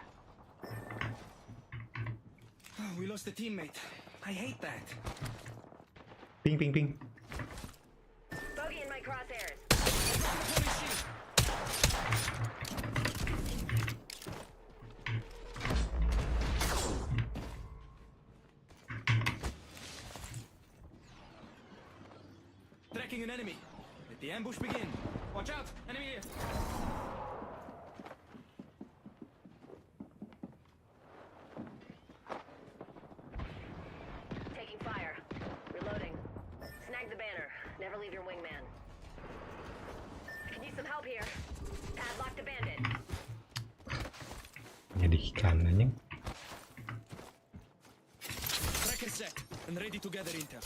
We lost a teammate. I hate that. Ping, ping, ping. Bogey in my crosshairs. Tracking an enemy. Let the ambush begin. Watch out! Enemy here! Taking fire. Reloading. Snag the banner. Never leave your wingman. I can use some help here. Padlock the bandit. Menyedihkan anjing. Tracker set and ready to gather intel.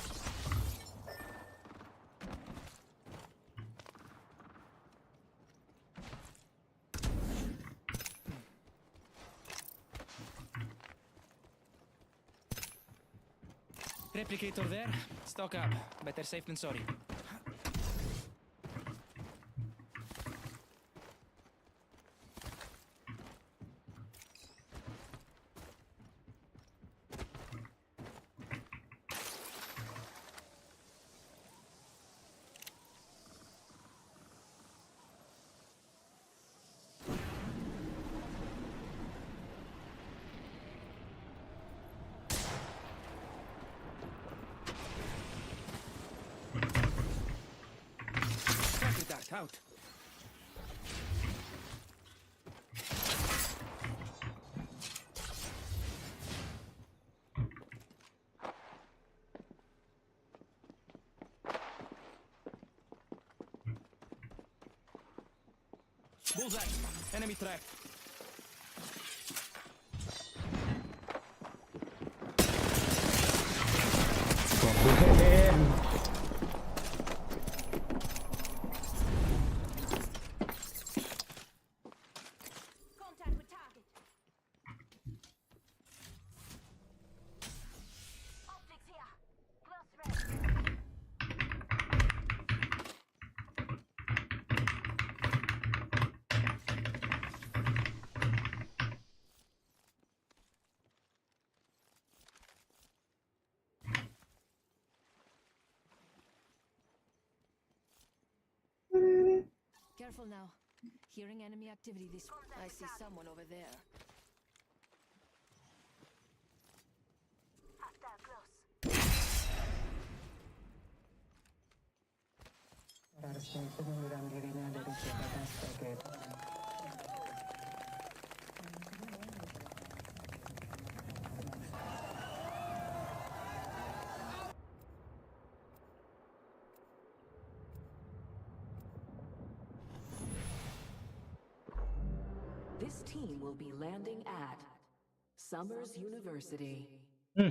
Replicator there. Stock up. Better safe than sorry. Out. Bullseye. Enemy track. Careful now. Hearing enemy activity this way. I see someone over there. Resmi pengunduran dirinya dari jabatan sebagai This team will be landing at Summers University. We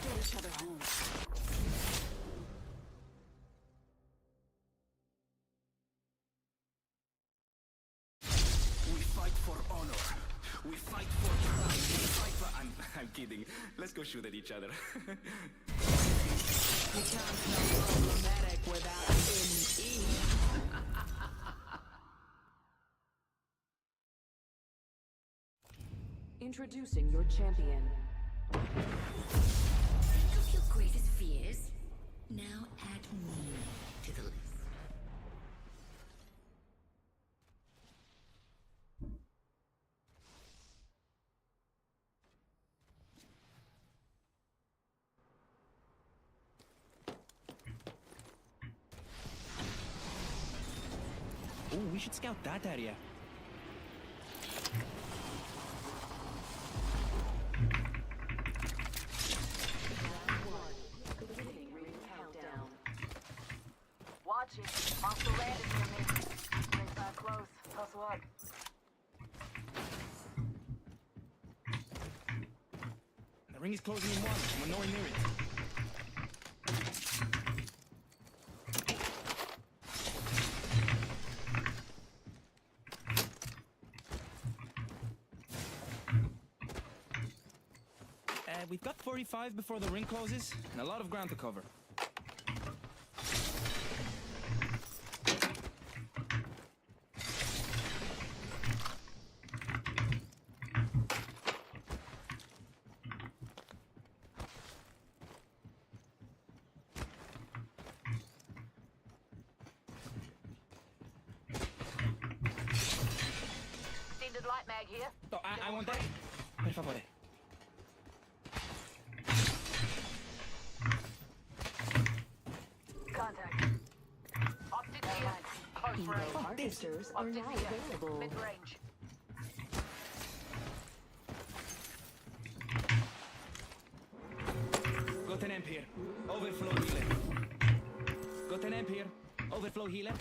get each other home. We fight for honor. We fight for pride. We fight for... I'm kidding. Let's go shoot at each other. You can't spell problematic without an E. Introducing your champion. Think of your greatest fears. Now add me to the list. Oh, we should scout that area. Watch it. Hostile land is near me. Rings not close. Hustle up. The ring is closing in one. We're nowhere near it. We've got 45 before the ring closes, and a lot of ground to cover. Extended light mag here. Oh, I want that. Per favore. Contact. Optic here. Close range. Harvesters are now available. Mid-range. Got an amp here. Overflow healer. Got an amp here. Overflow healer.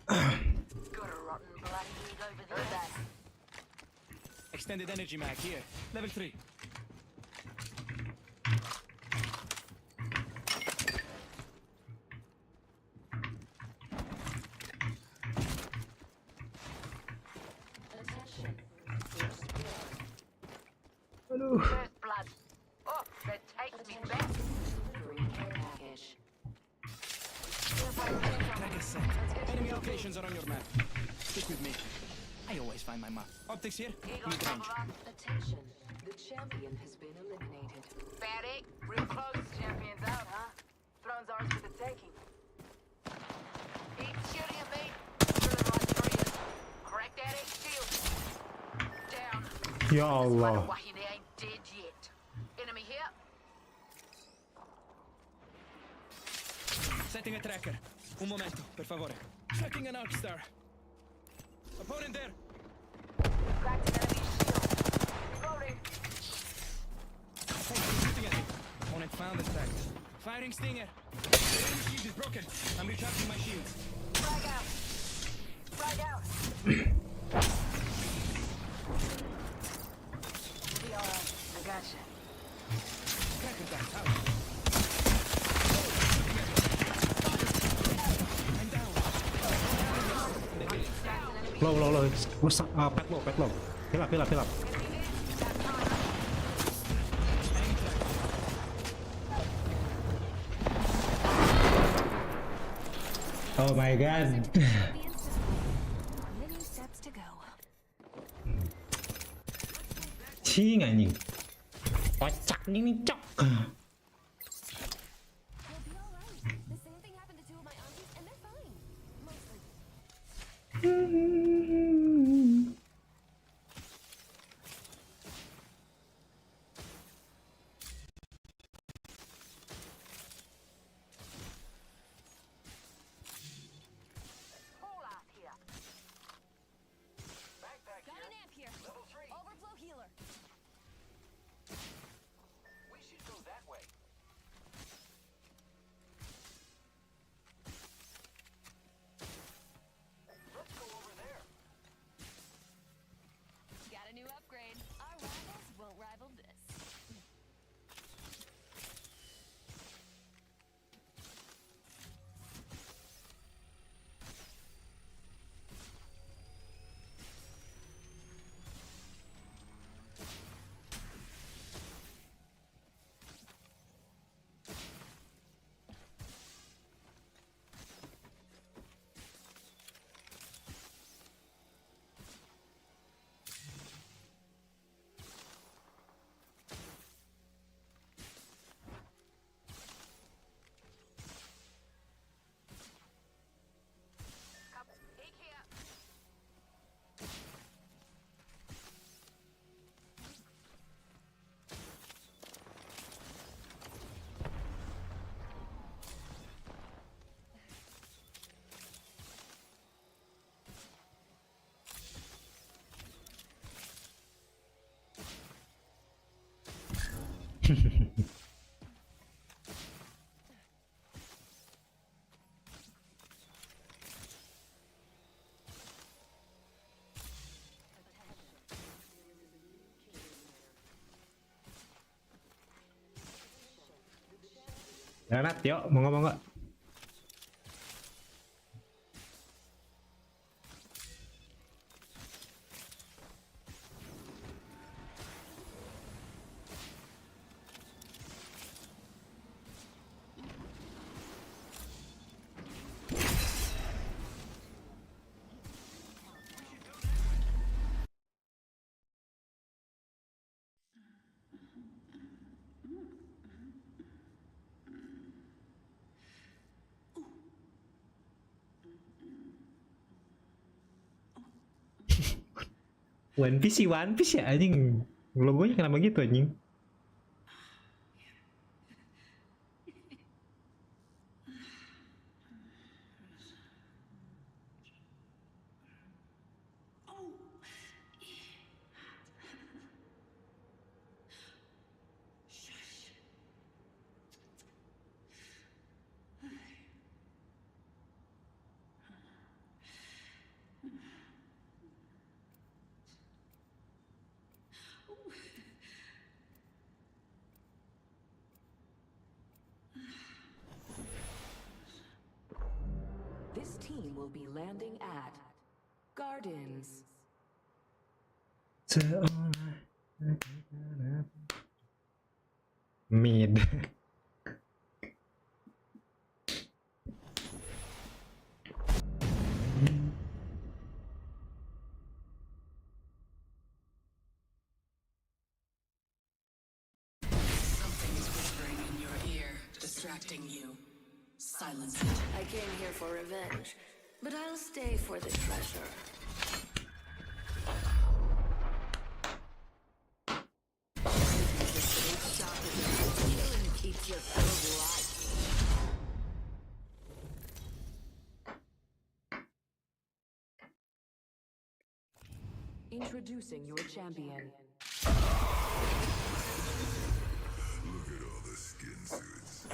Got a rotten bloody weed over there. Extended energy mag here. Level 3. First blood. Oh, that takes me back. Tracker set. Enemy locations are on your map. Stick with me. I always find my map. Optics here. Mid-range. Attention, the champion has been eliminated. Fatty, real close. Champions out, huh? Throne's ours for the taking. Keep shooting at me. Drilling right through you. Crack that H shield. Down. Ya Allah. Why he ain't dead yet. Enemy here. Setting a tracker. Un momento, per favore. Tracking an arc star. Opponent there. Cracked an enemy shield. Reloading. Hey, shooting at me. Opponent found and tagged. Firing stinger. The enemy shield is broken. I'm recharging my shields. Frag out. Frag out. Be alright. I gotcha. Tracker back. Out. Low. What's up? Pet low. Heal up. Oh my god. Many steps to go. Cing anjing. Kocak nih cok. Pull out here. Got an amp here. Overflow healer. We should go that way. Let's go over there. Got a new upgrade. Our rivals won't rival this. Peek here. Granat, yuk, monggo. One Piece ya anjing. Logonya kenapa gitu anjing? This team will be landing at Gardens. Mid. Something is whispering in your ear, distracting you. Silence it. I came here for revenge, but I'll stay for the treasure. Killing keeps your food alive. Introducing your champion. Look at all the skin suits.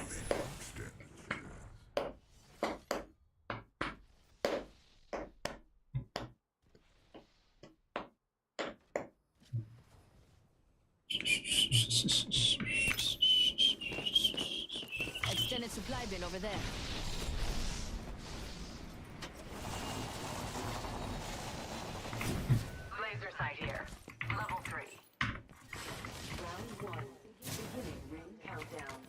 Extended supply bin over there. Laser sight here. Level 3. Round 1. Beginning ring countdown.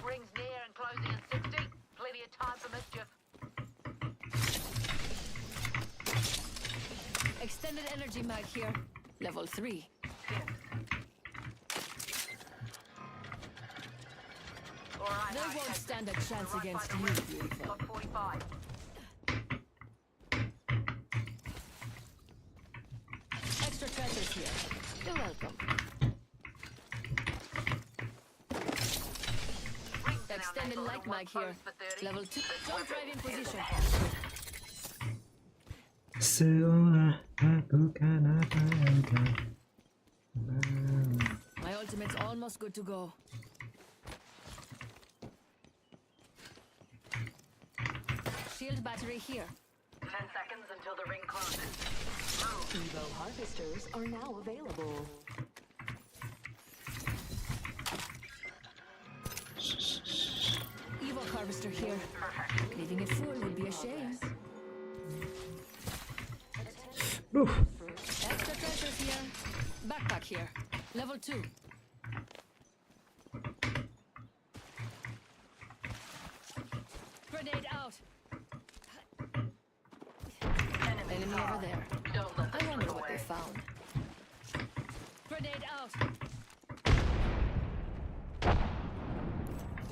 Rings near and closing in 60. Plenty of time for mischief. Extended energy mag here. Level 3. They won't stand a chance against you, beautiful. Got 45. Extra treasures here. You're welcome. Extended light mag here. Level 2. Don't drive in position. Seolah aku kan apa yang kau. My ultimate's almost good to go. Shield battery here. 10 seconds until the ring closes. Evo harvesters are now available. Evo harvester here. Leaving it full would be a shame. Extra treasures here. Backpack here. Level 2. Grenade out. Enemy over there. I wonder what they found. Grenade out.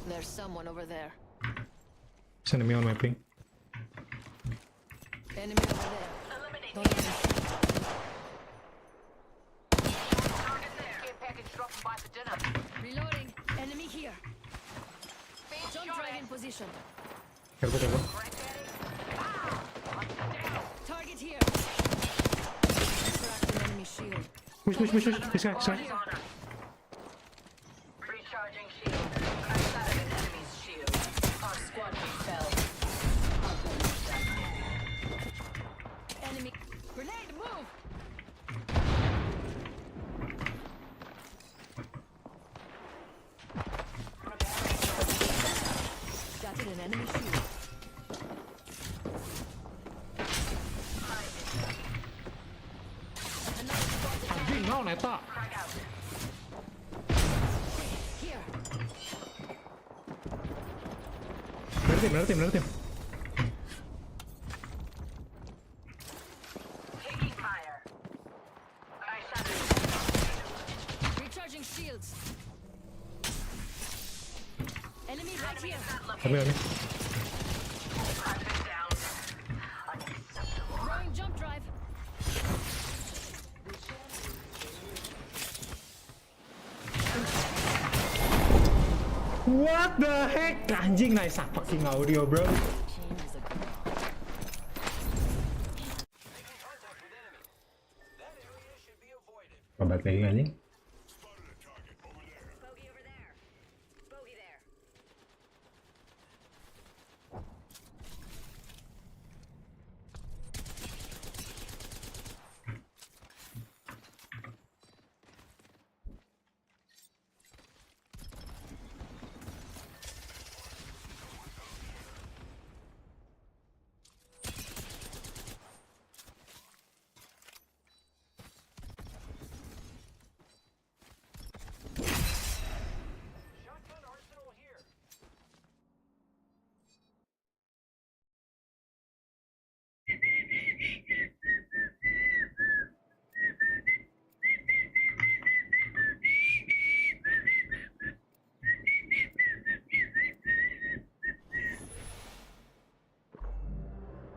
There's someone over there. There's enemy on my ping. Enemy over there. Don't even see. Care package dropping by for dinner. Reloading. Enemy here. Don't drive in position. Careful. Target here. Cracked an enemy shield. Push. This guy. Recharging shield. I shattered an enemy's shield. Our squadron fell. Enemy. Grenade, move! Shattered an enemy shield. Anjing, naon eta? Here. Another team. Taking fire. I shattered. Recharging shields. right here. Tapi ini. Throwing jump drive. What the heck? Anjing, nice fucking audio, bro. Obat lagi anjing.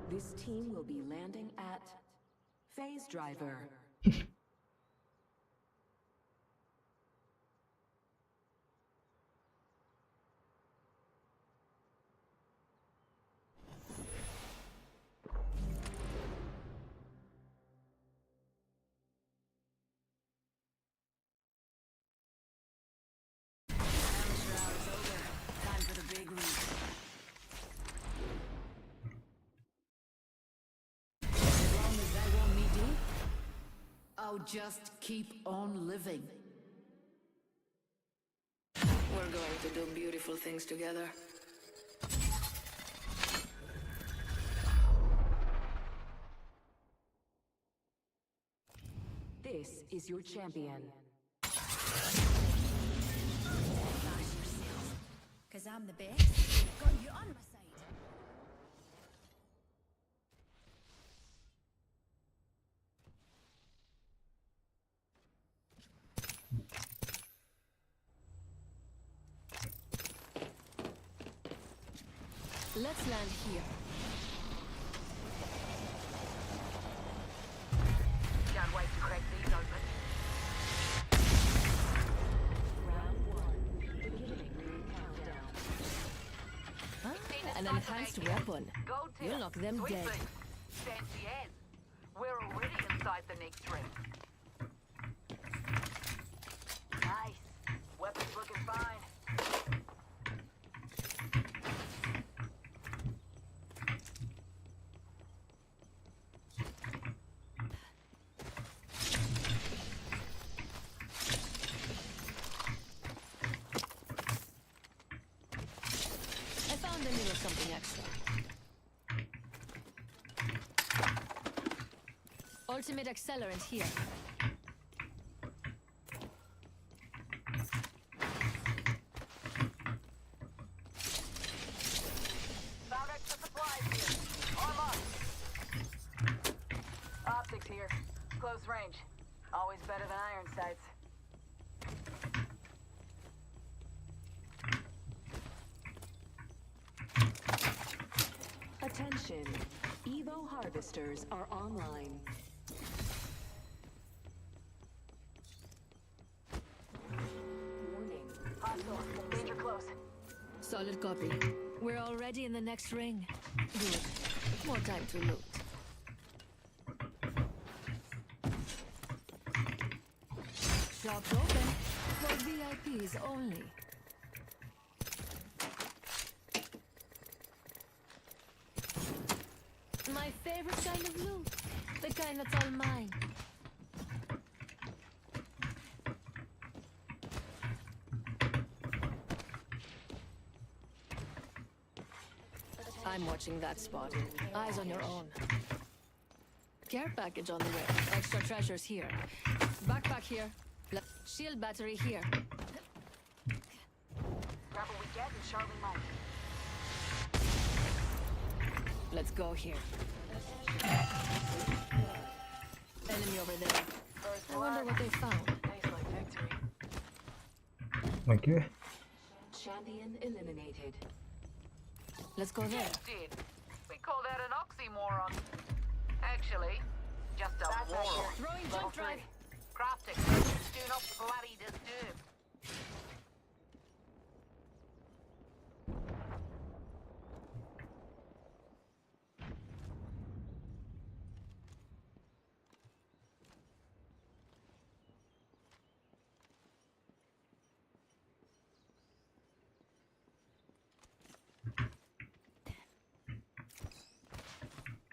This team will be landing at Phase Driver. Time for the big league. As long as they want me deep, I'll just keep on living. We're going to do beautiful things together. This is your champion. Cause I'm the best. Got you on my side. Let's land here. Can't wait to crack these open. An enhanced weapon. Gold tier. You'll knock them Sweet dead. thing. Fancy as. We're already inside the next ring. Nice. Weapons looking fine. I found a little something extra. Ultimate accelerant here. Found extra supplies here. Arm up. Optics here. Close range. Always better than iron sights. Attention, Evo harvesters are online. Warning. Hostile. Danger close. Solid copy. We're already in the next ring. Good. More time to loot. Shops open. For VIPs only. My favorite kind of loot. The kind that's all mine. I'm watching that spot. Eyes on your own. Care package on the way. Extra treasures here. Backpack here. Shield battery here. Grab what we get and Charlie Mike. Let's go here. Enemy over there. I wonder what they found. Tastes like victory. Oke. Champion eliminated. Let's go there. Did. We call that an oxymoron. Actually, just a moron. Throwing jump drive. Crafting. Do not bloody disturb.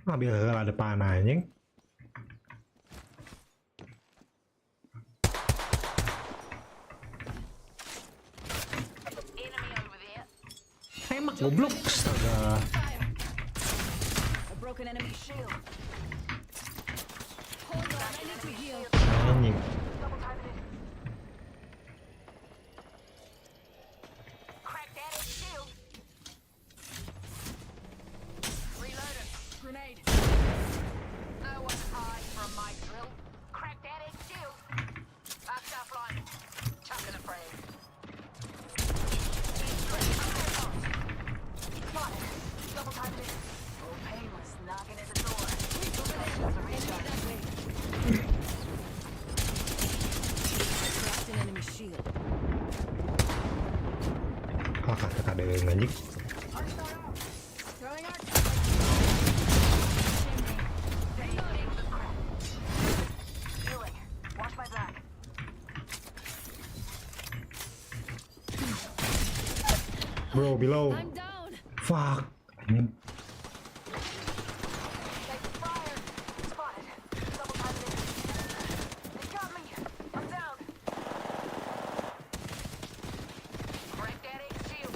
Ah, biar ada panah anjing. Tembak goblok. Astaga. A broken enemy shield. Hold on, I need to heal. Anjing. Crack that shield. Reloaded. Grenade. No one hides from my drill. Crack that shield. Back offline. Chucking a frame. Double time in. Oh, painless. Knocking at the door. I cracked an enemy shield. Ah, kata ada yang anjing. Throwing arc. Healing. Watch my back. Bro, below. I'm down. Fuck. Anjing. Take fire. Spotted. Double time in. They got me. I'm down. Crack that shield.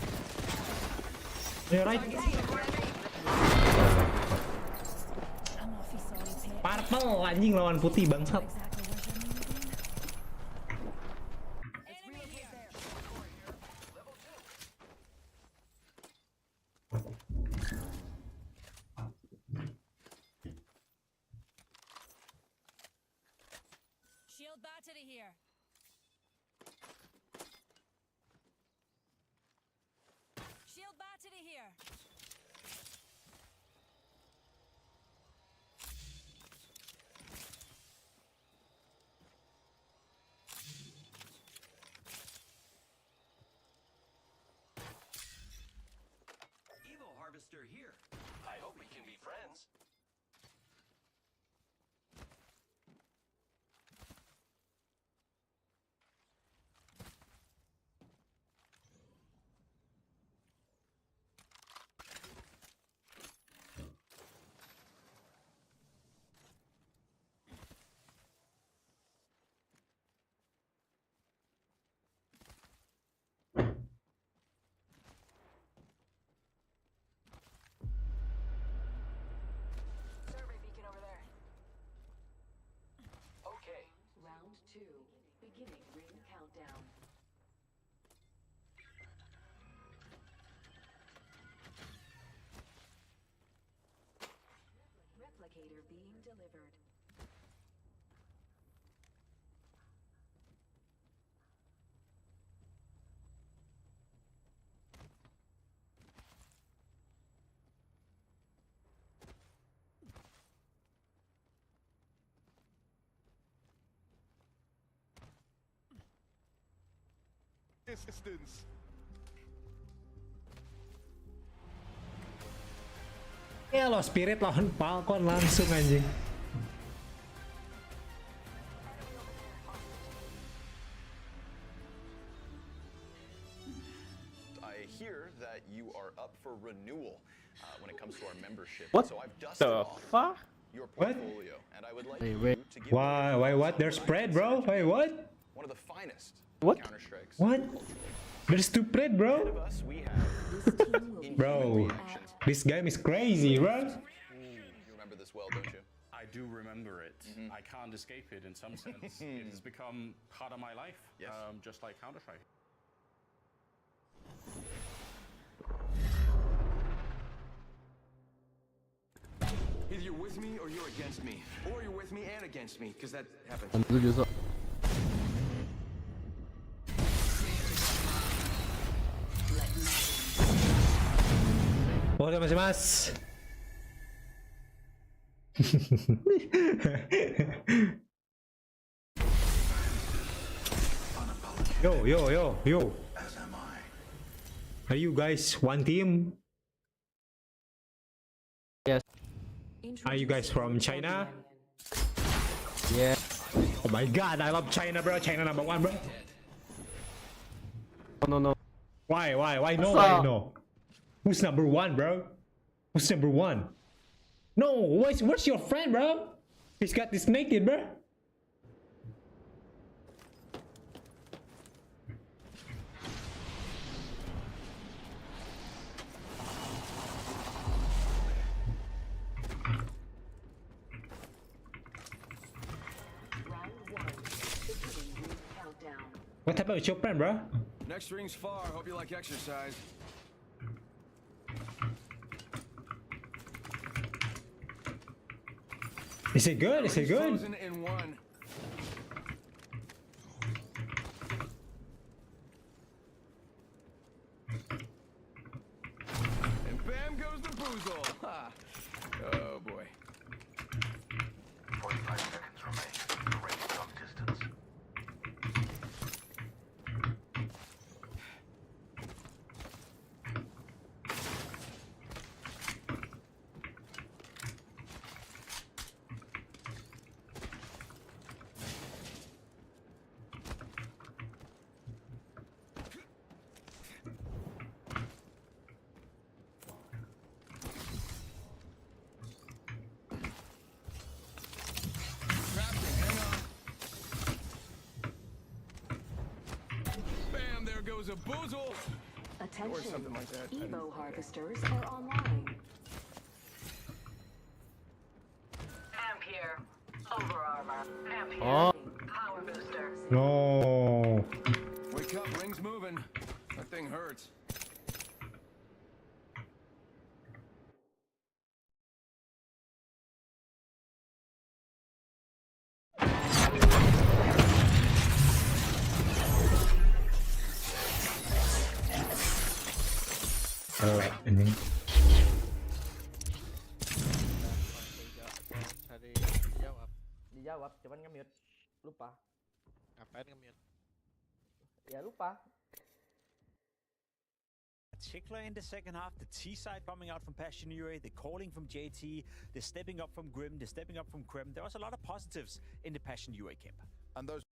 Yeah, right. I'm awfully sorry, Pet. Purple anjing lawan putih bangsat. Shield battery here. Shield battery here. Evo Harvester here. I hope we can be friends. Survey beacon over there. Okay. Round 2. Beginning ring countdown. Replicator being delivered. Distance. Ya lo Spirit lawan Falcon langsung anjing. I hear that you are up for renewal when it comes to our membership. What So I've dusted the off fuck? your What? portfolio, and I would like Wait, you wait. to give Why? Why? What? They're spread, bro. Wait, what? one of the finest What? Counter-Strikes. What? They're stupid, Ahead bro. of us, we have Bro, this game is crazy, bro. You remember this well, don't you? I do remember it. I can't escape it in some sense. It has become part of my life, Yes. just like Counter-Strike. Either you're with me or you're against me. Or you're with me and against me, because that happens. Mas. Yo. Are you guys one team? Yes. Are you guys from China? Yeah. Oh my god, I love China, bro. China number one, bro. No. Why no? Who's number one, bro? Who's number one? No, where's your friend, bro? He's got disconnected, bro. What happened with your friend, bro? Next ring's far. Hope you like exercise. Is it good? Is it good? Frozen in one. And bam goes the boozle. Ha. Oh boy. 45 seconds remain. The ring is on distance. Bam, there goes a boozle. Attention. Or something like that. Evo harvesters are online. Amp here. Over armor. Amp here. Oh. Power booster. No. Wake up, ring's moving. That thing hurts. Ini. Dijawab, cuman nge-mute. Lupa. Ngapain nge-mute? Ya lupa. Particular in the second half, the T side coming out from Passion UA, the calling from JT, the stepping up from Grim, the stepping up from Krem. There was a lot of positives in the Passion UA camp. And those